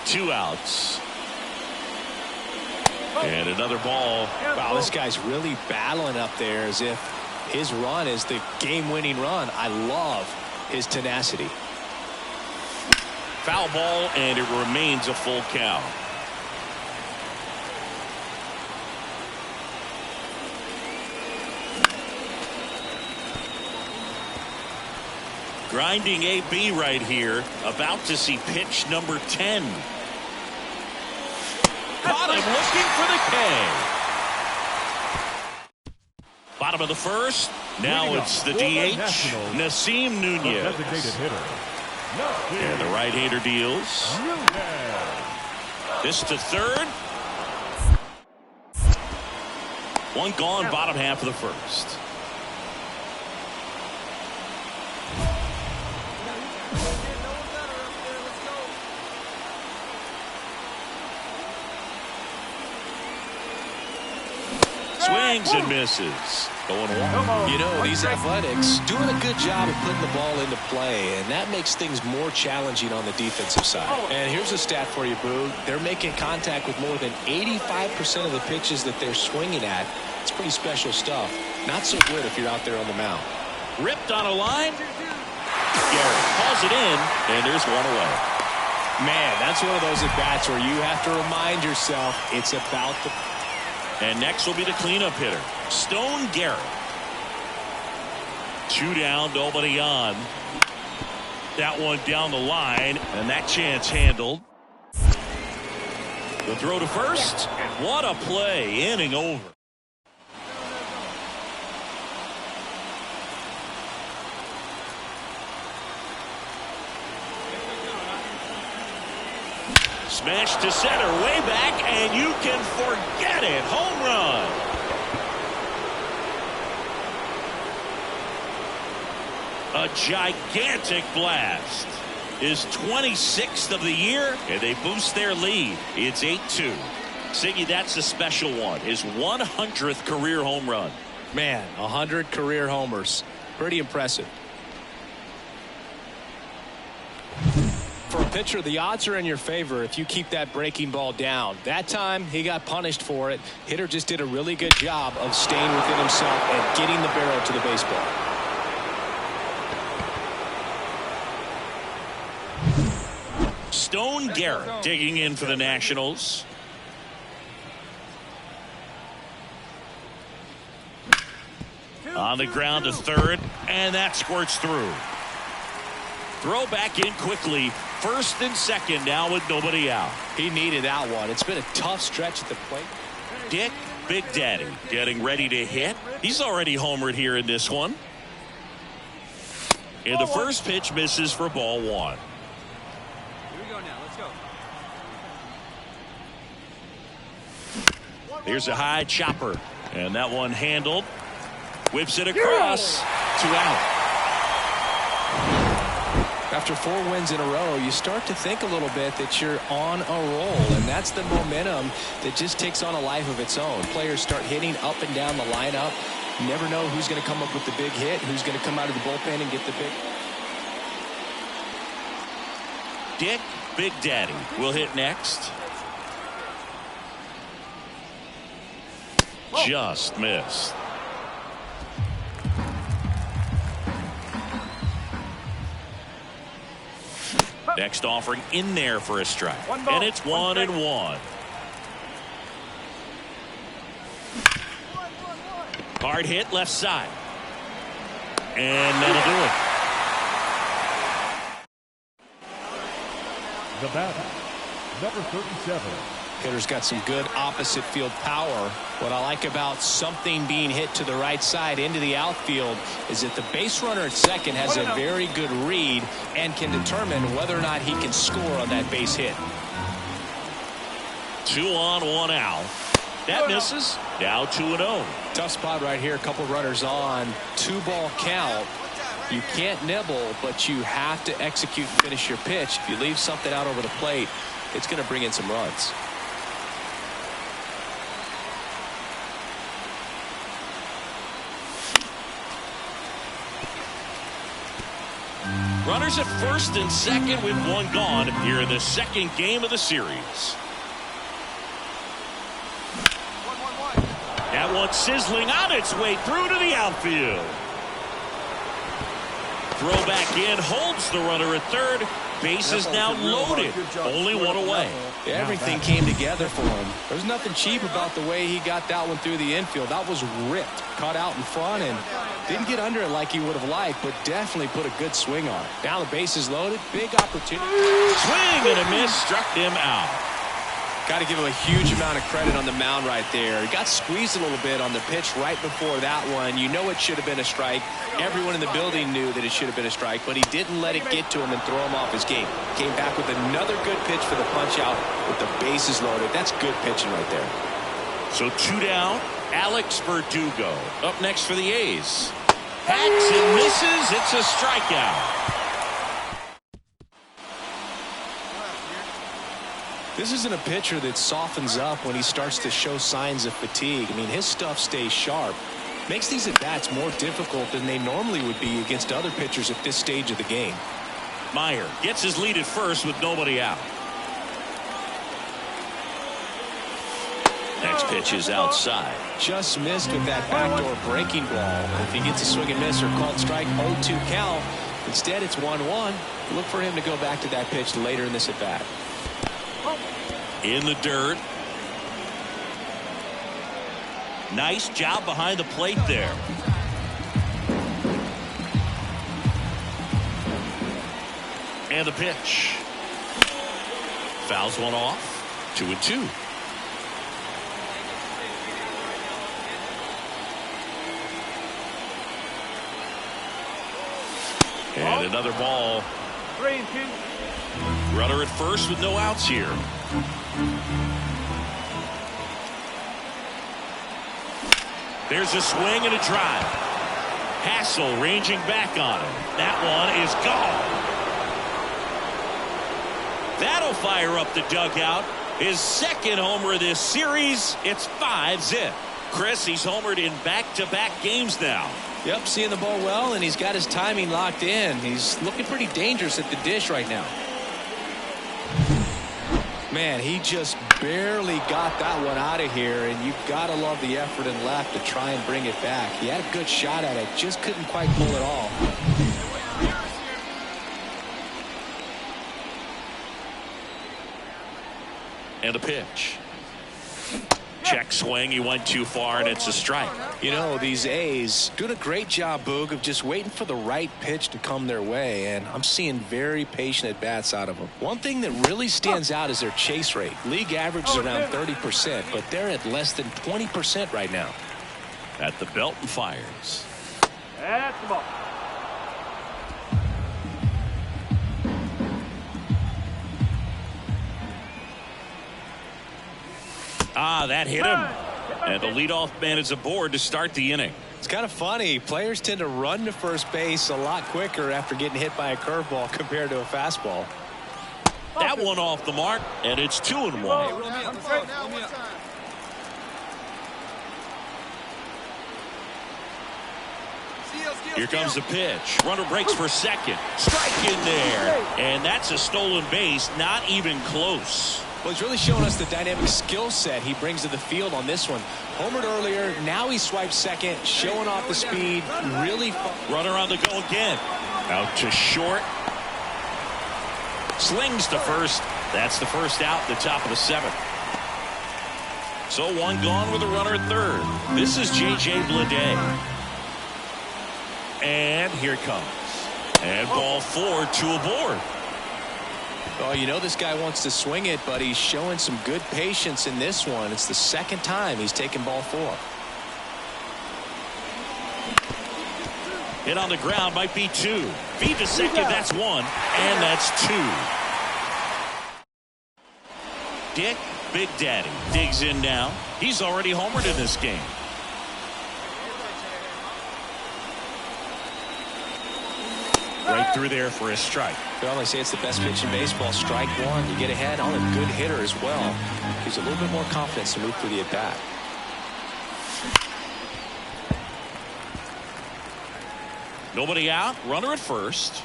2 outs. And another ball. Wow, this guy's really battling up there as if his run is the game-winning run. I love his tenacity. Foul ball, and it remains a full count. Grinding AB right here, about to see pitch number 10. Caught him looking for the K. Bottom of the first. Now it's the DH, Nasim Nunez. And the right-hander deals. This to third. One gone, bottom half of the first. Swings and misses. Going one. You know, these Athletics doing a good job of putting the ball into play, and that makes things more challenging on the defensive side. And here's a stat for you, Boo. They're making contact with more than 85% of the pitches that they're swinging at. It's pretty special stuff. Not so good if you're out there on the mound. Ripped on a line. Garrett calls it in, and there's one away. Man, that's one of those at-bats where you have to remind yourself it's about the... And next will be the cleanup hitter, Stone Garrett. 2 down, nobody on. That one down the line, and that chance handled. The throw to first. What a play, inning over. Smash to center, way back, and you can forget it. Home run. A gigantic blast. His 26th of the year, and they boost their lead. It's 8-2. Siggy, that's a special one. His 100th career home run. Man, 100 career homers. Pretty impressive. For a pitcher, the odds are in your favor if you keep that breaking ball down. That time, he got punished for it. Hitter just did a really good job of staying within himself and getting the barrel to the baseball. Stone Garrett digging in for the Nationals. On the ground to third, and that squirts through. Throw back in quickly. First and second now with nobody out. He needed that one. It's been a tough stretch at the plate. Dick Big Daddy getting ready to hit. He's already homered here in this one. And the first pitch misses for ball one. Here we go now. Let's go. Here's a high chopper. And that one handled. Whips it across. 2 out. After 4 wins in a row, you start to think a little bit that you're on a roll, and that's the momentum that just takes on a life of its own. Players start hitting up and down the lineup. You never know who's going to come up with the big hit, who's going to come out of the bullpen and get the big. Dick Big Daddy will hit next. Just missed. Next offering in there for a strike. And it's 1-1. Hard hit left side. And that'll do it. The batter, number 37. Hitter's got some good opposite field power. What I like about something being hit to the right side into the outfield is that the base runner at second has a very good read and can determine whether or not he can score on that base hit. 2 on, 1 out. That misses. Now 2-0. Tough spot right here. A couple runners on. 2-ball count. You can't nibble, but you have to execute and finish your pitch. If you leave something out over the plate, it's going to bring in some runs. Runners at first and second with 1 gone here in the second game of the series. That one sizzling on its way through to the outfield. Throw back in, holds the runner at third. Base is now loaded. Only 1 away. Everything came together for him. There's nothing cheap about the way he got that one through the infield. That was ripped, caught out in front, and didn't get under it like he would have liked, but definitely put a good swing on it. Now the base is loaded. Big opportunity. Swing and a miss, struck him out. Got to give him a huge amount of credit on the mound right there. He got squeezed a little bit on the pitch right before that one. You know it should have been a strike. Everyone in the building knew that it should have been a strike, but he didn't let it get to him and throw him off his game. Came back with another good pitch for the punch out with the bases loaded. That's good pitching right there. So 2 down. Alex Verdugo up next for the A's. Hacks and misses. It's a strikeout. This isn't a pitcher that softens up when he starts to show signs of fatigue. I mean, his stuff stays sharp. Makes these at-bats more difficult than they normally would be against other pitchers at this stage of the game. Meyer gets his lead at first with nobody out. Next pitch is outside. Just missed with that backdoor breaking ball. If he gets a swing and miss or called strike, 0-2 count. Instead, it's 1-1. Look for him to go back to that pitch later in this at-bat. In the dirt. Nice job behind the plate there. And the pitch. Fouls one off. 2-2. And another ball. 3-2. Runner at first with no outs here. There's a swing and a drive. Hassel ranging back on it. That one is gone. That'll fire up the dugout. His second homer of this series. It's 5-zip. Chris, he's homered in back-to-back games now. Yep, seeing the ball well, and he's got his timing locked in. He's looking pretty dangerous at the dish right now. Man, he just barely got that one out of here, and you've got to love the effort and left to try and bring it back. He had a good shot at it, just couldn't quite pull it off. And the pitch. Check swing. He went too far, and it's a strike. You know, these A's doing a great job, Boog, of just waiting for the right pitch to come their way, and I'm seeing very patient at-bats out of them. One thing that really stands out is their chase rate. League average is around 30%, but they're at less than 20% right now. At the belt and fires. That's the ball. That hit him. And the leadoff man is aboard to start the inning. It's kind of funny. Players tend to run to first base a lot quicker after getting hit by a curveball compared to a fastball. That one off the mark, and it's 2-1. Hey, roll me up. Let's go. Roll me up. Here comes the pitch. Runner breaks for second. Strike in there. And that's a stolen base. Not even close. Well, he's really showing us the dynamic skill set he brings to the field on this one. Homered earlier, now he swipes second, showing off the speed. Really fun. Runner on the go again. Out to short. Slings to first. That's the first out, the top of the seventh. So one gone with a runner at third. This is J.J. Bleday. And here it comes. And ball 4, 2 aboard. Oh, you know this guy wants to swing it, but he's showing some good patience in this one. It's the second time he's taken ball 4. Hit on the ground, might be 2. Feed to second, that's 1. And that's 2. Dick Big Daddy digs in now. He's already homered in this game. Right through there for a strike. Well, they say it's the best pitch in baseball. Strike one. You get ahead on a good hitter as well. Gives a little bit more confidence to move through the at-bat. Nobody out. Runner at first.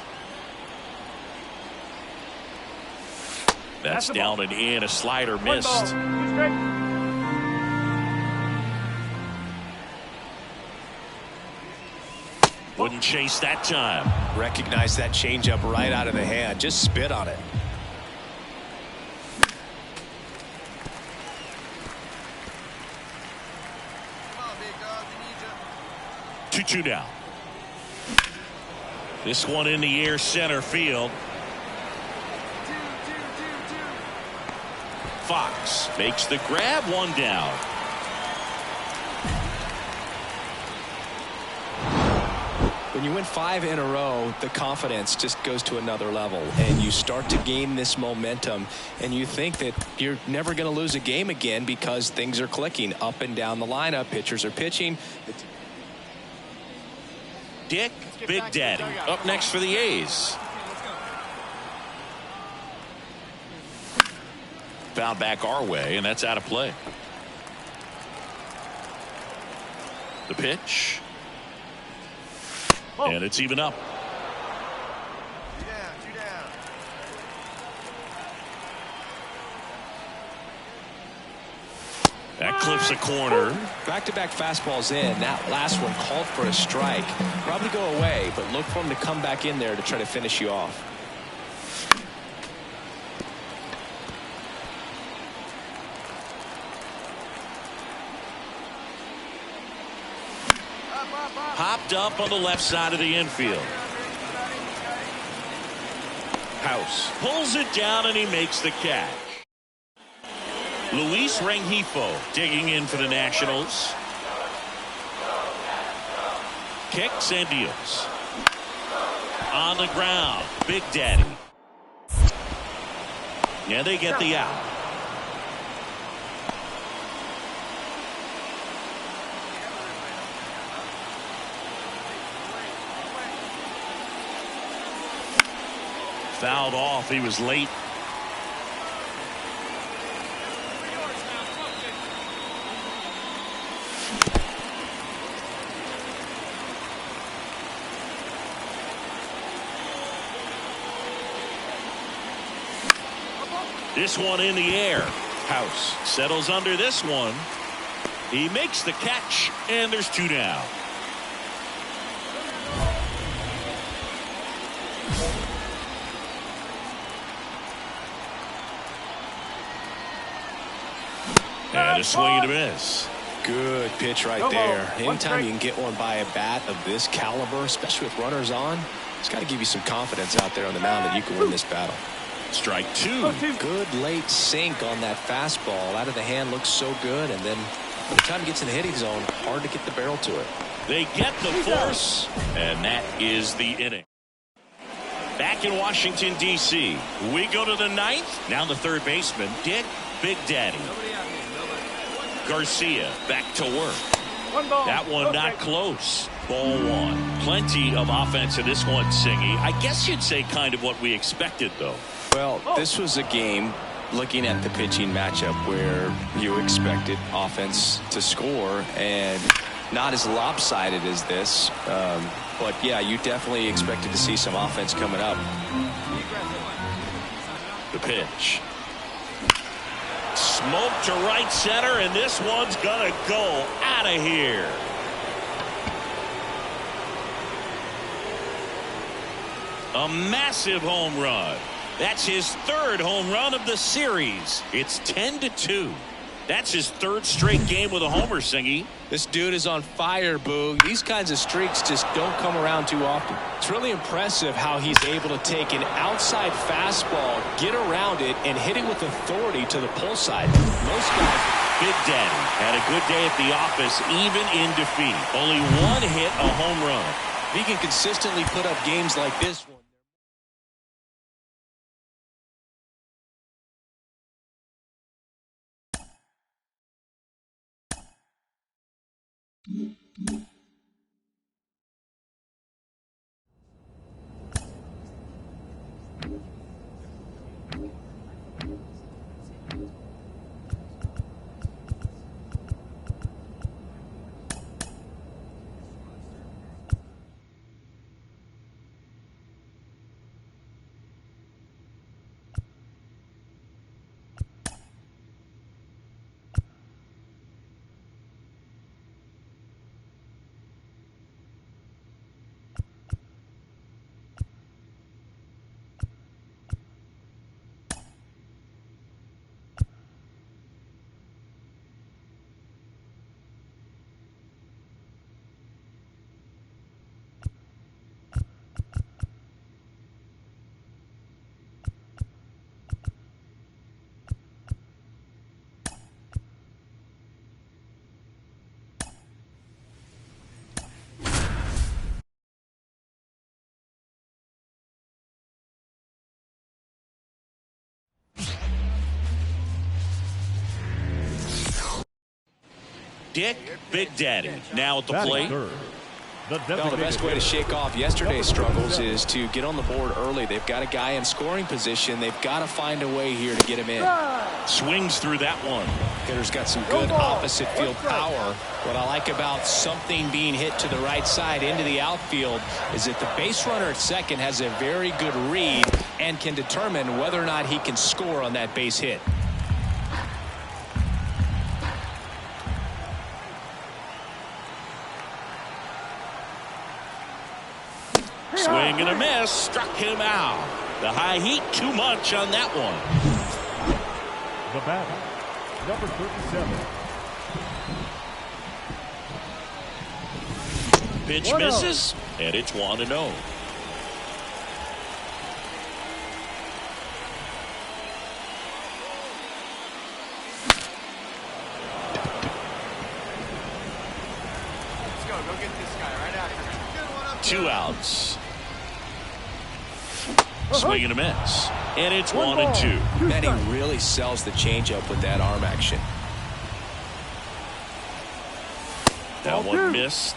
That's down and in. A slider missed. Wouldn't chase that time. Recognize that changeup right out of the hand. Just spit on it. Come on, big dog. We need you. 2-2 down. This one in the air, center field. Fox makes the grab, one down. When you win 5 in a row, the confidence just goes to another level, and you start to gain this momentum, and you think that you're never going to lose a game again because things are clicking up and down the lineup. Pitchers are pitching. Dick Big Daddy up next for the A's. Foul back our way, and that's out of play. The pitch. And it's even up. Two down, two down. That clips a corner. Back-to-back fastballs in. That last one called for a strike. Probably go away, but look for him to come back in there to try to finish you off. Popped up on the left side of the infield. House pulls it down and he makes the catch. Luis Rengifo digging in for the Nationals. Kicks and deals. On the ground, Big Daddy. Yeah, they get the out. Fouled off. He was late. This one in the air. House settles under this one. He makes the catch, and there's two down. And a swing and a miss. Good pitch right there. Anytime you can get one by a bat of this caliber, especially with runners on, it's got to give you some confidence out there on the mound that you can win this battle. Strike two. Good late sink on that fastball. Out of the hand, looks so good, and then by the time it gets in the hitting zone, hard to get the barrel to it. They get the force, and that is the inning. Back in Washington, D.C., we go to the ninth. Now the third baseman, Dick Big Daddy Garcia back to work. That one not close. Ball one. Plenty of offense in this one, Singy. I guess you'd say kind of what we expected, though. Well, this was a game, looking at the pitching matchup, where you expected offense to score, and not as lopsided as this. But, yeah, you definitely expected to see some offense coming up. The pitch. Smoke to right center, and this one's going to go out of here. A massive home run. That's his third home run of the series. It's 10-2. That's his third straight game with a homer, Singy. This dude is on fire, Boog. These kinds of streaks just don't come around too often. It's really impressive how he's able to take an outside fastball, get around it, and hit it with authority to the pull side. Most guys... Big Daddy had a good day at the office, even in defeat. Only one hit, a home run. If he can consistently put up games like this one. Dick Big Daddy now at the Batting plate. third, Well, the best way to shake off yesterday's struggles is to get on the board early. They've got a guy in scoring position. They've got to find a way here to get him in. Swings through that one. Hitter's got some good opposite field power. What I like about something being hit to the right side into the outfield is that the base runner at second has a very good read and can determine whether or not he can score on that base hit. Swing and a miss. Struck him out. The high heat too much on that one. The batter, number 37. Pitch misses, and it's 1-0. Let's go. Go get this guy right after me. Good one up. 2 outs. Swing and a miss. And it's 1-2. Man, he really sells the changeup with that arm action. That one missed.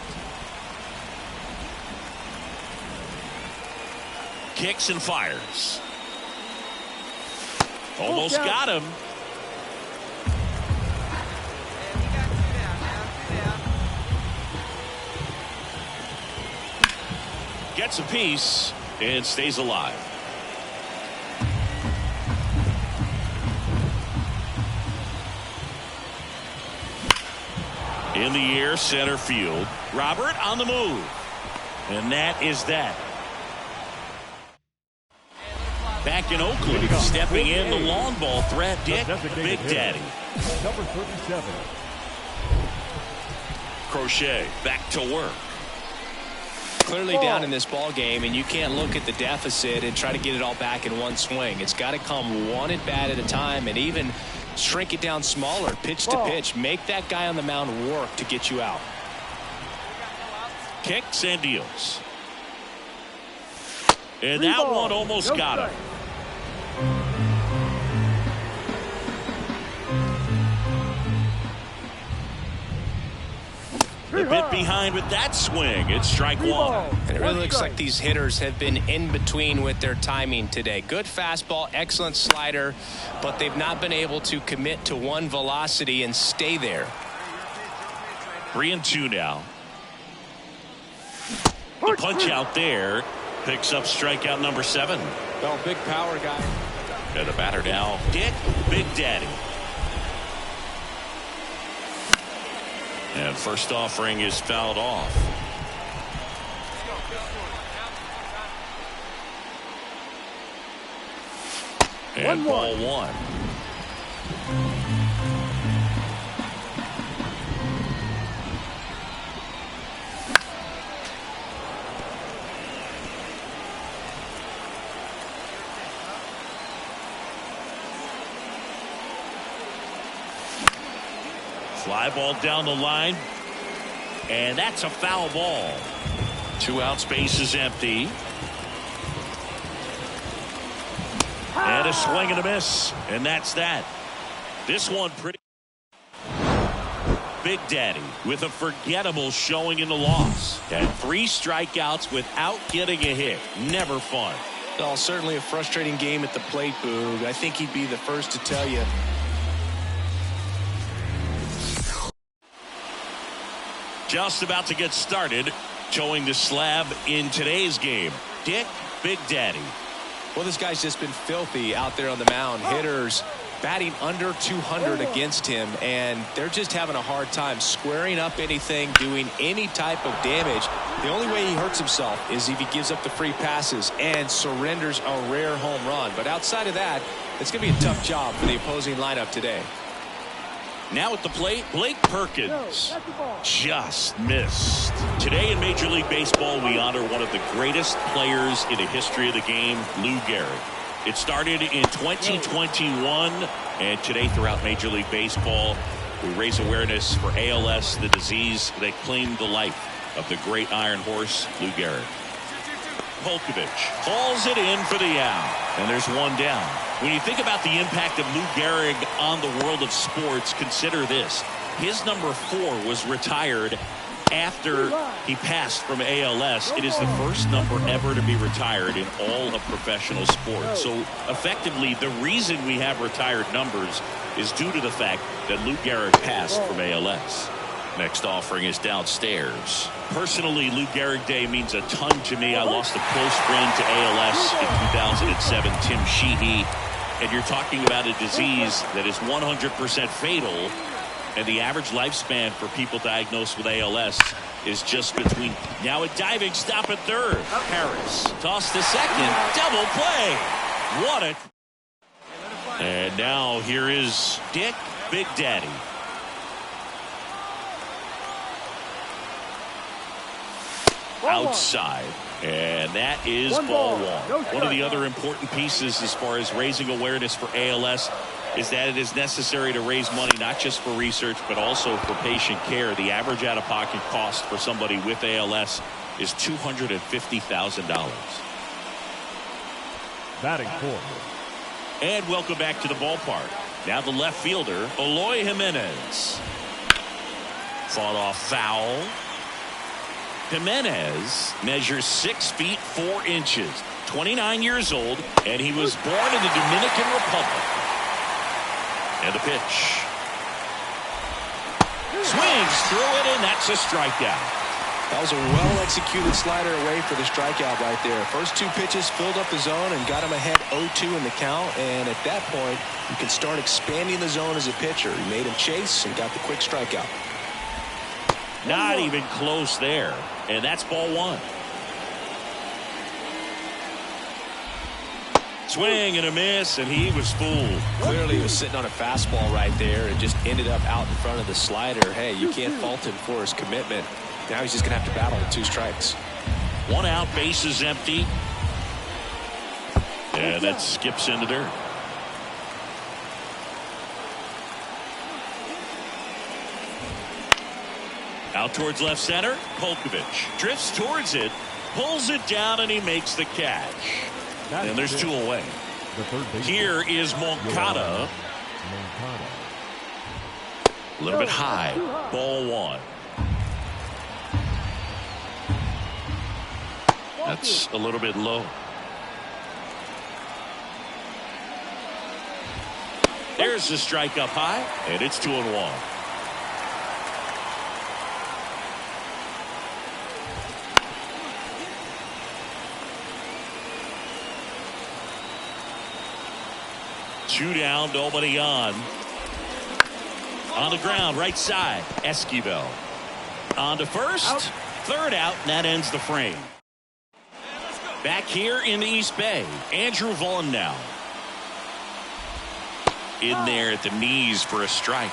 Kicks and fires. Almost got him. Gets a piece and stays alive. In the air, center field. Robert on the move. And that is that. Back in Oakland, stepping in the long ball threat, Dick Big Daddy. Number 37. Crochet back to work. Clearly down in this ball game, and you can't look at the deficit and try to get it all back in one swing. It's got to come one at bat at a time, and even shrink it down smaller, pitch to pitch. Make that guy on the mound work to get you out. Kicks and deals. And that one almost got him. A bit behind with that swing. It's strike one. And it really looks like these hitters have been in between with their timing today. Good fastball, excellent slider, but they've not been able to commit to one velocity and stay there. 3-2 now. The punch out there picks up strikeout number 7. Well, big power guy. And the batter now, Dick Big Daddy. And first offering is fouled off. And ball 1. Fly ball down the line. And that's a foul ball. 2 outs, base is empty. And a swing and a miss. And that's that. This one pretty. Big Daddy with a forgettable showing in the loss. And 3 strikeouts without getting a hit. Never fun. Well, certainly a frustrating game at the plate, Boog. I think he'd be the first to tell you. Just about to get started, showing the slab in today's game. Dick Big Daddy. Well, this guy's just been filthy out there on the mound. Hitters batting under 200 against him, and they're just having a hard time squaring up anything, doing any type of damage. The only way he hurts himself is if he gives up the free passes and surrenders a rare home run. But outside of that, it's going to be a tough job for the opposing lineup today. Now at the plate, Blake Perkins just missed. Today in Major League Baseball, we honor one of the greatest players in the history of the game, Lou Gehrig. It started in 2021, and today throughout Major League Baseball, we raise awareness for ALS, the disease that claimed the life of the great Iron Horse, Lou Gehrig. Polkovich hauls it in for the out, and there's one down. When you think about the impact of Lou Gehrig on the world of sports, consider this. His number 4 was retired after he passed from ALS. It is the first number ever to be retired in all of professional sports. So effectively, the reason we have retired numbers is due to the fact that Lou Gehrig passed from ALS. Next offering is downstairs. Personally, Lou Gehrig Day means a ton to me. I lost a close friend to ALS in 2007, Tim Sheehy. And you're talking about a disease that is 100% fatal. And the average lifespan for people diagnosed with ALS is just between. Now a diving stop at third. Harris toss to second. Double play. What a. And now here is Dick Big Daddy. Outside. And that is ball one. One of the other important pieces as far as raising awareness for ALS is that it is necessary to raise money not just for research but also for patient care. The average out-of-pocket cost for somebody with ALS is $250,000. Batting fourth. And welcome back to the ballpark. Now the left fielder, Eloy Jimenez. Fought off foul. Jimenez measures 6 feet 4 inches, 29 years old, and he was born in the Dominican Republic. And the pitch. Swings through it, and that's a strikeout. That was a well-executed slider away for the strikeout right there. First 2 pitches filled up the zone and got him ahead 0-2 in the count. And at that point, you can start expanding the zone as a pitcher. He made him chase and got the quick strikeout. Not even close there. And that's ball one. Swing and a miss, and he was fooled. Clearly he was sitting on a fastball right there and just ended up out in front of the slider. Hey, you can't fault him for his commitment. Now he's just going to have to battle with 2 strikes. 1 out, bases empty. And that skips into dirt. Out towards left center, Polkovich drifts towards it, pulls it down, and he makes the catch. And there's 2 away. Here is Moncada. A little bit high. Ball 1. That's a little bit low. There's the strike up high, and it's 2-1. Two down, nobody on. On the ground, right side, Esquivel. On to first, out. Third out, and that ends the frame. Back here in the East Bay, Andrew Vaughn now. In there at the knees for a strike.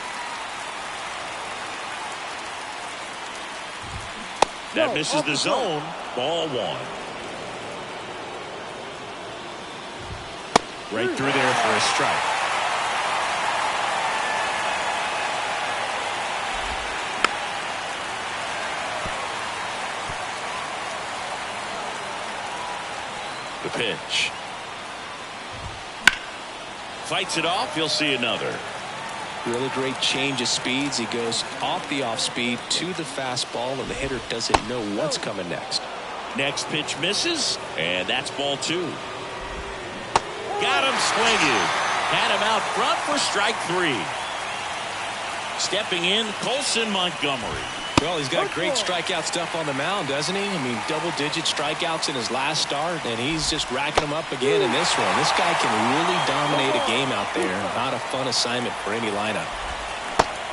That misses the zone. Ball 1. Right through there for a strike. The pitch. Fights it off. You'll see another. Really great change of speeds. He goes off the off speed to the fastball, and the hitter doesn't know what's coming next. Next pitch misses, and that's ball 2. Got him swinging. Had him out front for strike 3. Stepping in, Colson Montgomery. Well, he's got great strikeout stuff on the mound, doesn't he? I mean, double-digit strikeouts in his last start, and he's just racking them up again in this one. This guy can really dominate a game out there. Not a fun assignment for any lineup.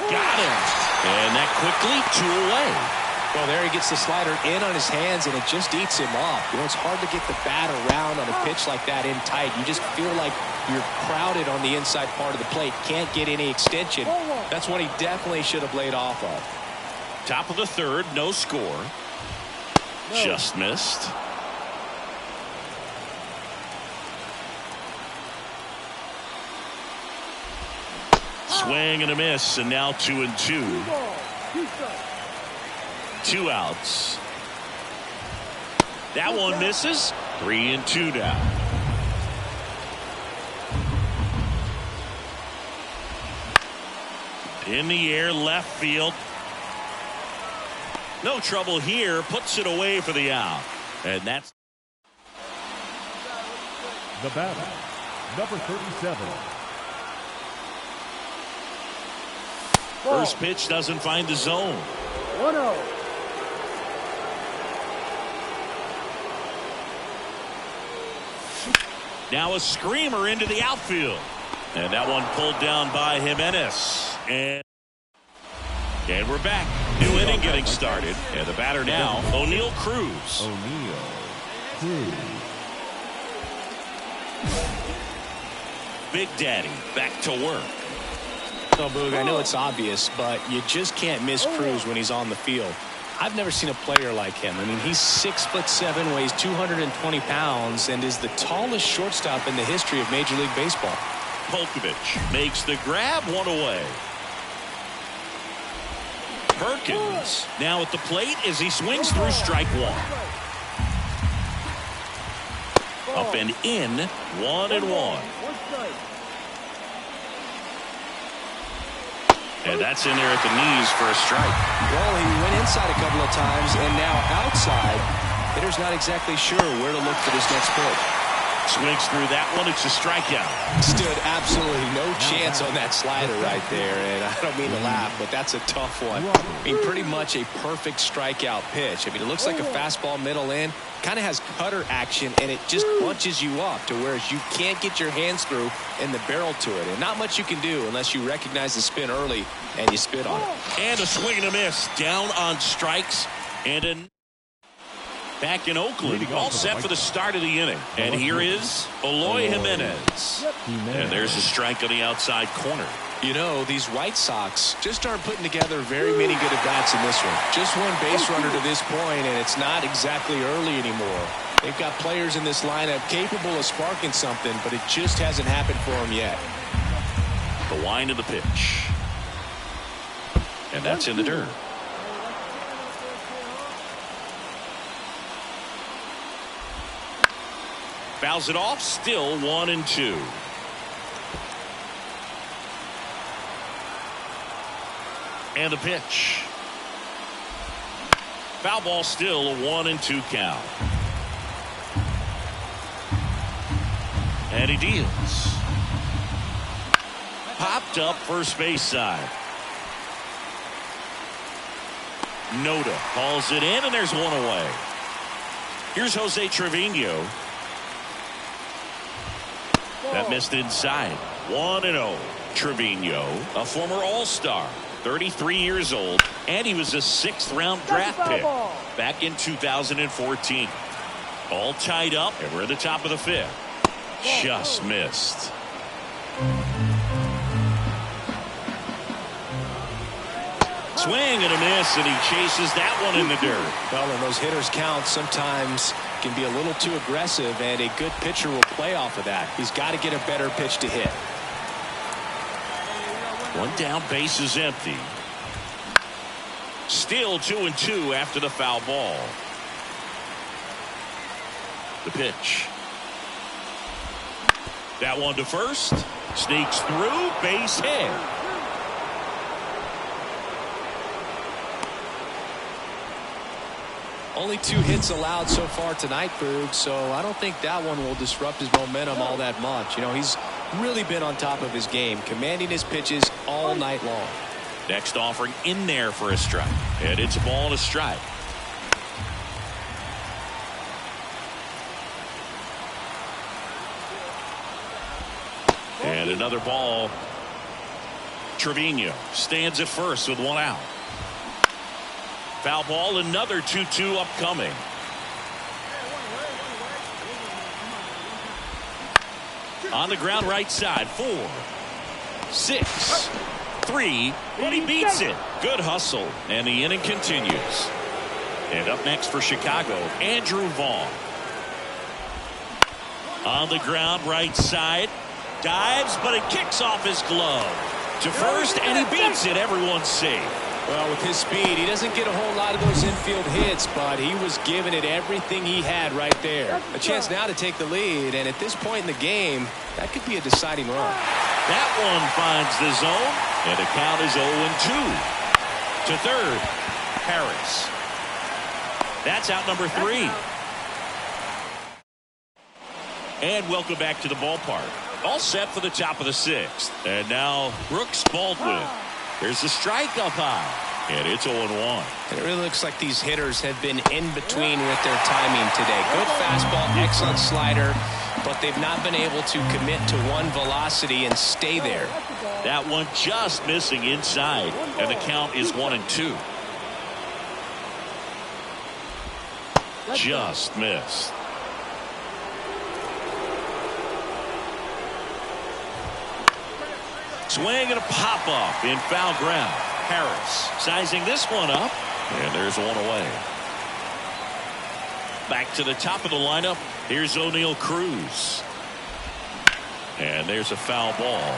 Got him. And that quickly 2 away. Well, there he gets the slider in on his hands, and it just eats him off. You know, it's hard to get the bat around on a pitch like that in tight. You just feel like you're crowded on the inside part of the plate. Can't get any extension. That's what he definitely should have laid off of. Top of the third, no score. Just missed. Swing and a miss, and now 2-2. 2 outs. That one misses. 3-2 now. In the air, left field. No trouble here. Puts it away for the out. And that's The batter, number 37. first pitch doesn't find the zone. 1-0. Now a screamer into the outfield. And that one pulled down by Jimenez. And we're back. New inning getting started. And the batter now, O'Neal Cruz. O'Neal Cruz. Big Daddy back to work. Oh, Boog, I know it's obvious, but you just can't miss Cruz when he's on the field. I've never seen a player like him. I mean, he's 6'7", weighs 220 pounds, and is the tallest shortstop in the history of Major League Baseball. Polkovich makes the grab, one away. Perkins now at the plate as he swings through strike one. Up and in, 1-1. And that's in there at the knees for a strike. Well, he went inside a couple of times, and now outside. Hitter's not exactly sure where to look for this next pitch. Swings through that one. It's a strikeout. Stood absolutely no chance on that slider right there, and I don't mean to laugh, but that's a tough one. I mean, pretty much a perfect strikeout pitch. I mean, it looks like a fastball middle in, kind of has cutter action, and it just bunches you up to where you can't get your hands through and the barrel to it, and not much you can do unless you recognize the spin early and you spit on it. And a swing and a miss. Down on strikes. And a back in Oakland, all set for the start of the inning. And here is Eloy Jimenez. And there's a strike on the outside corner. You know, these White Sox just aren't putting together very many good at-bats in this one. Just one base runner to this point, and it's not exactly early anymore. They've got players in this lineup capable of sparking something, but it just hasn't happened for them yet. The wind of the pitch. And that's in the dirt. Fouls it off, still 1-2. And the pitch. Foul ball, still a 1-2 count. And he deals. Popped up first base side. Noda calls it in, and there's one away. Here's Jose Trevino. That missed inside. 1-0. Trevino, a former All-Star, 33 years old, and he was a 6th-round draft pick back in 2014. All tied up, and we're at the top of the 5th. Just missed. Swing and a miss, and he chases that one in the dirt. Well, and those hitters count sometimes can be a little too aggressive, and a good pitcher will play off of that. He's got to get a better pitch to hit. One down, base is empty. Still 2-2 after the foul ball. The pitch. That one to first. Sneaks through, base hit. Only 2 hits allowed so far tonight, Boog, so I don't think that one will disrupt his momentum all that much. You know, he's really been on top of his game, commanding his pitches all night long. Next offering in there for a strike. And it's a ball and a strike. And another ball. Trevino stands at first with one out. Foul ball, another 2-2 upcoming. On the ground right side, 4, 6, 3, but he beats it. Good hustle, and the inning continues. And up next for Chicago, Andrew Vaughn. On the ground right side, dives, but it kicks off his glove to first, and he beats it. Everyone's safe. Well, with his speed, he doesn't get a whole lot of those infield hits, but he was giving it everything he had right there. A chance now to take the lead, and at this point in the game, that could be a deciding run. That one finds the zone, and the count is 0-2. To third, Harris. That's out number 3. And welcome back to the ballpark. All set for the top of the 6th. And now Brooks Baldwin. There's the strike up high. And it's 0-1. And it really looks like these hitters have been in between with their timing today. Good fastball, excellent slider, but they've not been able to commit to one velocity and stay there. That one just missing inside. And the count is 1-2. Just missed. Swing and a pop-up in foul ground. Harris sizing this one up, and there's one away. Back to the top of the lineup. Here's O'Neill Cruz. And there's a foul ball.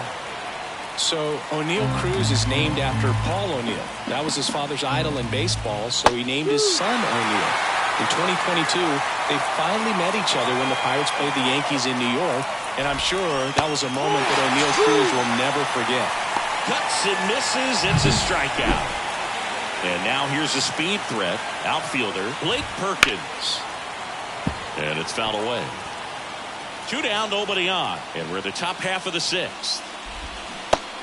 So O'Neill Cruz is named after Paul O'Neill. That was his father's idol in baseball, so he named his son O'Neill. In 2022, they finally met each other when the Pirates played the Yankees in New York, and I'm sure that was a moment that O'Neill Cruz will never forget. Cuts and misses. It's a strikeout. And now here's a speed threat. Outfielder Blake Perkins. And it's fouled away. 2 down, nobody on. And we're at the top half of the 6th.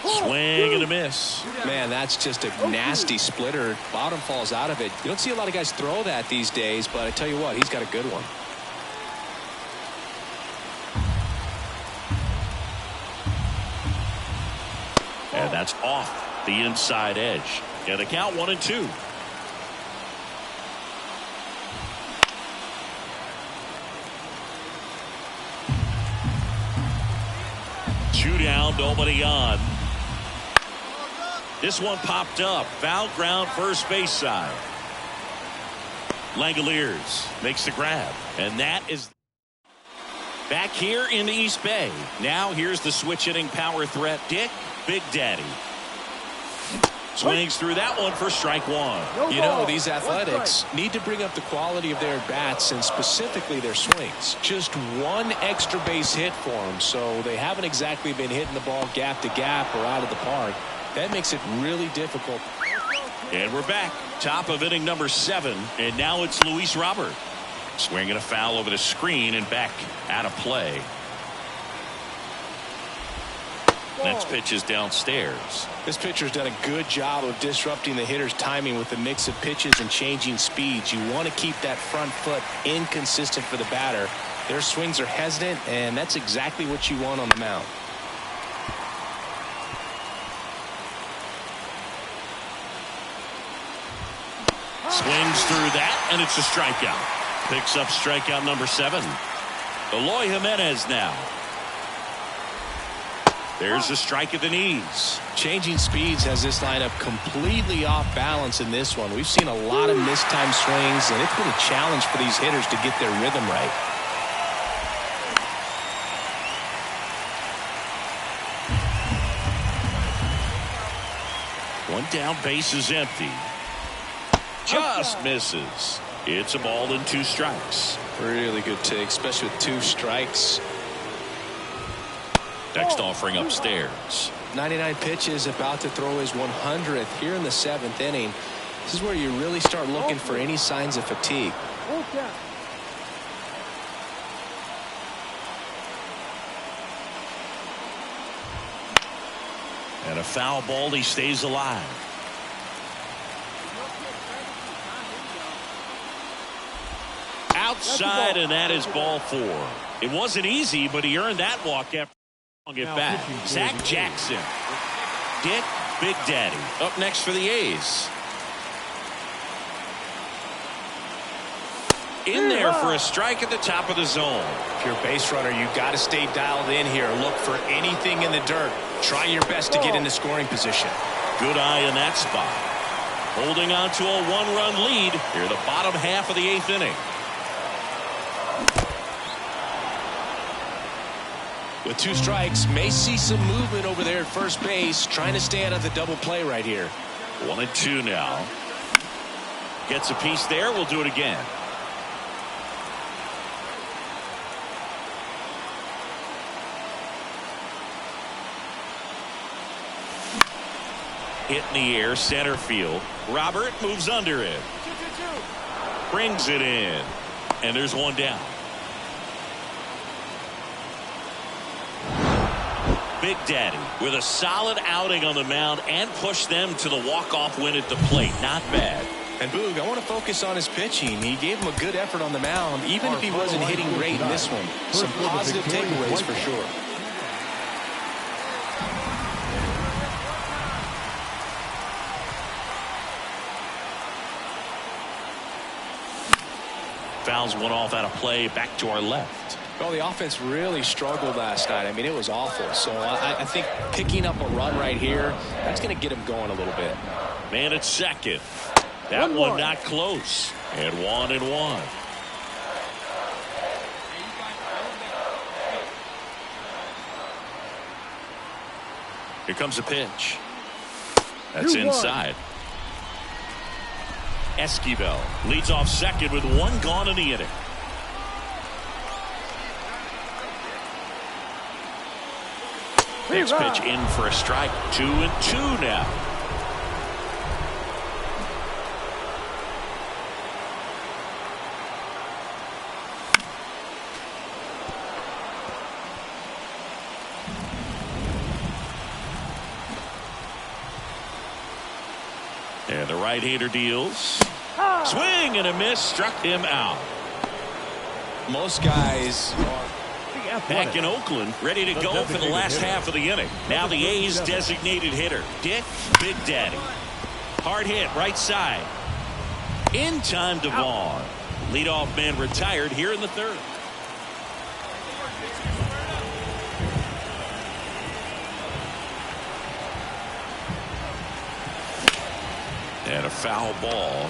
Swing and a miss. Man, that's just a nasty splitter. Bottom falls out of it. You don't see a lot of guys throw that these days, but I tell you what, he's got a good one. And that's off the inside edge. And the count 1-2. Two down, nobody on. This one popped up. Foul ground, first base side. Langoliers makes the grab. And that is back here in the East Bay. Now here's the switch hitting power threat, Dick Big Daddy. Swings through that one for strike 1. You know, these Athletics need to bring up the quality of their bats and specifically their swings. Just one extra base hit for them, so they haven't exactly been hitting the ball gap to gap or out of the park. That makes it really difficult. And we're back. Top of inning number 7. And now it's Luis Robert. Swinging a foul over the screen and back out of play. Next pitch is downstairs. This pitcher's done a good job of disrupting the hitter's timing with a mix of pitches and changing speeds. You want to keep that front foot inconsistent for the batter. Their swings are hesitant, and that's exactly what you want on the mound. Swings through that, and it's a strikeout. Picks up strikeout number 7. Eloy Jimenez now. There's a strike at the knees. Changing speeds has this lineup completely off balance in this one. We've seen a lot of mistimed swings, and it's been a challenge for these hitters to get their rhythm right. One down, base is empty. Just misses. It's a ball and 2 strikes. Really good take, especially with 2 strikes. Next offering upstairs. 99 pitches, about to throw his 100th here in the 7th inning. This is where you really start looking for any signs of fatigue. And a foul ball, he stays alive. Outside, and that is ball 4. It wasn't easy, but he earned that walk after it back. Zach Jackson. Dick Big Daddy up next for the A's. In there for a strike at the top of the zone. If you're a base runner, you got to stay dialed in here. Look for anything in the dirt. Try your best to get into scoring position. Good eye in that spot. Holding on to a 1-run lead here, the bottom half of the 8th inning. With 2 strikes, may see some movement over there at first base, trying to stay out of the double play right here. 1-2 now. Gets a piece there. We'll do it again. Hit in the air, center field. Robert moves under it. Brings it in. And there's one down. Big Daddy with a solid outing on the mound and pushed them to the walk-off win at the plate. Not bad. And Boog, I want to focus on his pitching. He gave him a good effort on the mound, even if he wasn't hitting great in this one. Some positive takeaways for sure. Fouls one off out of play. Back to our left. Well, the offense really struggled last night. I mean, it was awful. So I think picking up a run right here, that's going to get him going a little bit. Man at second. That one not close. And 1-1. Here comes a pitch. That's inside. Esquivel leads off second with one gone in the inning. Next pitch in for a strike. 2-2 now. And the right-hander deals. Swing and a miss. Struck him out. Most guys back in Oakland, ready to go for the last half of the inning. Now the A's designated hitter, Dick Big Daddy. Hard hit right side. In time to Vaughn. Leadoff man retired here in the third. And a foul ball.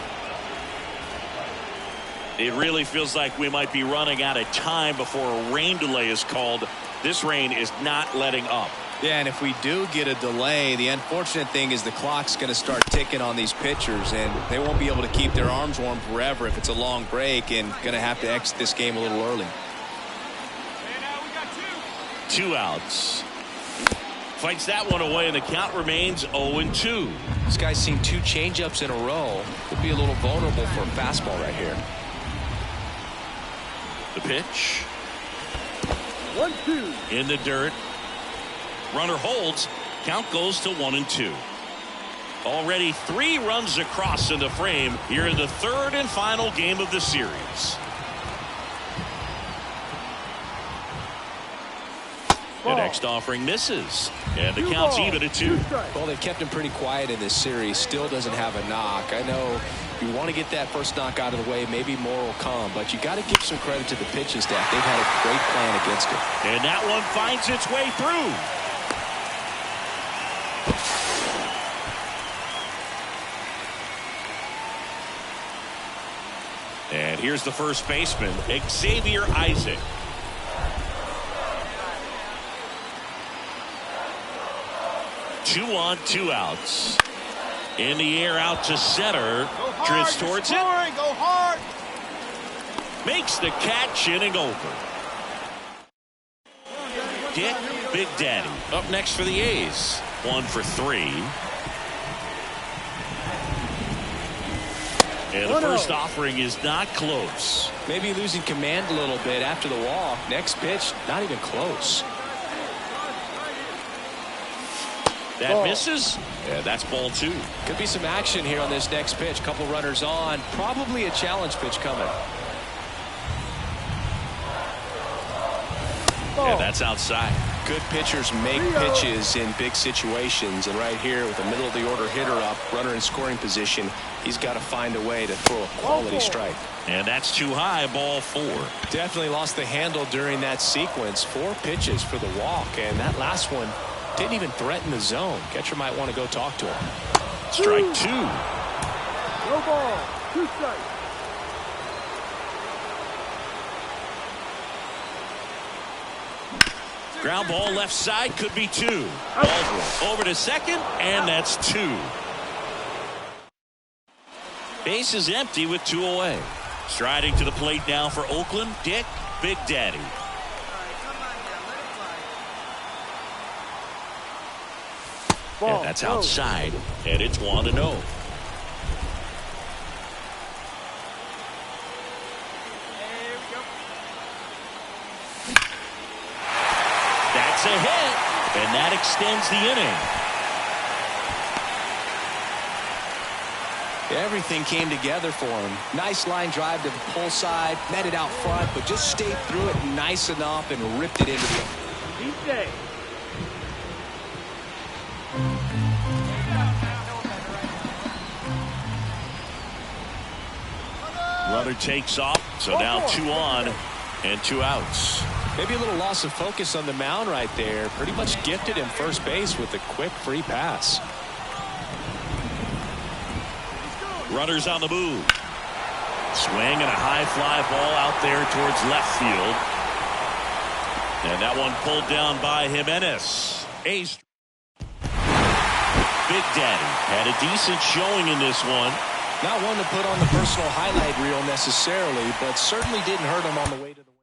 It really feels like we might be running out of time before a rain delay is called. This rain is not letting up. Yeah, and if we do get a delay, the unfortunate thing is the clock's going to start ticking on these pitchers, and they won't be able to keep their arms warm forever if it's a long break, and going to have to exit this game a little early. Two outs. Fights that one away, and the count remains 0-2. This guy's seen two changeups in a row. Could be a little vulnerable for a fastball right here. The pitch. 1-2. In the dirt. Runner holds. Count goes to 1-2. Already 3 runs across in the frame here in the third and final game of the series. The next offering misses. And the count's even at 2. Well, they've kept him pretty quiet in this series. Still doesn't have a knock. I know you want to get that first knock out of the way. Maybe more will come. But you got to give some credit to the pitching staff. They've had a great plan against it. And that one finds its way through. And here's the first baseman, Xavier Isaac. Two on, 2 outs. In the air out to center. Drifts towards it. Go hard. Makes the catch, inning over. Dick Big Daddy up next for the A's. 1 for 3. And the first offering is not close. Maybe losing command a little bit after the walk. Next pitch, not even close. That misses. Yeah, that's ball 2. Could be some action here on this next pitch. Couple runners on. Probably a challenge pitch coming. And that's outside. Good pitchers make pitches in big situations. And right here with a middle of the order hitter up, runner in scoring position, he's got to find a way to throw a quality strike. And that's too high, ball 4. Definitely lost the handle during that sequence. 4 pitches for the walk. And that last one didn't even threaten the zone. Catcher might want to go talk to him. Strike 2. No ball. 2 strikes. Ground ball left side, could be 2. Baldwin over to second, and that's 2. Base is empty with 2 away. Striding to the plate now for Oakland, Dick Big Daddy. And that's outside, and it's 1-0. a hit, and that extends the inning. Everything came together for him. Nice line drive to the pull side, met it out front, but just stayed through it nice enough and ripped it into the... DJ. Runner takes off, so now 2 on and 2 outs. Maybe a little loss of focus on the mound right there. Pretty much gifted him first base with a quick free pass. Runners on the move. Swing and a high fly ball out there towards left field. And that one pulled down by Jimenez. Ace. Big Daddy had a decent showing in this one. Not one to put on the personal highlight reel necessarily, but certainly didn't hurt him on the way to the win.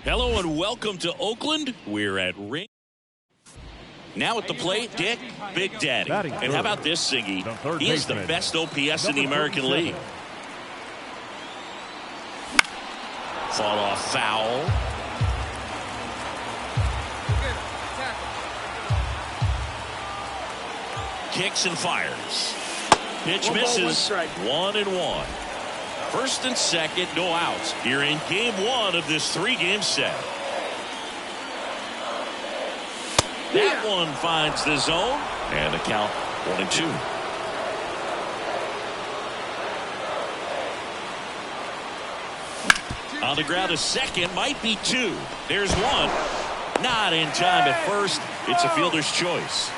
Hello and welcome to Oakland. We're at Ring. Now at the plate, Dick, Big Daddy. And how about this, Siggy? He is the best OPS in the American League. Fought off foul. Kicks and fires. Pitch misses. 1-1. First and second, no outs here in game 1 of this 3-game set. That one finds the zone, and the count 1-2. On the ground, a second, might be 2. There's 1. Not in time at first. It's a fielder's choice.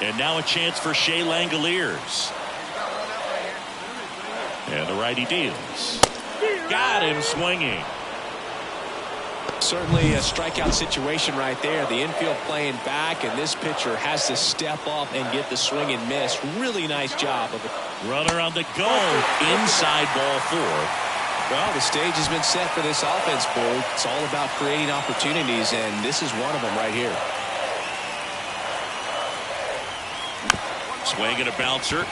And now a chance for Shea Langoliers. And the righty deals. Got him swinging. Certainly a strikeout situation right there. The infield playing back, and this pitcher has to step up and get the swing and miss. Really nice job of it. Runner on the go. Inside ball 4. Well, the stage has been set for this offense, Bull. It's all about creating opportunities, and this is one of them right here. Swing and a bouncer.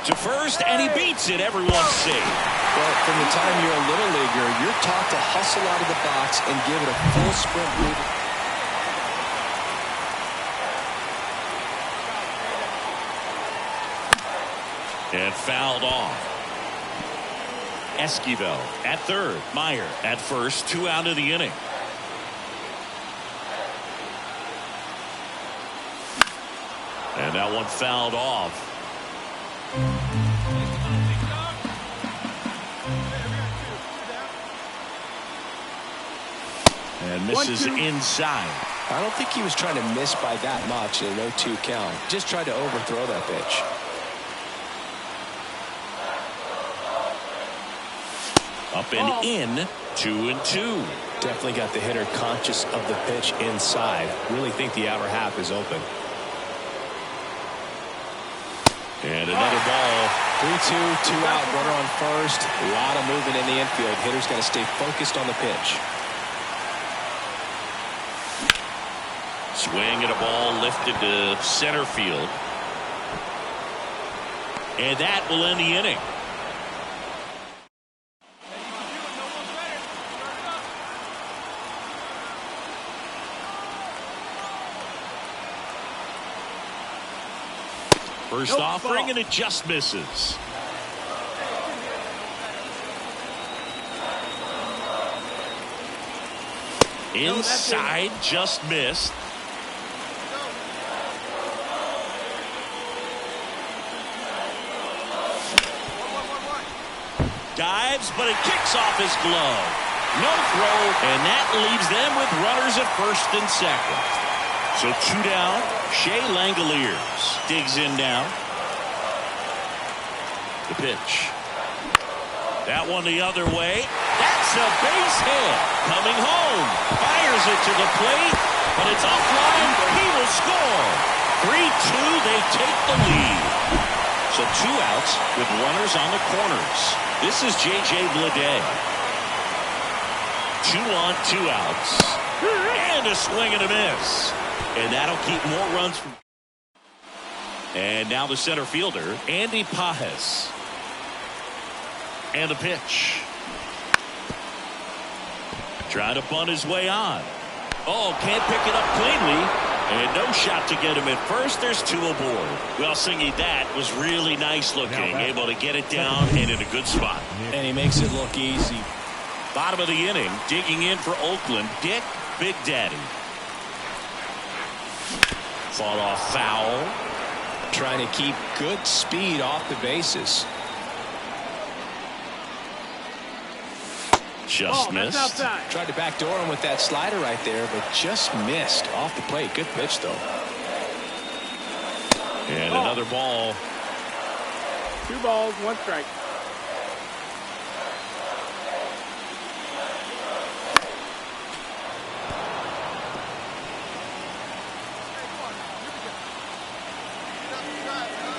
To first, and he beats it. Everyone's safe. Well, from the time you're a little leaguer, you're taught to hustle out of the box and give it a full sprint move. And fouled off. Esquivel at third. Meyer at first. 2 out of the inning. And that one fouled off. And misses inside. I don't think he was trying to miss by that much in an 0-2 count. Just tried to overthrow that pitch. Up and in. 2-2. Definitely got the hitter conscious of the pitch inside. Really think the outer half is open. And another ball. 3-2, 2 out, runner on first. A lot of movement in the infield. Hitter's got to stay focused on the pitch. Swing and a ball lifted to center field. And that will end the inning. First offering, and it just misses. Inside, just missed. Dives, but it kicks off his glove. No throw, and that leaves them with runners at first and second. So 2 down. Shea Langoliers digs in now. The pitch. That one the other way. That's a base hit. Coming home. Fires it to the plate, but it's offline. He will score. 3-2, they take the lead. So 2 outs with runners on the corners. This is J.J. Bleday. 2 on, 2 outs. And a swing and a miss. And that'll keep more runs from. And now the center fielder, Andy Pages. And the pitch. Trying to bunt his way on. Oh, can't pick it up cleanly. And no shot to get him at first. There's 2 aboard. Well, Singy, that was really nice looking. Able to get it down and in a good spot. And he makes it look easy. Bottom of the inning, digging in for Oakland, Dick Big Daddy. Fought off foul. Trying to keep good speed off the bases. Just missed. Tried to backdoor him with that slider right there, but just missed off the plate. Good pitch, though. And another ball. 2 balls, 1 strike.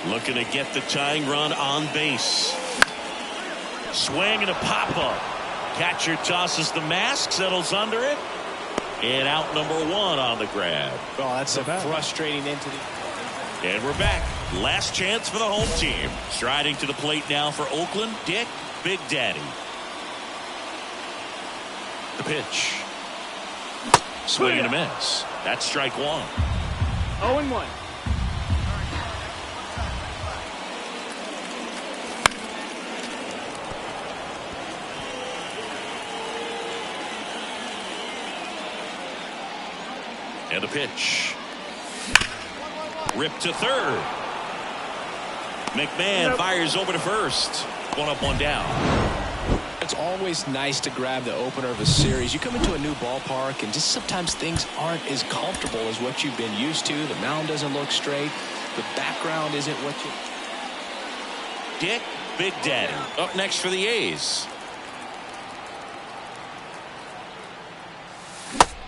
Looking to get the tying run on base. Swing and a pop-up. Catcher tosses the mask, settles under it. And out number 1 on the grab. Oh, that's a frustrating into the. And we're back. Last chance for the home team. Striding to the plate now for Oakland, Dick Big Daddy. The pitch. Swing and a miss. That's strike 1. 0-1. And a pitch. Ripped to third. McMahon fires over to first. 1 up, 1 down. It's always nice to grab the opener of a series. You come into a new ballpark and just sometimes things aren't as comfortable as what you've been used to. The mound doesn't look straight. The background isn't what you. Dick Big Daddy up next for the A's.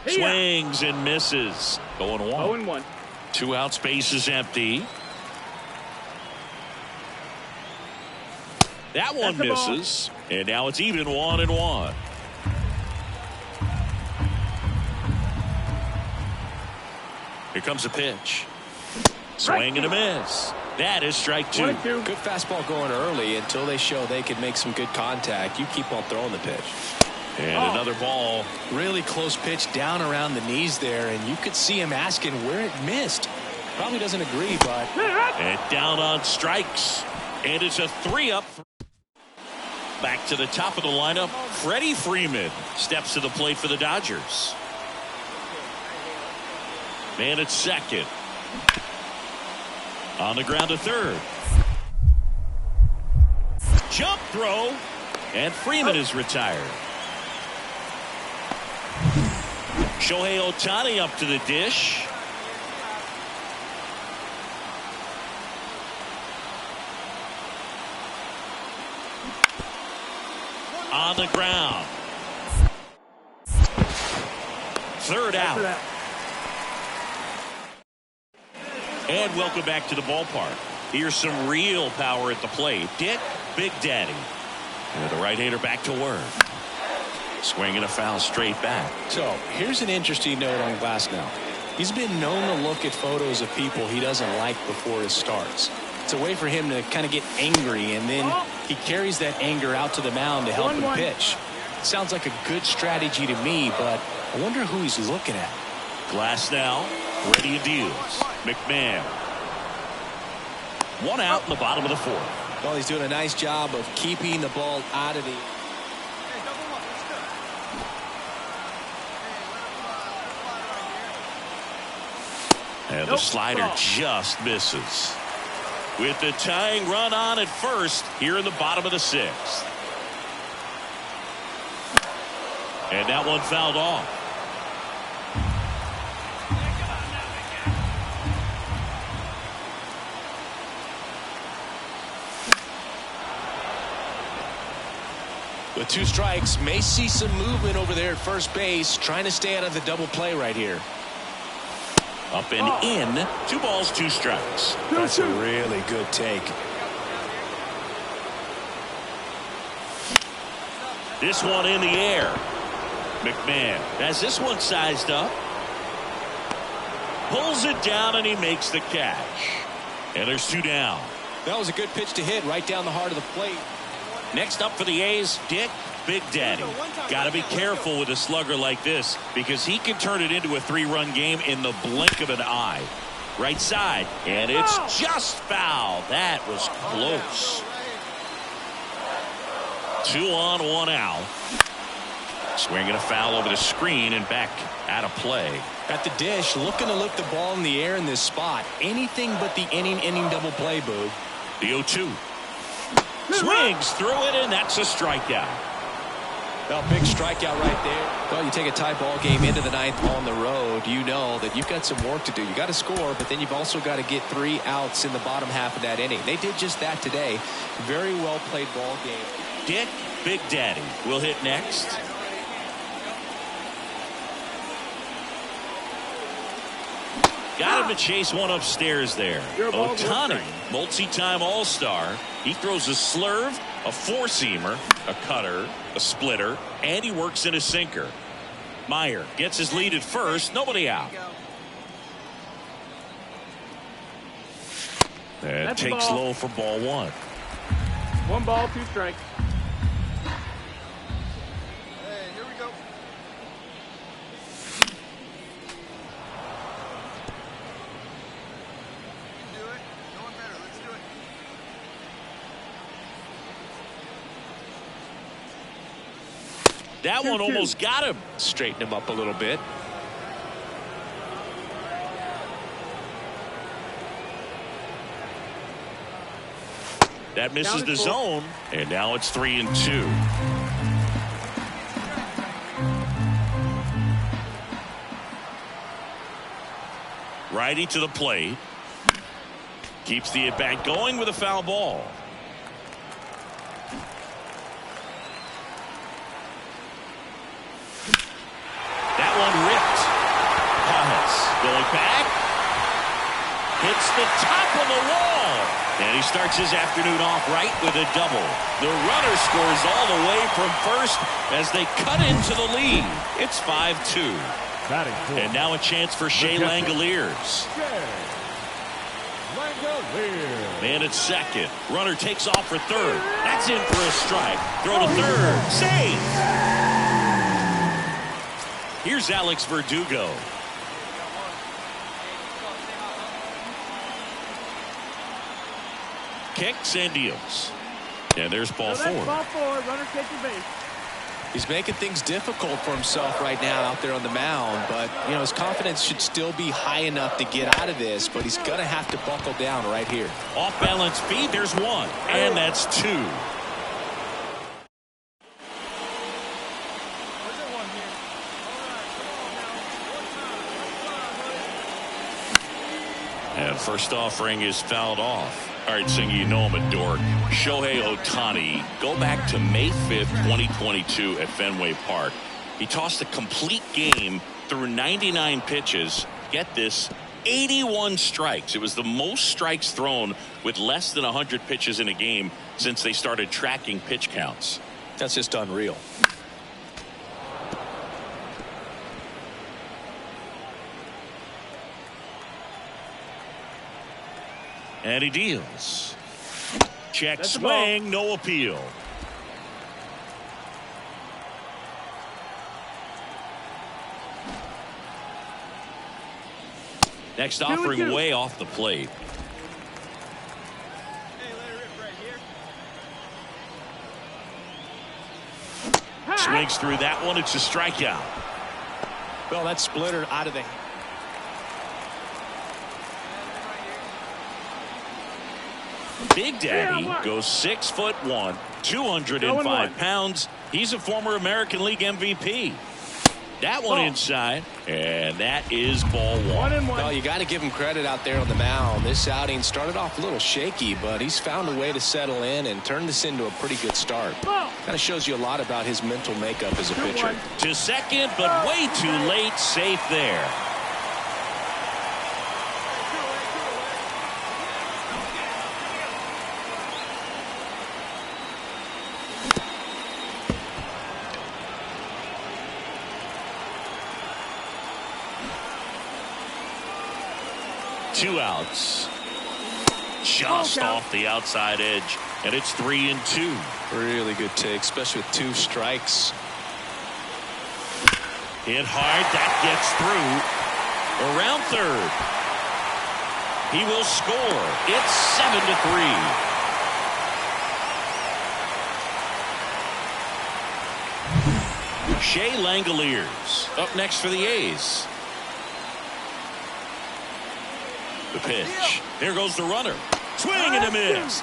Swings and misses. 0-1. 0-1. 2 outs, base is empty. That one misses. And now it's even 1-1. Here comes a pitch. Swing and a miss. That is strike 2. Good fastball going early until they show they can make some good contact. You keep on throwing the pitch. And another ball. Really close pitch down around the knees there, and you could see him asking where it missed. Probably doesn't agree, but. And down on strikes. And it's a 3-up. Back to the top of the lineup. Freddie Freeman steps to the plate for the Dodgers. Man at second. On the ground to third. Jump throw. And Freeman is retired. Shohei Ohtani up to the dish. On the ground. Third out. And welcome back to the ballpark. Here's some real power at the plate. Dick Big Daddy. And the right-hander back to work. Swinging a foul straight back. So here's an interesting note on Glasnow. He's been known to look at photos of people he doesn't like before his starts. It's a way for him to kind of get angry, and then he carries that anger out to the mound to help him pitch. Sounds like a good strategy to me, but I wonder who he's looking at. Glass now, ready to deal. McMahon. One out in the bottom of the fourth. Well, he's doing a nice job of keeping the ball out of the... And the slider just misses. With the tying run on at first here in the bottom of the sixth. And that one fouled off. With 2 strikes, may see some movement over there at first base, trying to stay out of the double play right here. Up and in. 2 balls, 2 strikes. That's a really good take. This one in the air. McMahon has this one sized up. Pulls it down and he makes the catch. And there's 2 down. That was a good pitch to hit right down the heart of the plate. Next up for the A's, Dick Big Daddy. Got to be careful with a slugger like this because he can turn it into a 3-run game in the blink of an eye. Right side, and it's just foul. That was close. 2 on, 1 out. Swinging a foul over the screen and back out of play. At the dish, looking to lift the ball in the air in this spot. Anything but the inning double play, Boog. The 0-2. Swings through it, and that's a strikeout. Well, big strikeout right there. Well, you take a tie ball game into the 9th on the road, you know that you've got some work to do. You got to score, but then you've also got to get 3 outs in the bottom half of that inning. They did just that today. Very well played ball game. Dick Big Daddy will hit next. Got him to chase one upstairs there. Ohtani, multi-time All-Star. He throws a slurve, a 4-seamer, a cutter, a splitter, and he works in a sinker. Meyer gets his lead at first. Nobody out. And takes low for ball 1. 1 ball, 2 strikes. Hey, here we go. You do it. No one better. Let's do it. That one almost got him. Straighten him up a little bit. That misses the zone, and now it's 3-2. Righty to the plate. Keeps the at-bat going with a foul ball. That one ripped. Thomas going back. Hits the top of the wall. And he starts his afternoon off right with a double. The runner scores all the way from first as they cut into the lead. It's 5-2. And now a chance for Shea Langoliers. Man at second. Runner takes off for third. That's in for a strike. Throw to third. Safe. Here's Alex Verdugo. Kicks and deals. And there's ball 4. Ball 4. Runner taking base. He's making things difficult for himself right now out there on the mound, but you know his confidence should still be high enough to get out of this, but he's gonna have to buckle down right here. Off balance feed, there's 1, and that's 2. And first offering is fouled off. All right, Singy, you know him a dork. Shohei Ohtani. Go back to May 5th, 2022 at Fenway Park. He tossed a complete game through 99 pitches. Get this, 81 strikes. It was the most strikes thrown with less than 100 pitches in a game since they started tracking pitch counts. That's just unreal. And he deals. Check swing, no appeal. Next offering way off the plate. Swings through that one. It's a strikeout. Well, that splitter out of the. Big Daddy goes 6'1", 205 pounds. He's a former American League MVP. That one inside, and that is ball one. Well, you got to give him credit out there on the mound. This outing started off a little shaky, but he's found a way to settle in and turn this into a pretty good start. Kind of shows you a lot about his mental makeup as a pitcher. To second, but way too late. Safe there. Two outs. Just off the outside edge, and it's 3-2. Really good take, especially with 2 strikes. Hit hard, that gets through. Around third. He will score. It's 7-3. Shea Langoliers up next for the A's. The pitch. There goes the runner. Swing and a miss.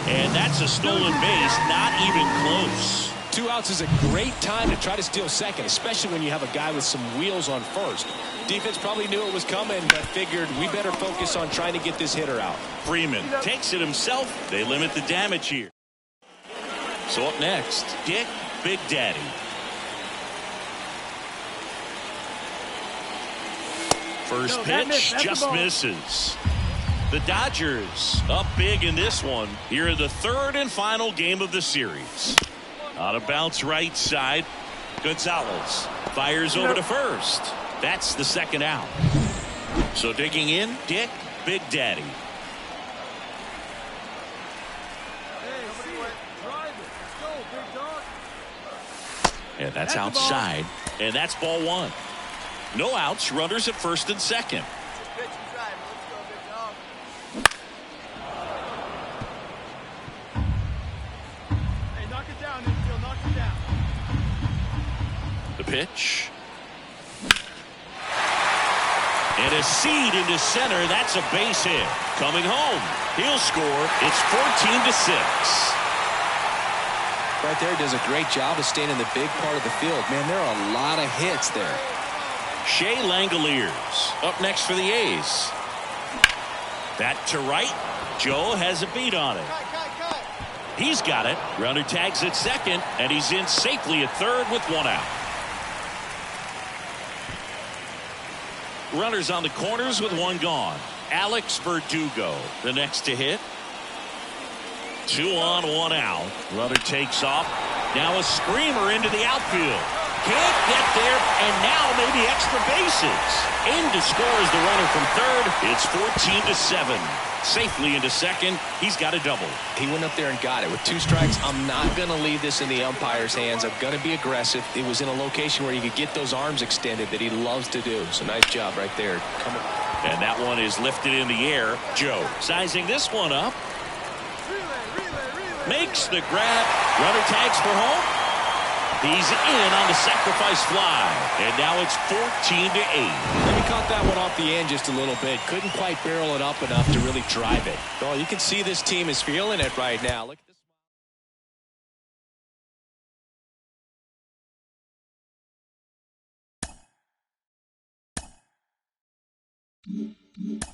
And that's a stolen base, not even close. 2 outs is a great time to try to steal second, especially when you have a guy with some wheels on first. Defense probably knew it was coming, but figured we better focus on trying to get this hitter out. Freeman takes it himself. They limit the damage here. So up next, Dick Big Daddy. First pitch just misses. The Dodgers up big in this one here in the third and final game of the series. On a bounce right side, Gonzalez fires over to first. That's the second out. So digging in, Dick Big Daddy. And that's outside, and that's ball one. No outs, runners at first and second. Hey, knock it down, infield, knock it down. The pitch. And a seed into center. That's a base hit. Coming home. He'll score. It's 14-6. Right there, does a great job of staying in the big part of the field. Man, there are a lot of hits there. Shea Langoliers up next for the A's. That to right. Joe has a beat on it. He's got it. Runner tags at second, and he's in safely at third with 1 out. Runners on the corners with 1 gone. Alex Verdugo, the next to hit. 2 on, 1 out. Runner takes off. Now a screamer into the outfield. Can't get there, and now maybe extra bases. In to score is the runner from third. It's 14-7. Safely into second. He's got a double. He went up there and got it. With 2 strikes, I'm not going to leave this in the umpire's hands. I'm going to be aggressive. It was in a location where he could get those arms extended that he loves to do. So nice job right there. Come on. And that one is lifted in the air. Joe sizing this one up. Makes the grab. Runner tags for home. He's in on the sacrifice fly. And now it's 14-8. He caught that one off the end just a little bit. Couldn't quite barrel it up enough to really drive it. Well, you can see this team is feeling it right now. Look at this.